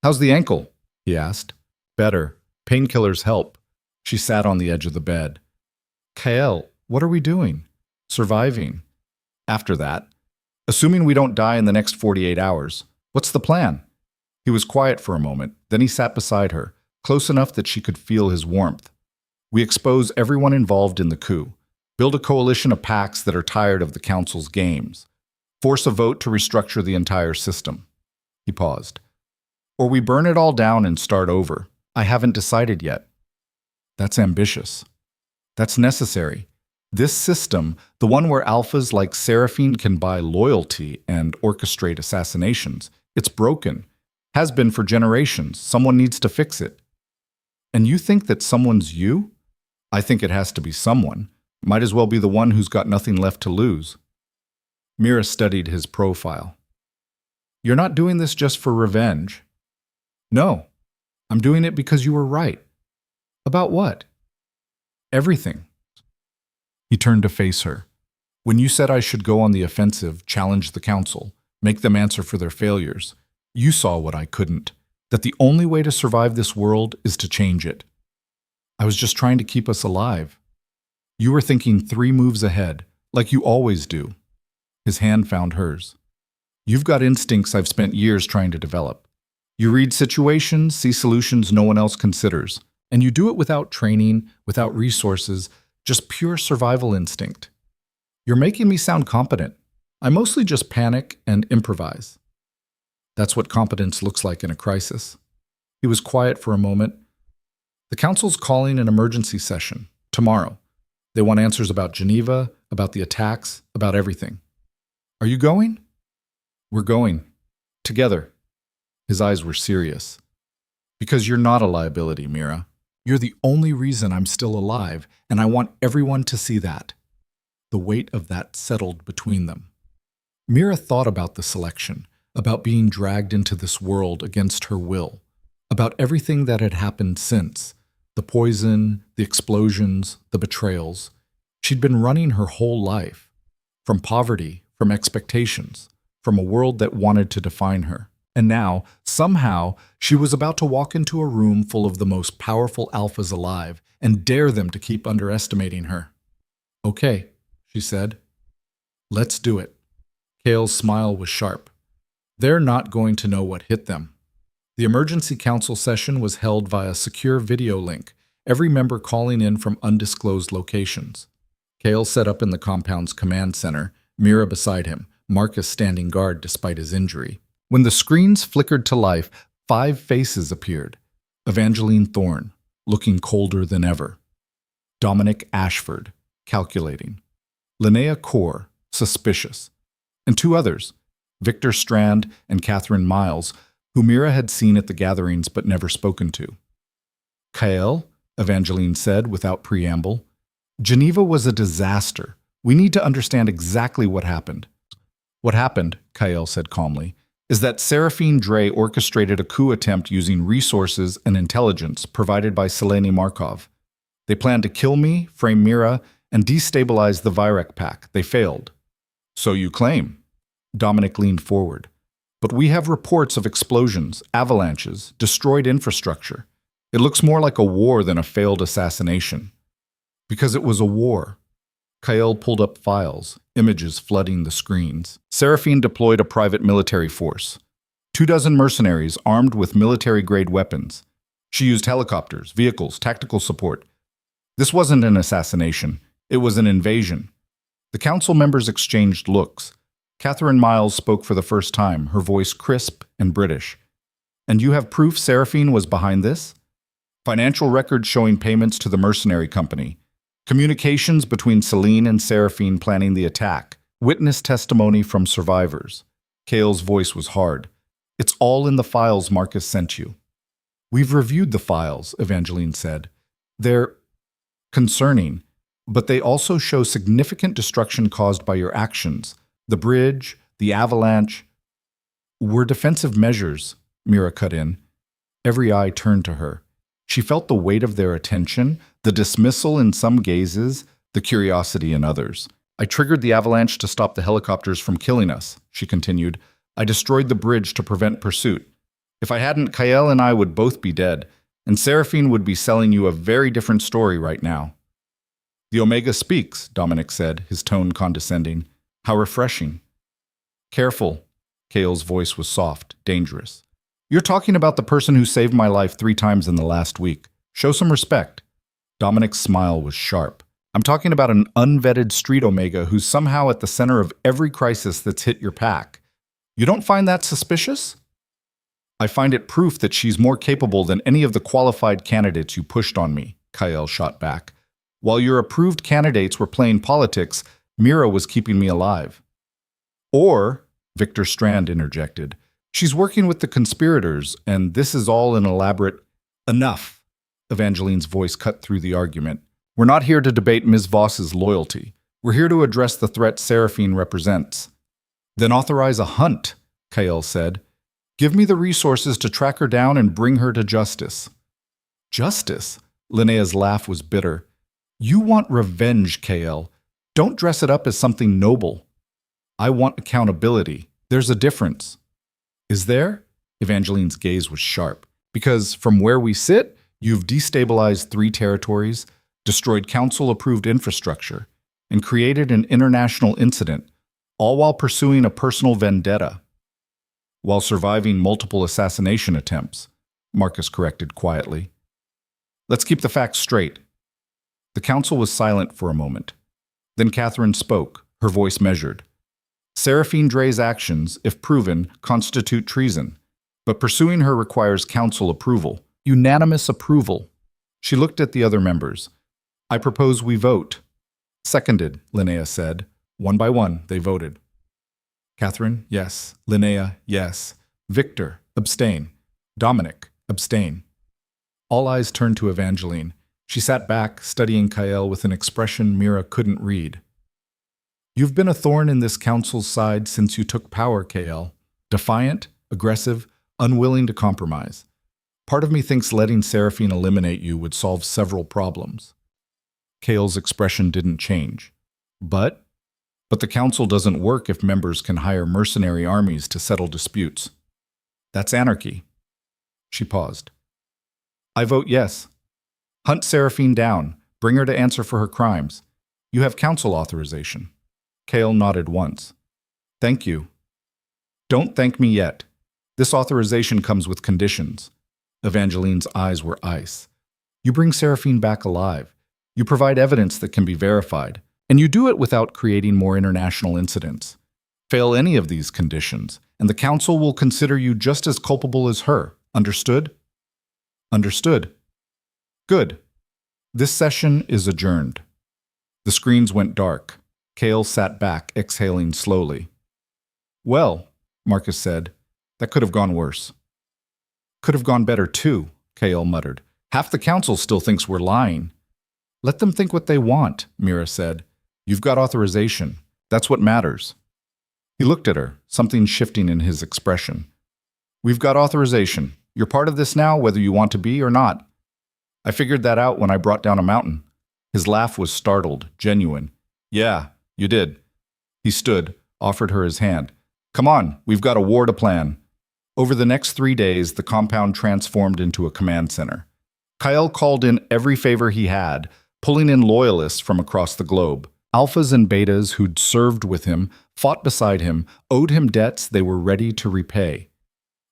Speaker 1: How's the ankle? He asked. Better. Painkillers help. She sat on the edge of the bed. Kael, what are we doing? Surviving. After that, assuming we don't die in the next 48 hours, what's the plan? He was quiet for a moment, then he sat beside her, close enough that she could feel his warmth. We expose everyone involved in the coup. Build a coalition of packs that are tired of the council's games. Force a vote to restructure the entire system. He paused. Or we burn it all down and start over. I haven't decided yet. That's ambitious. That's necessary. This system, the one where alphas like Seraphine can buy loyalty and orchestrate assassinations, it's broken. Has been for generations. Someone needs to fix it. And you think that someone's you? I think it has to be someone. Might as well be the one who's got nothing left to lose. Mira studied his profile. You're not doing this just for revenge. No, I'm doing it because you were right. About what? Everything. He turned to face her. When you said I should go on the offensive, challenge the council, make them answer for their failures, you saw what I couldn't, that the only way to survive this world is to change it. I was just trying to keep us alive. You were thinking 3 moves ahead, like you always do. His hand found hers. You've got instincts I've spent years trying to develop. You read situations, see solutions no one else considers, and you do it without training, without resources, just pure survival instinct. You're making me sound competent. I mostly just panic and improvise. That's what competence looks like in a crisis. He was quiet for a moment. The council's calling an emergency session tomorrow. They want answers about Geneva, about the attacks, about everything. Are you going? We're going. Together. His eyes were serious. Because you're not a liability, Mira. You're the only reason I'm still alive, and I want everyone to see that. The weight of that settled between them. Mira thought about the selection, about being dragged into this world against her will, about everything that had happened since, the poison, the explosions, the betrayals. She'd been running her whole life, from poverty, from expectations, from a world that wanted to define her. And now, somehow, she was about to walk into a room full of the most powerful alphas alive and dare them to keep underestimating her. Okay, she said. Let's do it. Kale's smile was sharp. They're not going to know what hit them. The emergency council session was held via secure video link, every member calling in from undisclosed locations. Kale set up in the compound's command center, Mira beside him, Marcus standing guard despite his injury. When the screens flickered to life, 5 faces appeared. Evangeline Thorne, looking colder than ever. Dominic Ashford, calculating. Linnea Core, suspicious. And 2 others, Victor Strand and Catherine Miles, who Mira had seen at the gatherings but never spoken to. Kale, Evangeline said without preamble, Geneva was a disaster. We need to understand exactly what happened. What happened, Kale said calmly, is that Seraphine Dre orchestrated a coup attempt using resources and intelligence provided by Selene Markov. They planned to kill me, frame Mira, and destabilize the Virek pack. They failed. So you claim. Dominic leaned forward. But we have reports of explosions, avalanches, destroyed infrastructure. It looks more like a war than a failed assassination. Because it was a war. Kyle pulled up files, images flooding the screens. Seraphine deployed a private military force. 24 mercenaries armed with military-grade weapons. She used helicopters, vehicles, tactical support. This wasn't an assassination. It was an invasion. The council members exchanged looks. Catherine Miles spoke for the first time, her voice crisp and British. And you have proof Seraphine was behind this? Financial records showing payments to the mercenary company. Communications between Selene and Seraphine planning the attack. Witness testimony from survivors. Kale's voice was hard. It's all in the files Marcus sent you. We've reviewed the files, Evangeline said. They're concerning, but they also show significant destruction caused by your actions. The bridge, the avalanche. Were defensive measures, Mira cut in. Every eye turned to her. She felt the weight of their attention, the dismissal in some gazes, the curiosity in others. I triggered the avalanche to stop the helicopters from killing us, she continued. I destroyed the bridge to prevent pursuit. If I hadn't, Kyle and I would both be dead, and Seraphine would be selling you a very different story right now. The Omega speaks, Dominic said, his tone condescending. How refreshing. Careful. Kale's voice was soft, dangerous. You're talking about the person who saved my life 3 times in the last week. Show some respect. Dominic's smile was sharp. I'm talking about an unvetted street Omega who's somehow at the center of every crisis that's hit your pack. You don't find that suspicious? I find it proof that she's more capable than any of the qualified candidates you pushed on me, Kyle shot back. While your approved candidates were playing politics, Mira was keeping me alive. Or, Victor Strand interjected, she's working with the conspirators, and this is all an elaborate... Enough, Evangeline's voice cut through the argument. We're not here to debate Ms. Voss's loyalty. We're here to address the threat Seraphine represents. Then authorize a hunt, Kyle said. Give me the resources to track her down and bring her to justice. Justice? Linnea's laugh was bitter. You want revenge, Kale. Don't dress it up as something noble. I want accountability. There's a difference. Is there? Evangeline's gaze was sharp. Because from where we sit, you've destabilized 3 territories, destroyed council-approved infrastructure, and created an international incident, all while pursuing a personal vendetta. while surviving multiple assassination attempts, Marcus corrected quietly. Let's keep the facts straight. The council was silent for a moment. Then Catherine spoke, her voice measured. Seraphine Dre's actions, if proven, constitute treason, but pursuing her requires council approval, unanimous approval. She looked at the other members. I propose we vote. Seconded, Linnea said. One by one, they voted. Catherine, yes. Linnea, yes. Victor, abstain. Dominic, abstain. All eyes turned to Evangeline. She sat back, studying Kael with an expression Mira couldn't read. You've been a thorn in this council's side since you took power, Kael. Defiant, aggressive, unwilling to compromise. Part of me thinks letting Seraphine eliminate you would solve several problems. Kael's expression didn't change. But the council doesn't work if members can hire mercenary armies to settle disputes. That's anarchy. She paused. I vote yes. Hunt Seraphine down. Bring her to answer for her crimes. You have council authorization. Kael nodded once. Thank you. Don't thank me yet. This authorization comes with conditions. Evangeline's eyes were ice. You bring Seraphine back alive. You provide evidence that can be verified. And you do it without creating more international incidents. Fail any of these conditions, and the council will consider you just as culpable as her. Understood? Understood. Good. This session is adjourned. The screens went dark. Kael sat back, exhaling slowly. Well, Marcus said, that could have gone worse. Could have gone better too, Kael muttered. Half the council still thinks we're lying. Let them think what they want, Mira said. You've got authorization. That's what matters. He looked at her, something shifting in his expression. We've got authorization. You're part of this now, whether you want to be or not. I figured that out when I brought down a mountain. His laugh was startled, genuine. Yeah, you did. He stood, offered her his hand. Come on, we've got a war to plan. Over the next 3 days, the compound transformed into a command center. Kael called in every favor he had, pulling in loyalists from across the globe. Alphas and betas who'd served with him, fought beside him, owed him debts they were ready to repay.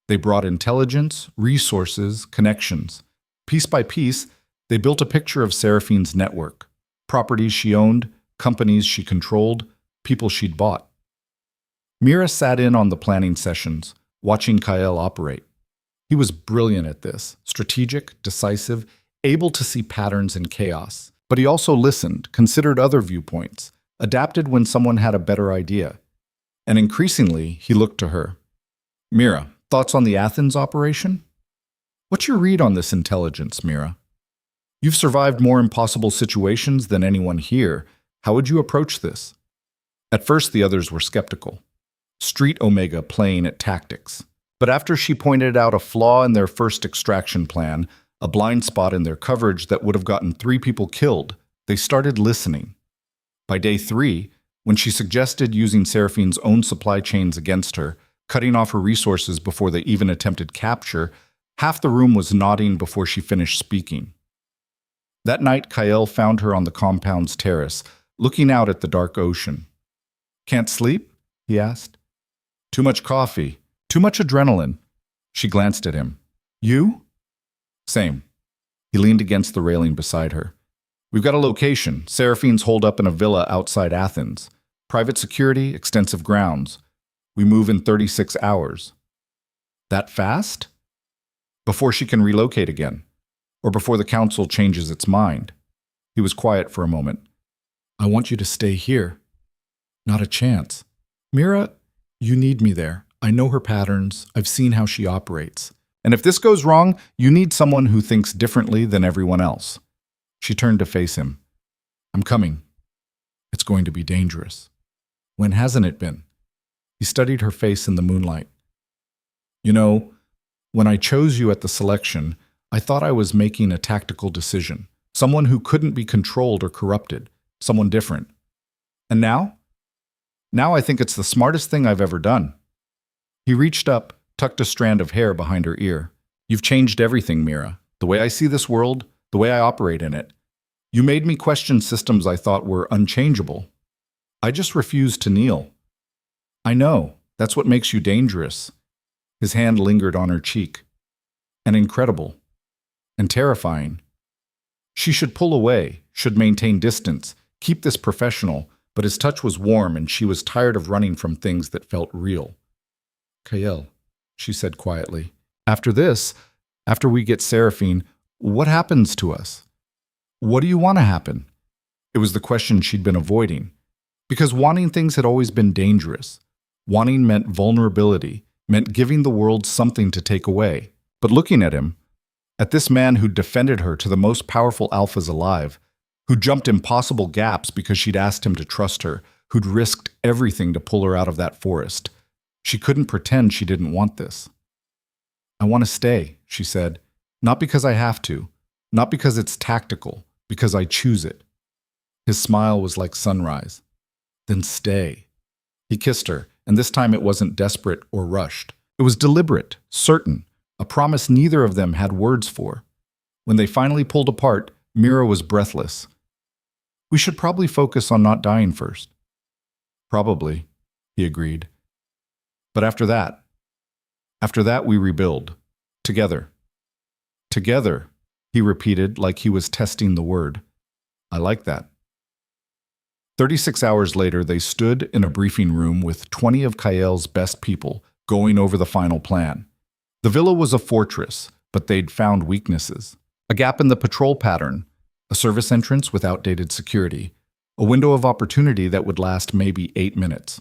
Speaker 1: They brought intelligence, resources, connections. Piece by piece, they built a picture of Seraphine's network. Properties she owned, companies she controlled, people she'd bought. Mira sat in on the planning sessions, watching Kael operate. He was brilliant at this, strategic, decisive, able to see patterns in chaos. But he also listened, considered other viewpoints, adapted when someone had a better idea. And increasingly, he looked to her. Mira, thoughts on the Athens operation? What's your read on this intelligence, Mira? You've survived more impossible situations than anyone here. How would you approach this? At first, the others were skeptical. Street Omega playing at tactics. But after she pointed out a flaw in their first extraction plan, a blind spot in their coverage that would have gotten 3 people killed, they started listening. By day 3, when she suggested using Seraphine's own supply chains against her, cutting off her resources before they even attempted capture, half the room was nodding before she finished speaking. That night, Kael found her on the compound's terrace, looking out at the dark ocean. Can't sleep? He asked. Too much coffee. Too much adrenaline. She glanced at him. You? Same. He leaned against the railing beside her. We've got a location. Seraphine's holed up in a villa outside Athens. Private security, extensive grounds. We move in 36 hours. That fast? Before she can relocate again. Or before the council changes its mind. He was quiet for a moment. I want you to stay here. Not a chance. Mira, you need me there. I know her patterns. I've seen how she operates. And if this goes wrong, you need someone who thinks differently than everyone else. She turned to face him. I'm coming. It's going to be dangerous. When hasn't it been? He studied her face in the moonlight. You know, when I chose you at the selection, I thought I was making a tactical decision. Someone who couldn't be controlled or corrupted. Someone different. And now? Now I think it's the smartest thing I've ever done. He reached up, tucked a strand of hair behind her ear. You've changed everything, Mira. The way I see this world, the way I operate in it. You made me question systems I thought were unchangeable. I just refused to kneel. I know. That's what makes you dangerous. His hand lingered on her cheek. And incredible. And terrifying. She should pull away, should maintain distance, keep this professional, but his touch was warm and she was tired of running from things that felt real. Kael, she said quietly, after this, after we get Seraphine, what happens to us? What do you want to happen? It was the question she'd been avoiding. Because wanting things had always been dangerous. Wanting meant vulnerability, meant giving the world something to take away. But looking at him, at this man who'd defended her to the most powerful alphas alive, who'd jumped impossible gaps because she'd asked him to trust her, who'd risked everything to pull her out of that forest, she couldn't pretend she didn't want this. I want to stay, she said, not because I have to, not because it's tactical, because I choose it. His smile was like sunrise. Then stay. He kissed her, and this time it wasn't desperate or rushed. It was deliberate, certain, a promise neither of them had words for. When they finally pulled apart, Mira was breathless. We should probably focus on not dying first. Probably, he agreed. But after that we rebuild. Together. Together, he repeated like he was testing the word. I like that. 36 hours later, they stood in a briefing room with 20 of Kael's best people going over the final plan. The villa was a fortress, but they'd found weaknesses. A gap in the patrol pattern, a service entrance with outdated security, a window of opportunity that would last maybe 8 minutes.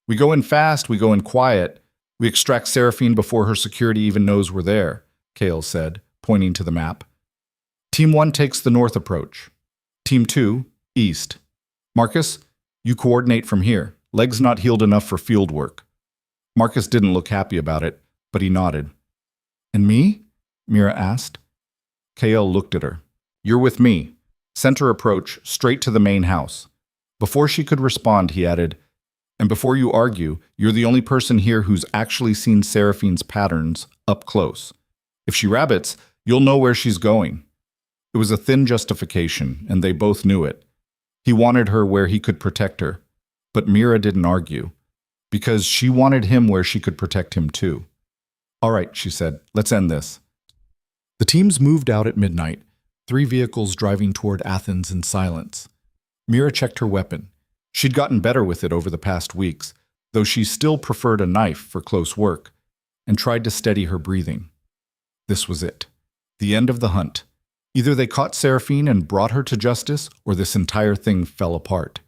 Speaker 1: We go in fast, we go in quiet. We extract Seraphine before her security even knows we're there, Kael said, pointing to the map. Team 1 takes the north approach. Team 2, east. Marcus, you coordinate from here. Legs not healed enough for field work. Marcus didn't look happy about it, but he nodded. And me? Mira asked. Kael looked at her. You're with me. Center approach, straight to the main house. Before she could respond, he added, and before you argue, you're the only person here who's actually seen Seraphine's patterns up close. If she rabbits, you'll know where she's going. It was a thin justification, and they both knew it. He wanted her where he could protect her, but Mira didn't argue, because she wanted him where she could protect him too. All right, she said, let's end this. The teams moved out at midnight, 3 vehicles driving toward Athens in silence. Mira checked her weapon. She'd gotten better with it over the past weeks, though she still preferred a knife for close work, and tried to steady her breathing. This was it. The end of the hunt. Either they caught Seraphine and brought her to justice, or this entire thing fell apart.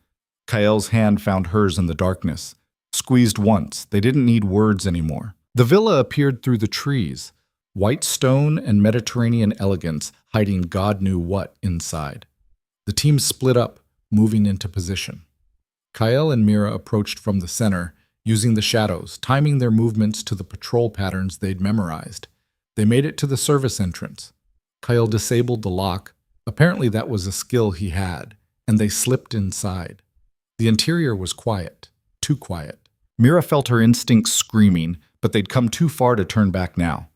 Speaker 1: Kael's hand found hers in the darkness. Squeezed once, they didn't need words anymore. The villa appeared through the trees, white stone and Mediterranean elegance hiding God knew what inside. The teams split up, moving into position. Kael and Mira approached from the center, using the shadows, timing their movements to the patrol patterns they'd memorized. They made it to the service entrance. Kael disabled the lock. Apparently that was a skill he had, and they slipped inside. The interior was quiet, too quiet. Mira felt her instincts screaming, but they'd come too far to turn back now.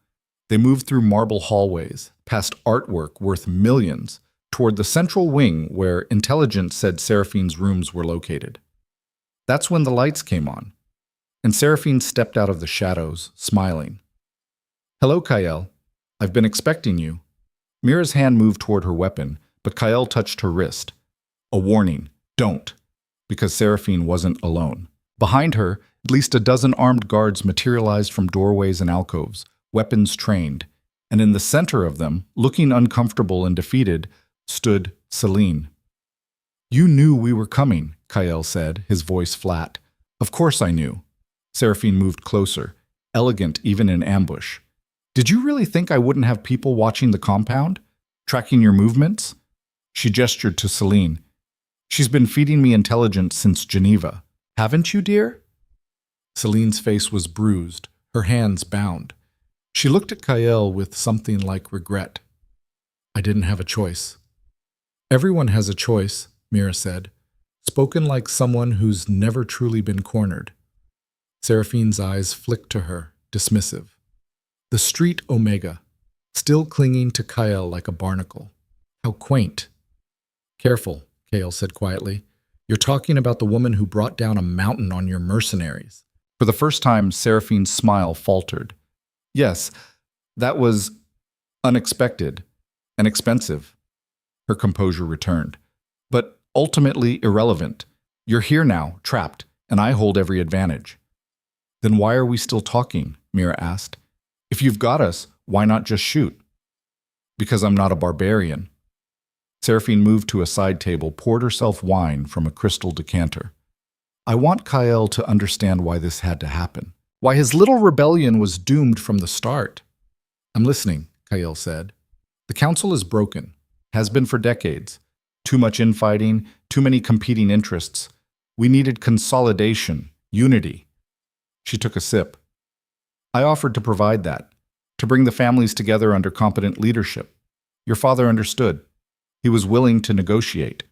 Speaker 1: They moved through marble hallways, past artwork worth millions, toward the central wing where intelligence said Seraphine's rooms were located. That's when the lights came on, and Seraphine stepped out of the shadows, smiling. Hello, Kael. I've been expecting you. Mira's hand moved toward her weapon, but Kael touched her wrist. A warning, don't, because Seraphine wasn't alone. Behind her, at least a dozen armed guards materialized from doorways and alcoves, weapons trained, and in the center of them, looking uncomfortable and defeated, stood Celine. You knew we were coming, Kael said, his voice flat. Of course I knew. Seraphine moved closer, elegant even in ambush. Did you really think I wouldn't have people watching the compound? Tracking your movements? She gestured to Celine. She's been feeding me intelligence since Geneva. Haven't you, dear? Celine's face was bruised, her hands bound. She looked at Kael with something like regret. I didn't have a choice. Everyone has a choice, Mira said, spoken like someone who's never truly been cornered. Seraphine's eyes flicked to her, dismissive. The street Omega, still clinging to Kael like a barnacle. How quaint. Careful, Kael said quietly. You're talking about the woman who brought down a mountain on your mercenaries. For the first time, Seraphine's smile faltered. Yes, that was unexpected and expensive. Her composure returned. But ultimately irrelevant. You're here now, trapped, and I hold every advantage. Then why are we still talking? Mira asked. If you've got us, why not just shoot? Because I'm not a barbarian. Seraphine moved to a side table, poured herself wine from a crystal decanter. I want Kyle to understand why this had to happen. Why his little rebellion was doomed from the start. I'm listening, Kyle said. The council is broken. Has been for decades. Too much infighting, too many competing interests. We needed consolidation, unity. She took a sip. I offered to provide that, to bring the families together under competent leadership. Your father understood. He was willing to negotiate.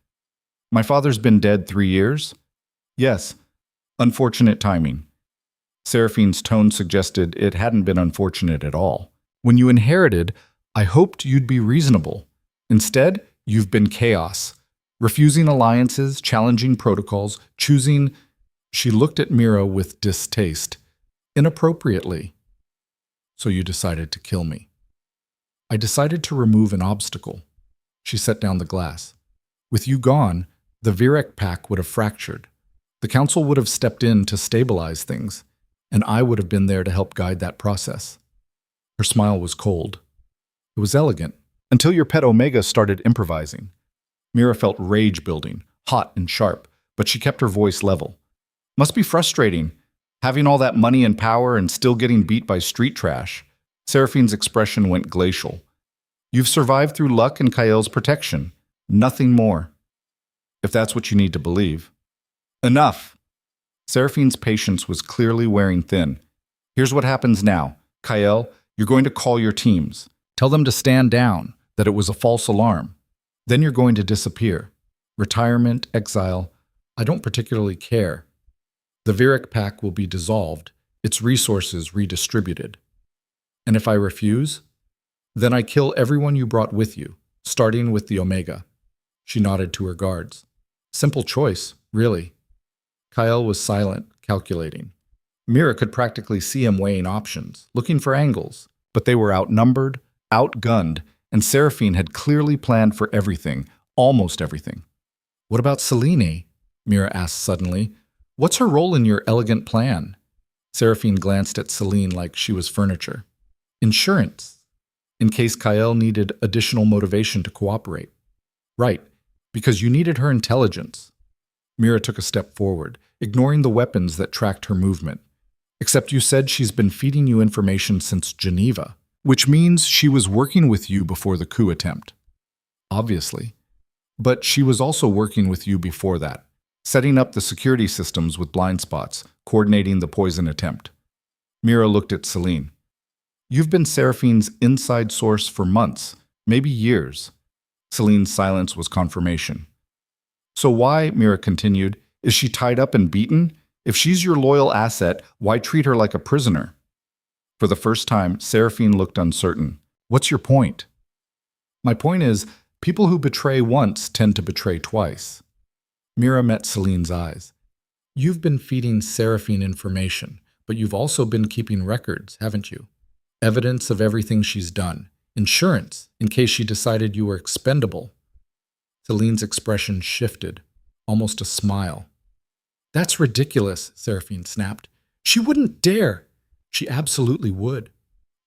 Speaker 1: My father's been dead 3 years? Yes. Unfortunate timing. Seraphine's tone suggested it hadn't been unfortunate at all. When you inherited, I hoped you'd be reasonable. Instead, you've been chaos. Refusing alliances, challenging protocols, choosing... She looked at Mira with distaste. Inappropriately. So you decided to kill me. I decided to remove an obstacle. She set down the glass. With you gone, the Virek pack would have fractured. The council would have stepped in to stabilize things, and I would have been there to help guide that process. Her smile was cold. It was elegant, until your pet Omega started improvising. Mira felt rage building, hot and sharp, but she kept her voice level. Must be frustrating, having all that money and power and still getting beat by street trash. Seraphine's expression went glacial. You've survived through luck and Kyle's protection. Nothing more. If that's what you need to believe. Enough! Seraphine's patience was clearly wearing thin. Here's what happens now. Kyle, you're going to call your teams. Tell them to stand down, that it was a false alarm. Then you're going to disappear. Retirement, exile, I don't particularly care. The Virek pack will be dissolved, its resources redistributed. And if I refuse, then I kill everyone you brought with you, starting with the Omega. She nodded to her guards. Simple choice, really. Kyle was silent, calculating. Mira could practically see him weighing options, looking for angles, but they were outnumbered, outgunned, and Seraphine had clearly planned for everything, almost everything. What about Selene? Mira asked suddenly. What's her role in your elegant plan? Seraphine glanced at Selene like she was furniture. Insurance, in case Kyle needed additional motivation to cooperate. Right, because you needed her intelligence. Mira took a step forward, ignoring the weapons that tracked her movement. Except you said she's been feeding you information since Geneva, which means she was working with you before the coup attempt. Obviously. But she was also working with you before that, setting up the security systems with blind spots, coordinating the poison attempt. Mira looked at Selene. You've been Seraphine's inside source for months, maybe years. Selene's silence was confirmation. So why, Mira continued, is she tied up and beaten? If she's your loyal asset, why treat her like a prisoner? For the first time, Seraphine looked uncertain. What's your point? My point is, people who betray once tend to betray twice. Mira met Selene's eyes. You've been feeding Seraphine information, but you've also been keeping records, haven't you? Evidence of everything she's done. Insurance, in case she decided you were expendable. Selene's expression shifted, almost a smile. That's ridiculous, Seraphine snapped. She wouldn't dare. She absolutely would.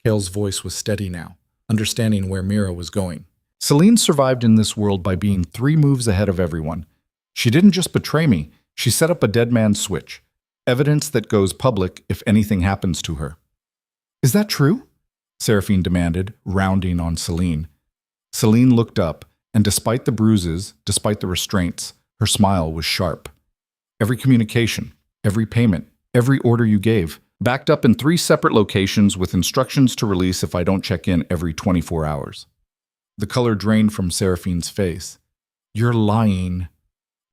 Speaker 1: Kale's voice was steady now, understanding where Mira was going. Selene survived in this world by being 3 moves ahead of everyone. She didn't just betray me, she set up a dead man's switch. Evidence that goes public if anything happens to her. Is that true? Seraphine demanded, rounding on Selene. Selene looked up, and despite the bruises, despite the restraints, her smile was sharp. Every communication, every payment, every order you gave, backed up in 3 separate locations with instructions to release if I don't check in every 24 hours. The color drained from Seraphine's face. You're lying.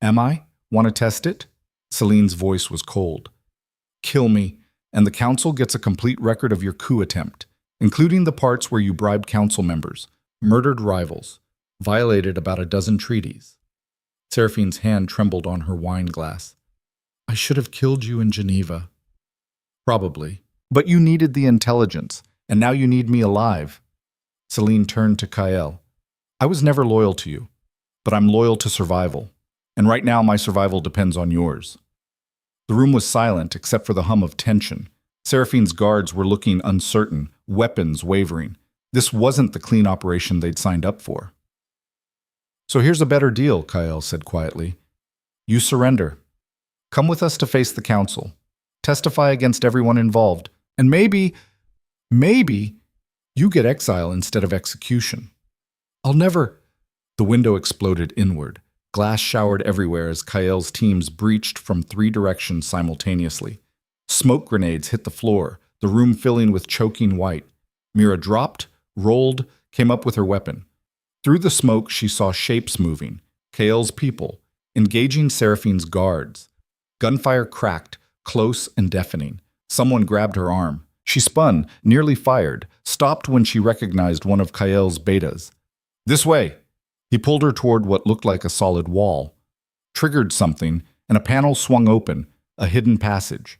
Speaker 1: Am I? Want to test it? Selene's voice was cold. Kill me, and the council gets a complete record of your coup attempt, including the parts where you bribed council members, murdered rivals, violated about a dozen treaties. Seraphine's hand trembled on her wine glass. I should have killed you in Geneva. Probably. But you needed the intelligence, and now you need me alive. Celine turned to Kael. I was never loyal to you, but I'm loyal to survival. And right now my survival depends on yours. The room was silent except for the hum of tension. Seraphine's guards were looking uncertain, weapons wavering. This wasn't the clean operation they'd signed up for. So here's a better deal, Kael said quietly. You surrender. Come with us to face the council. Testify against everyone involved. And maybe you get exile instead of execution. I'll never... The window exploded inward. Glass showered everywhere as Kael's teams breached from 3 directions simultaneously. Smoke grenades hit the floor, the room filling with choking white. Mira dropped, rolled, came up with her weapon. Through the smoke, she saw shapes moving. Kael's people, engaging Seraphine's guards. Gunfire cracked, close and deafening. Someone grabbed her arm. She spun, nearly fired, stopped when she recognized one of Kael's betas. This way! He pulled her toward what looked like a solid wall. Triggered something, and a panel swung open, a hidden passage.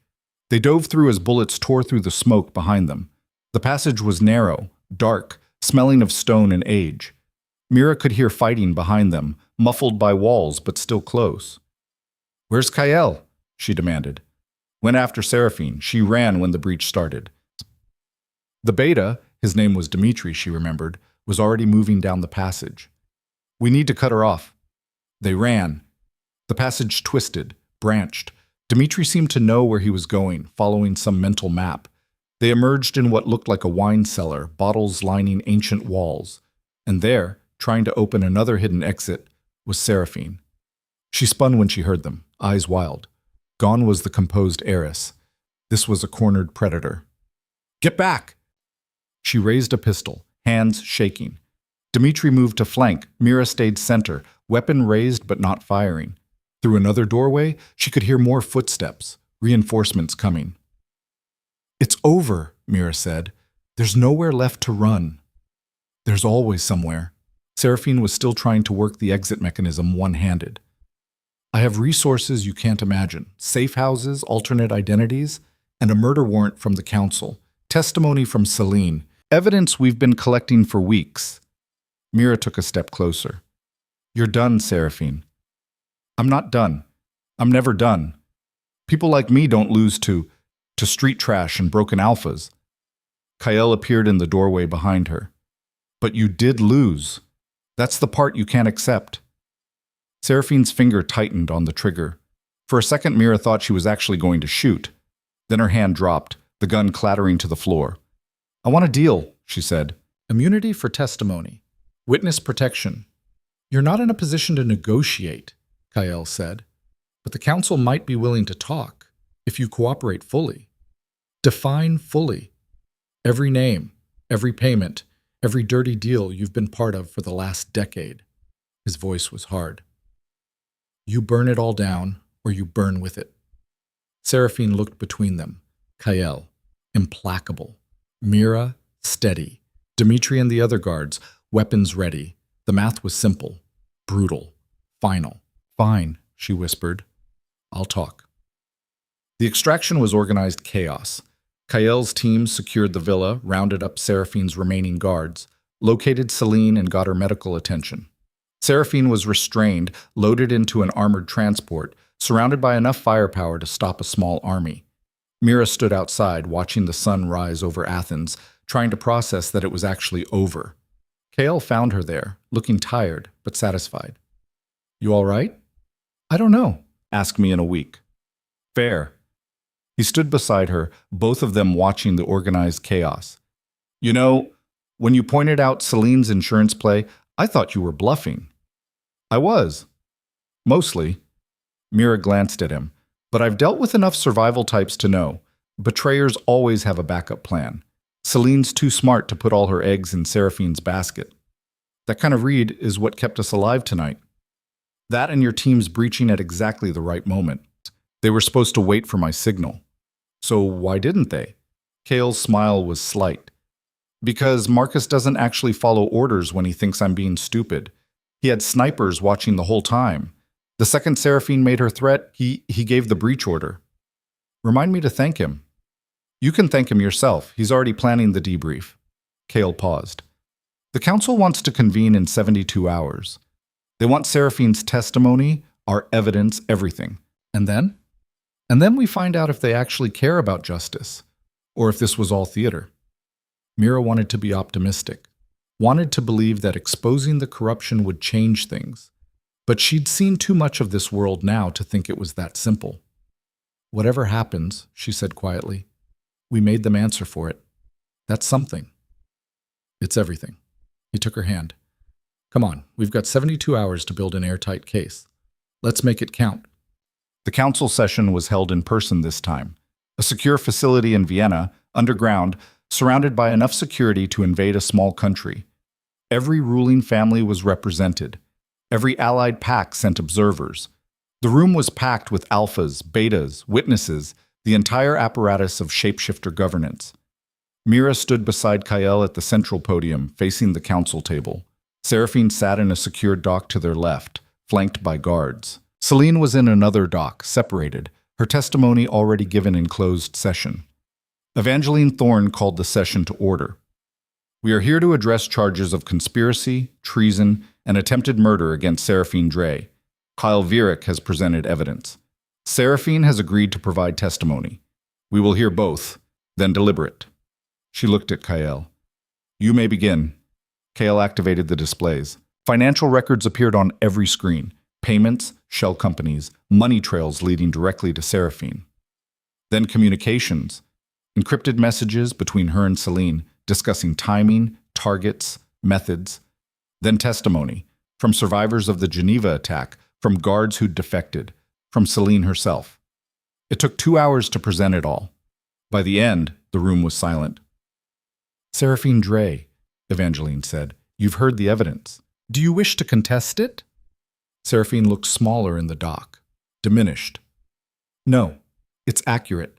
Speaker 1: They dove through as bullets tore through the smoke behind them. The passage was narrow, dark, smelling of stone and age. Mira could hear fighting behind them, muffled by walls but still close. Where's Kael? She demanded. Went after Seraphine. She ran when the breach started. The beta, his name was Dmitri, she remembered, was already moving down the passage. We need to cut her off. They ran. The passage twisted, branched. Dmitri seemed to know where he was going, following some mental map. They emerged in what looked like a wine cellar, bottles lining ancient walls. And there, trying to open another hidden exit, was Seraphine. She spun when she heard them, eyes wild. Gone was the composed heiress. This was a cornered predator. Get back! She raised a pistol, hands shaking. Dmitri moved to flank. Mira stayed center, weapon raised but not firing. Through another doorway, she could hear more footsteps, reinforcements coming. It's over, Mira said. There's nowhere left to run. There's always somewhere. Seraphine was still trying to work the exit mechanism one-handed. I have resources you can't imagine. Safe houses, alternate identities, and a murder warrant from the council. Testimony from Celine. Evidence we've been collecting for weeks. Mira took a step closer. You're done, Seraphine. I'm not done. I'm never done. People like me don't lose to street trash and broken alphas. Kael appeared in the doorway behind her. But you did lose. That's the part you can't accept. Seraphine's finger tightened on the trigger. For a second, Mira thought she was actually going to shoot. Then her hand dropped, the gun clattering to the floor. I want a deal, she said. Immunity for testimony. Witness protection. You're not in a position to negotiate, Kael said. But the council might be willing to talk, if you cooperate fully. Define fully. Every name, every payment, every dirty deal you've been part of for the last decade. His voice was hard. You burn it all down, or you burn with it. Seraphine looked between them. Kael, implacable. Mira, steady. Dmitri and the other guards, weapons ready. The math was simple, brutal, final. Fine, she whispered. I'll talk. The extraction was organized chaos. Kael's team secured the villa, rounded up Seraphine's remaining guards, located Celine and got her medical attention. Seraphine was restrained, loaded into an armored transport, surrounded by enough firepower to stop a small army. Mira stood outside, watching the sun rise over Athens, trying to process that it was actually over. Kael found her there, looking tired but satisfied. You all right? I don't know. Ask me in a week. Fair. He stood beside her, both of them watching the organized chaos. You know, when you pointed out Celine's insurance play, I thought you were bluffing. I was. Mostly. Mira glanced at him. But I've dealt with enough survival types to know. Betrayers always have a backup plan. Celine's too smart to put all her eggs in Seraphine's basket. That kind of read is what kept us alive tonight. That and your team's breaching at exactly the right moment. They were supposed to wait for my signal. So why didn't they? Kael's smile was slight. Because Marcus doesn't actually follow orders when he thinks I'm being stupid. He had snipers watching the whole time. The second Seraphine made her threat, he gave the breach order. Remind me to thank him. You can thank him yourself. He's already planning the debrief. Kale paused. The council wants to convene in 72 hours. They want Seraphine's testimony, our evidence, everything. And then? And then we find out if they actually care about justice, or if this was all theater. Mira wanted to be optimistic, wanted to believe that exposing the corruption would change things. But she'd seen too much of this world now to think it was that simple. Whatever happens, she said quietly, we made them answer for it. That's something. It's everything. He took her hand. Come on, we've got 72 hours to build an airtight case. Let's make it count. The council session was held in person this time. A secure facility in Vienna, underground, surrounded by enough security to invade a small country. Every ruling family was represented. Every allied pack sent observers. The room was packed with alphas, betas, witnesses, the entire apparatus of shapeshifter governance. Mira stood beside Kael at the central podium, facing the council table. Seraphine sat in a secured dock to their left, flanked by guards. Celine was in another dock, separated, her testimony already given in closed session. Evangeline Thorne called the session to order. We are here to address charges of conspiracy, treason, and attempted murder against Seraphine Dre. Kyle Vierik has presented evidence. Seraphine has agreed to provide testimony. We will hear both, then deliberate. She looked at Kael. You may begin. Kael activated the displays. Financial records appeared on every screen. Payments, shell companies, money trails leading directly to Seraphine. Then communications. Encrypted messages between her and Celine, discussing timing, targets, methods. Then testimony, from survivors of the Geneva attack, from guards who'd defected, from Celine herself. It took 2 hours to present it all. By the end, the room was silent. Seraphine Dre, Evangeline said, you've heard the evidence. Do you wish to contest it? Seraphine looked smaller in the dock, diminished. No, it's accurate.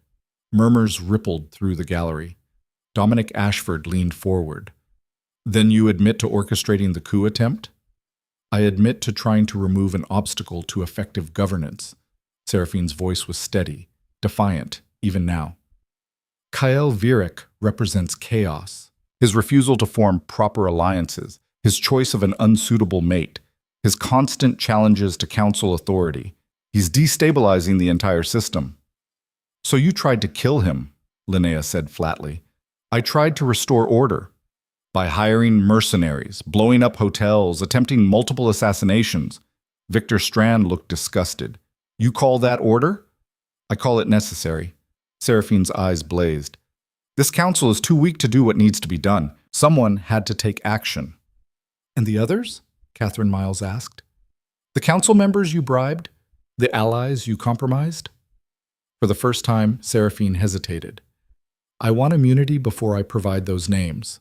Speaker 1: Murmurs rippled through the gallery. Dominic Ashford leaned forward. Then you admit to orchestrating the coup attempt? I admit to trying to remove an obstacle to effective governance. Seraphine's voice was steady, defiant, even now. Kyle Vierik represents chaos. His refusal to form proper alliances, his choice of an unsuitable mate, his constant challenges to council authority. He's destabilizing the entire system. So you tried to kill him, Linnea said flatly. I tried to restore order. By hiring mercenaries, blowing up hotels, attempting multiple assassinations. Victor Strand looked disgusted. You call that order? I call it necessary. Seraphine's eyes blazed. This council is too weak to do what needs to be done. Someone had to take action. And the others? Catherine Miles asked. The council members you bribed? The allies you compromised? For the first time, Seraphine hesitated. I want immunity before I provide those names.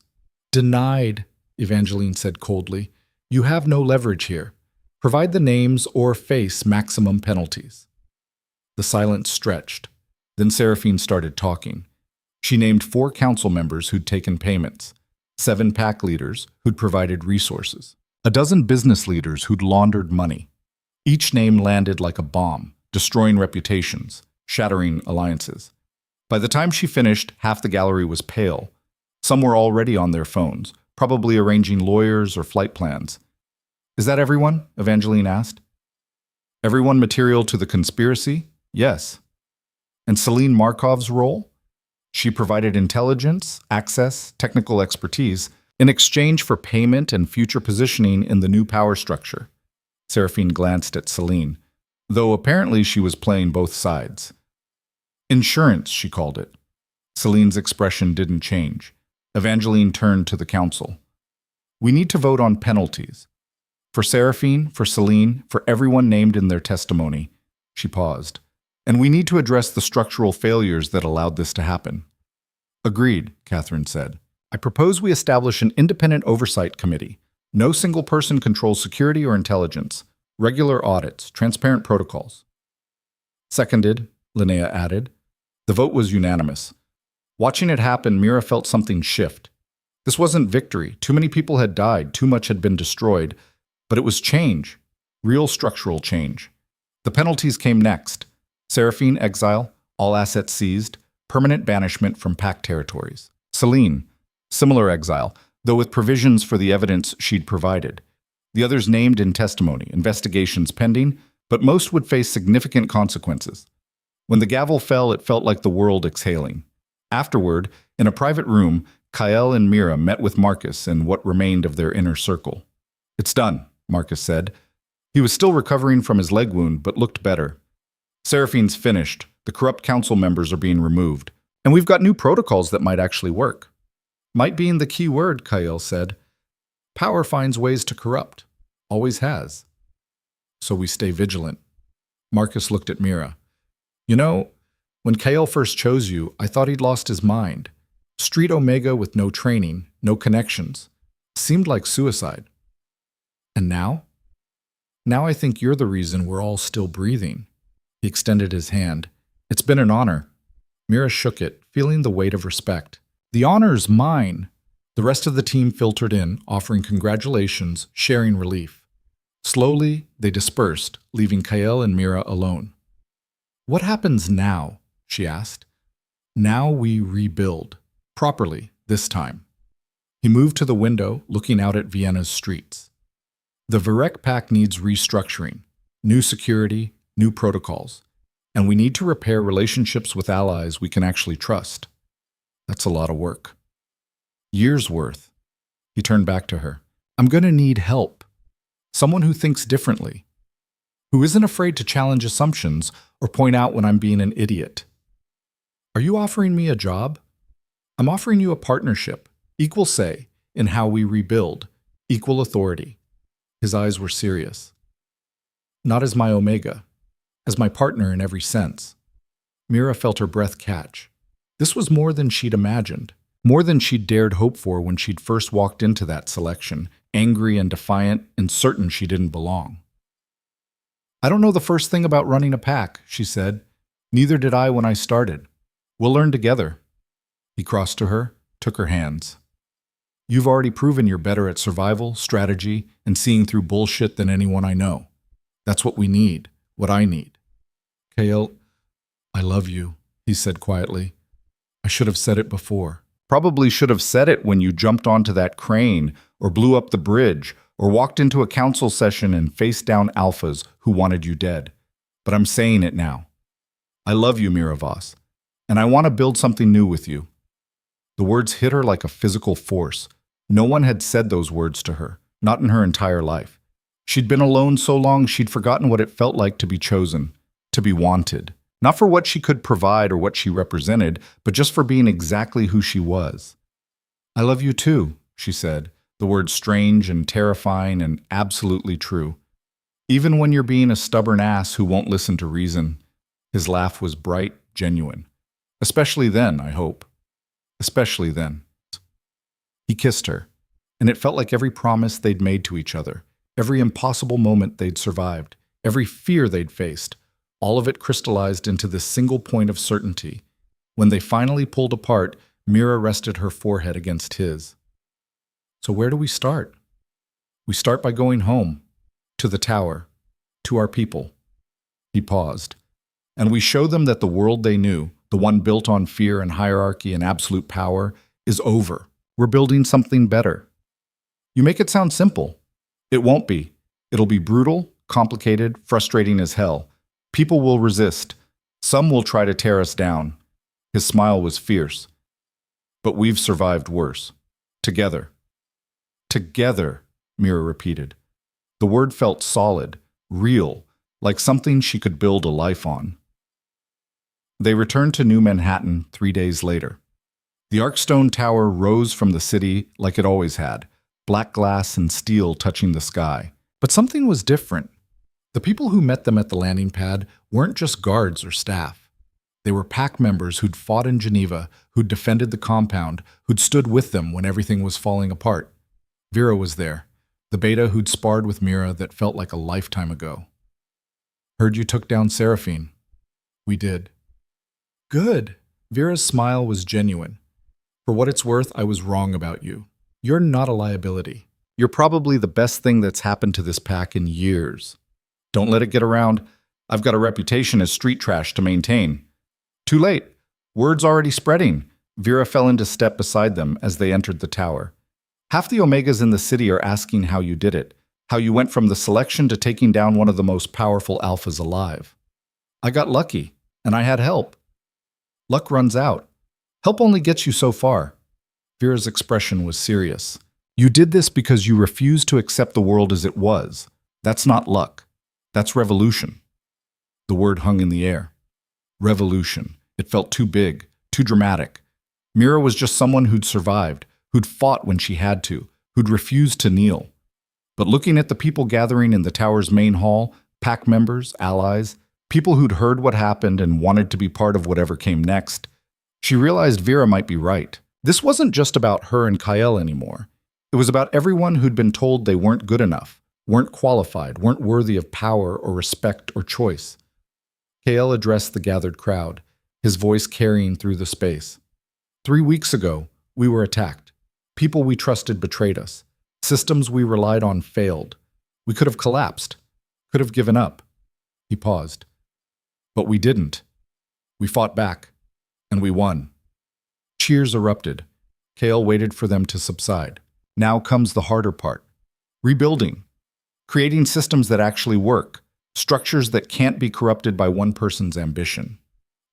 Speaker 1: Denied, Evangeline said coldly. You have no leverage here. Provide the names or face maximum penalties. The silence stretched. Then Seraphine started talking. She named 4 council members who'd taken payments, 7 pack leaders who'd provided resources, a dozen business leaders who'd laundered money. Each name landed like a bomb, destroying reputations, shattering alliances. By the time she finished, half the gallery was pale. Some were already on their phones, probably arranging lawyers or flight plans. Is that everyone? Evangeline asked. Everyone material to the conspiracy? Yes. And Celine Markov's role? She provided intelligence, access, technical expertise in exchange for payment and future positioning in the new power structure. Seraphine glanced at Celine, though apparently she was playing both sides. Insurance, she called it. Celine's expression didn't change. Evangeline turned to the council. We need to vote on penalties. For Seraphine, for Celine, for everyone named in their testimony. She paused. And we need to address the structural failures that allowed this to happen. Agreed, Catherine said. I propose we establish an independent oversight committee. No single person controls security or intelligence. Regular audits, transparent protocols. Seconded, Linnea added. The vote was unanimous. Watching it happen, Mira felt something shift. This wasn't victory. Too many people had died, too much had been destroyed. But it was change, real structural change. The penalties came next. Seraphine exile, all assets seized, permanent banishment from pack territories. Celine, similar exile, though with provisions for the evidence she'd provided. The others named in testimony, investigations pending, but most would face significant consequences. When the gavel fell, it felt like the world exhaling. Afterward, in a private room, Kyle and Mira met with Marcus and what remained of their inner circle. "It's done," Marcus said. He was still recovering from his leg wound, but looked better. "Seraphine's finished. The corrupt council members are being removed. And we've got new protocols that might actually work." "Might being the key word," Kyle said. "Power finds ways to corrupt. Always has. So we stay vigilant." Marcus looked at Mira. "You know, when Kyle first chose you, I thought he'd lost his mind. Street Omega with no training, no connections. Seemed like suicide. And now? Now I think you're the reason we're all still breathing." He extended his hand. "It's been an honor." Mira shook it, feeling the weight of respect. "The honor's mine." The rest of the team filtered in, offering congratulations, sharing relief. Slowly, they dispersed, leaving Kyle and Mira alone. "What happens now?" she asked. "Now we rebuild. Properly, this time." He moved to the window, looking out at Vienna's streets. "The Virek Pack needs restructuring, new security, new protocols, and we need to repair relationships with allies we can actually trust. That's a lot of work. Years' worth." He turned back to her. "I'm going to need help. Someone who thinks differently, who isn't afraid to challenge assumptions or point out when I'm being an idiot." "Are you offering me a job?" "I'm offering you a partnership, equal say in how we rebuild, equal authority." His eyes were serious. "Not as my Omega, as my partner in every sense." Mira felt her breath catch. This was more than she'd imagined, more than she'd dared hope for when she'd first walked into that selection, angry and defiant and certain she didn't belong. "I don't know the first thing about running a pack," she said. "Neither did I when I started. We'll learn together." He crossed to her, took her hands. "You've already proven you're better at survival, strategy, and seeing through bullshit than anyone I know. That's what we need, what I need." "Kale, I love you," he said quietly. "I should have said it before. Probably should have said it when you jumped onto that crane, or blew up the bridge, or walked into a council session and faced down alphas who wanted you dead. But I'm saying it now. I love you, Mira Voss, and I want to build something new with you." The words hit her like a physical force. No one had said those words to her, not in her entire life. She'd been alone so long she'd forgotten what it felt like to be chosen, to be wanted. Not for what she could provide or what she represented, but just for being exactly who she was. "I love you too," she said, the words strange and terrifying and absolutely true. "Even when you're being a stubborn ass who won't listen to reason." His laugh was bright, genuine. "Especially then, I hope. Especially then." He kissed her, and it felt like every promise they'd made to each other, every impossible moment they'd survived, every fear they'd faced, all of it crystallized into this single point of certainty. When they finally pulled apart, Mira rested her forehead against his. "So where do we start?" "We start by going home, to the tower, to our people." He paused. "And we show them that the world they knew, the one built on fear and hierarchy and absolute power, is over. We're building something better." "You make it sound simple." "It won't be. It'll be brutal, complicated, frustrating as hell. People will resist. Some will try to tear us down." His smile was fierce. "But we've survived worse. Together." "Together," Mira repeated. The word felt solid, real, like something she could build a life on. They returned to New Manhattan 3 days later. The Arkstone Tower rose from the city like it always had, black glass and steel touching the sky. But something was different. The people who met them at the landing pad weren't just guards or staff. They were pack members who'd fought in Geneva, who'd defended the compound, who'd stood with them when everything was falling apart. Vera was there, the beta who'd sparred with Mira that felt like a lifetime ago. "Heard you took down Seraphine." "We did." "Good." Vera's smile was genuine. "For what it's worth, I was wrong about you. You're not a liability. You're probably the best thing that's happened to this pack in years. Don't let it get around. I've got a reputation as street trash to maintain." "Too late. Word's already spreading. Vera fell into step beside them as they entered the tower. Half the Omegas in the city are asking how you did it, how you went from the selection to taking down one of the most powerful alphas alive. I got lucky, and I had help. Luck runs out. Help only gets you so far. Vera's expression was serious. You did this because you refused to accept the world as it was. That's not luck. That's revolution. The word hung in the air. Revolution. It felt too big, too dramatic. Mira was just someone who'd survived, who'd fought when she had to, who'd refused to kneel. But looking at the people gathering in the tower's main hall, pack members, allies, people who'd heard what happened and wanted to be part of whatever came next, she realized Vera might be right. This wasn't just about her and Kyle anymore. It was about everyone who'd been told they weren't good enough, weren't qualified, weren't worthy of power or respect or choice. Kyle addressed the gathered crowd, his voice carrying through the space. 3 weeks ago, we were attacked. People we trusted betrayed us. Systems we relied on failed. We could have collapsed, could have given up. He paused. But we didn't. We fought back, and we won. Cheers erupted. Kale waited for them to subside. Now comes the harder part. Rebuilding. Creating systems that actually work. Structures that can't be corrupted by one person's ambition.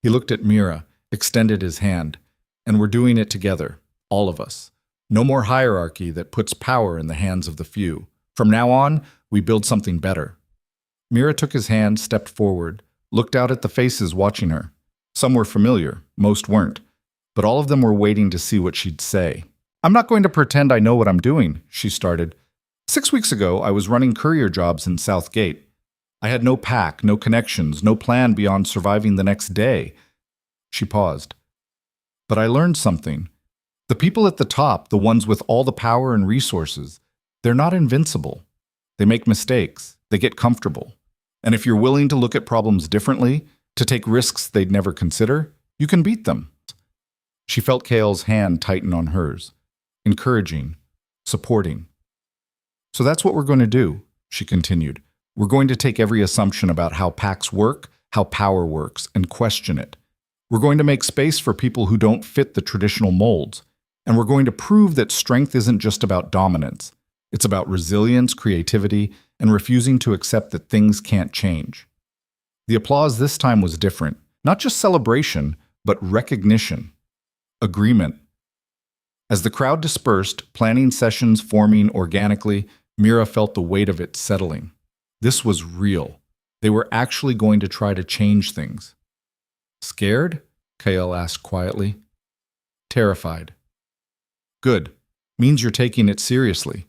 Speaker 1: He looked at Mira, extended his hand, and we're doing it together, all of us. No more hierarchy that puts power in the hands of the few. From now on, we build something better. Mira took his hand, stepped forward, looked out at the faces watching her. Some were familiar, most weren't, but all of them were waiting to see what she'd say. I'm not going to pretend I know what I'm doing, she started. 6 weeks ago, I was running courier jobs in Southgate. I had no pack, no connections, no plan beyond surviving the next day. She paused. But I learned something. The people at the top, the ones with all the power and resources, they're not invincible. They make mistakes. They get comfortable. And if you're willing to look at problems differently, to take risks they'd never consider, you can beat them. She felt Kale's hand tighten on hers, encouraging, supporting. So that's what we're going to do, she continued. We're going to take every assumption about how packs work, how power works, and question it. We're going to make space for people who don't fit the traditional molds. And we're going to prove that strength isn't just about dominance. It's about resilience, creativity, and refusing to accept that things can't change. The applause this time was different. Not just celebration, but recognition. Agreement. As the crowd dispersed, planning sessions forming organically, Mira felt the weight of it settling. This was real. They were actually going to try to change things. Scared? Kale asked quietly. Terrified. Good. Means you're taking it seriously.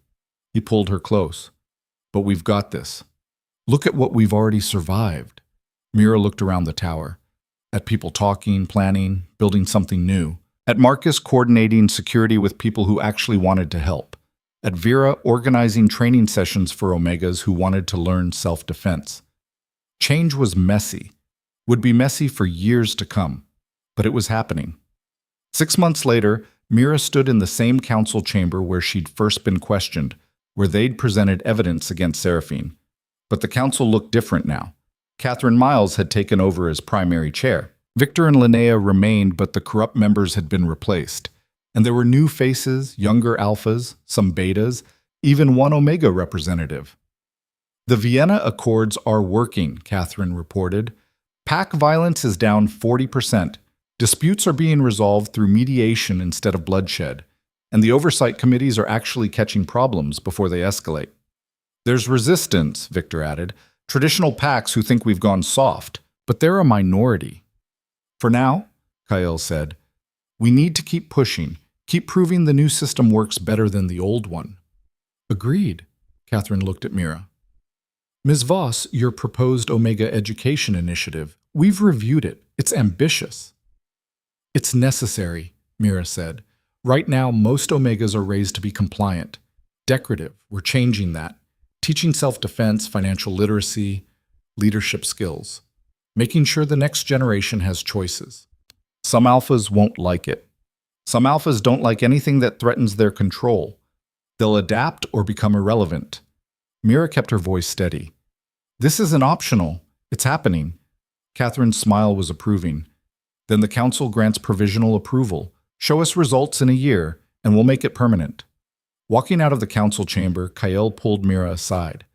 Speaker 1: He pulled her close. But we've got this. Look at what we've already survived. Mira looked around the tower. At people talking, planning, building something new. At Marcus coordinating security with people who actually wanted to help. At Vera organizing training sessions for Omegas who wanted to learn self-defense. Change was messy. Would be messy for years to come. But it was happening. 6 months later, Mira stood in the same council chamber where she'd first been questioned, where they'd presented evidence against Seraphine. But the council looked different now. Catherine Miles had taken over as primary chair. Victor and Linnea remained, but the corrupt members had been replaced. And there were new faces, younger alphas, some betas, even one Omega representative. The Vienna Accords are working, Catherine reported. Pack violence is down 40%. Disputes are being resolved through mediation instead of bloodshed. And the oversight committees are actually catching problems before they escalate. There's resistance, Victor added. Traditional packs who think we've gone soft, but they're a minority. For now, Kyle said, we need to keep pushing, keep proving the new system works better than the old one. Agreed, Catherine looked at Mira. Ms. Voss, your proposed Omega Education Initiative, we've reviewed it. It's ambitious. It's necessary, Mira said. Right now, most Omegas are raised to be compliant. Decorative, we're changing that. Teaching self-defense, financial literacy, leadership skills. Making sure the next generation has choices. Some alphas won't like it. Some alphas don't like anything that threatens their control. They'll adapt or become irrelevant. Mira kept her voice steady. This isn't optional. It's happening. Catherine's smile was approving. Then the council grants provisional approval. Show us results in a year, and we'll make it permanent. Walking out of the council chamber, Kael pulled Mira aside.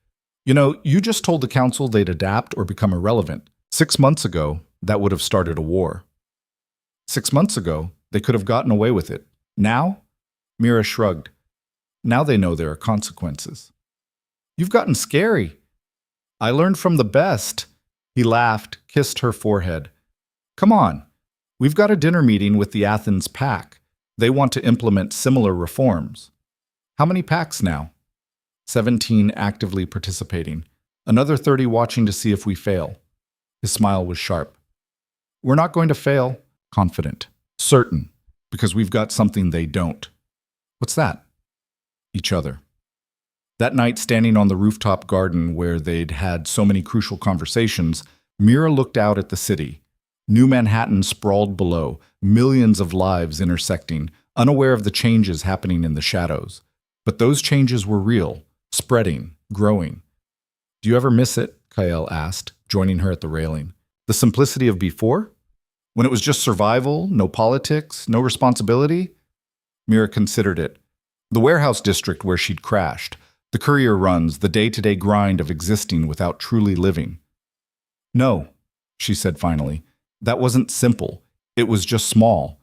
Speaker 1: You know, you just told the council they'd adapt or become irrelevant. 6 months ago, that would have started a war. 6 months ago, they could have gotten away with it. Now? Mira shrugged. Now they know there are consequences. You've gotten scary. I learned from the best. He laughed, kissed her forehead. Come on. We've got a dinner meeting with the Athens pack. They want to implement similar reforms. How many packs now? 17 actively participating. Another 30 watching to see if we fail. His smile was sharp. We're not going to fail. Confident. Certain. Because we've got something they don't. What's that? Each other. That night, standing on the rooftop garden where they'd had so many crucial conversations, Mira looked out at the city. New Manhattan sprawled below, millions of lives intersecting, unaware of the changes happening in the shadows. But those changes were real, spreading, growing. Do you ever miss it? Kael asked, joining her at the railing. The simplicity of before? When it was just survival, no politics, no responsibility? Mira considered it. The warehouse district where she'd crashed, the courier runs, the day-to-day grind of existing without truly living. No, she said finally. That wasn't simple. It was just small.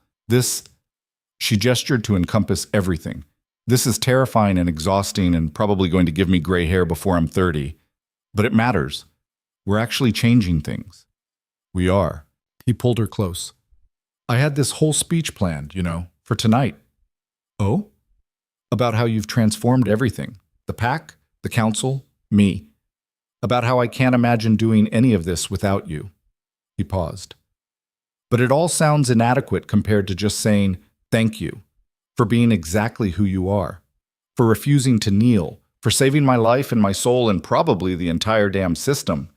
Speaker 1: She gestured to encompass everything. This is terrifying and exhausting and probably going to give me gray hair before I'm 30. But it matters. We're actually changing things. We are. He pulled her close. I had this whole speech planned, for tonight. Oh? About how you've transformed everything. The pack, the council, me. About how I can't imagine doing any of this without you. He paused. But it all sounds inadequate compared to just saying, thank you, for being exactly who you are, for refusing to kneel, for saving my life and my soul and probably the entire damn system.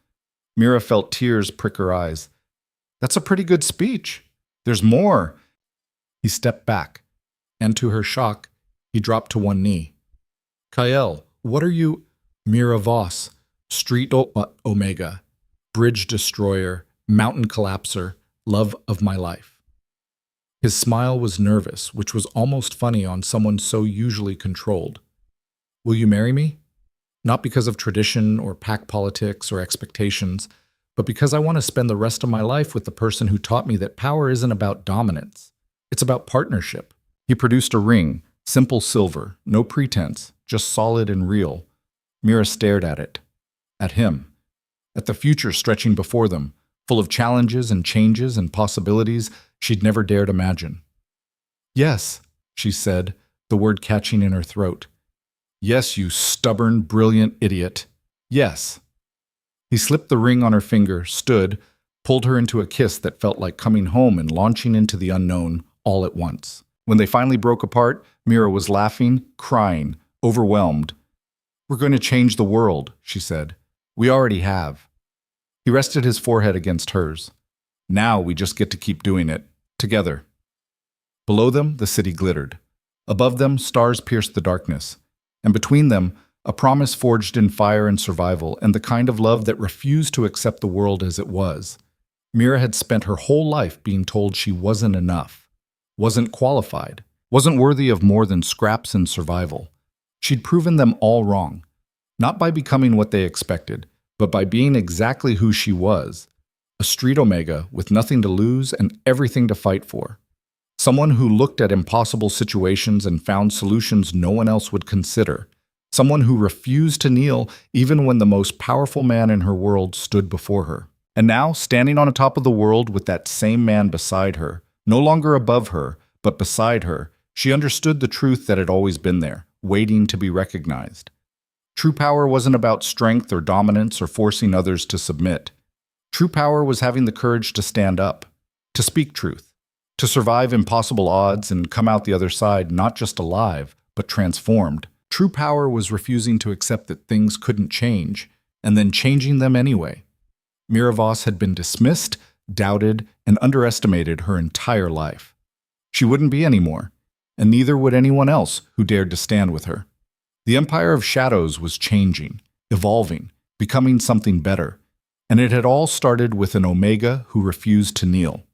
Speaker 1: Mira felt tears prick her eyes. That's a pretty good speech. There's more. He stepped back, and to her shock, he dropped to one knee. Kael, what are you? Mira Voss, Street Omega, Bridge Destroyer, Mountain Collapser, love of my life. His smile was nervous, which was almost funny on someone so usually controlled. Will you marry me? Not because of tradition or pack politics or expectations, but because I want to spend the rest of my life with the person who taught me that power isn't about dominance. It's about partnership. He produced a ring, simple silver, no pretense, just solid and real. Mira stared at it. At him. At the future stretching before them, full of challenges and changes and possibilities she'd never dared imagine. Yes, she said, the word catching in her throat. Yes, you stubborn, brilliant idiot. Yes. He slipped the ring on her finger, stood, pulled her into a kiss that felt like coming home and launching into the unknown all at once. When they finally broke apart, Mira was laughing, crying, overwhelmed. We're going to change the world, she said. We already have. He rested his forehead against hers. Now we just get to keep doing it, together. Below them, the city glittered. Above them, stars pierced the darkness. And between them, a promise forged in fire and survival, and the kind of love that refused to accept the world as it was. Mira had spent her whole life being told she wasn't enough, wasn't qualified, wasn't worthy of more than scraps and survival. She'd proven them all wrong, not by becoming what they expected, but by being exactly who she was, a street omega with nothing to lose and everything to fight for. Someone who looked at impossible situations and found solutions no one else would consider. Someone who refused to kneel even when the most powerful man in her world stood before her. And now, standing on top of the world with that same man beside her, no longer above her, but beside her, she understood the truth that had always been there, waiting to be recognized. True power wasn't about strength or dominance or forcing others to submit. True power was having the courage to stand up, to speak truth, to survive impossible odds and come out the other side not just alive, but transformed. True power was refusing to accept that things couldn't change, and then changing them anyway. Mira Voss had been dismissed, doubted, and underestimated her entire life. She wouldn't be anymore, and neither would anyone else who dared to stand with her. The Empire of Shadows was changing, evolving, becoming something better, and it had all started with an Omega who refused to kneel.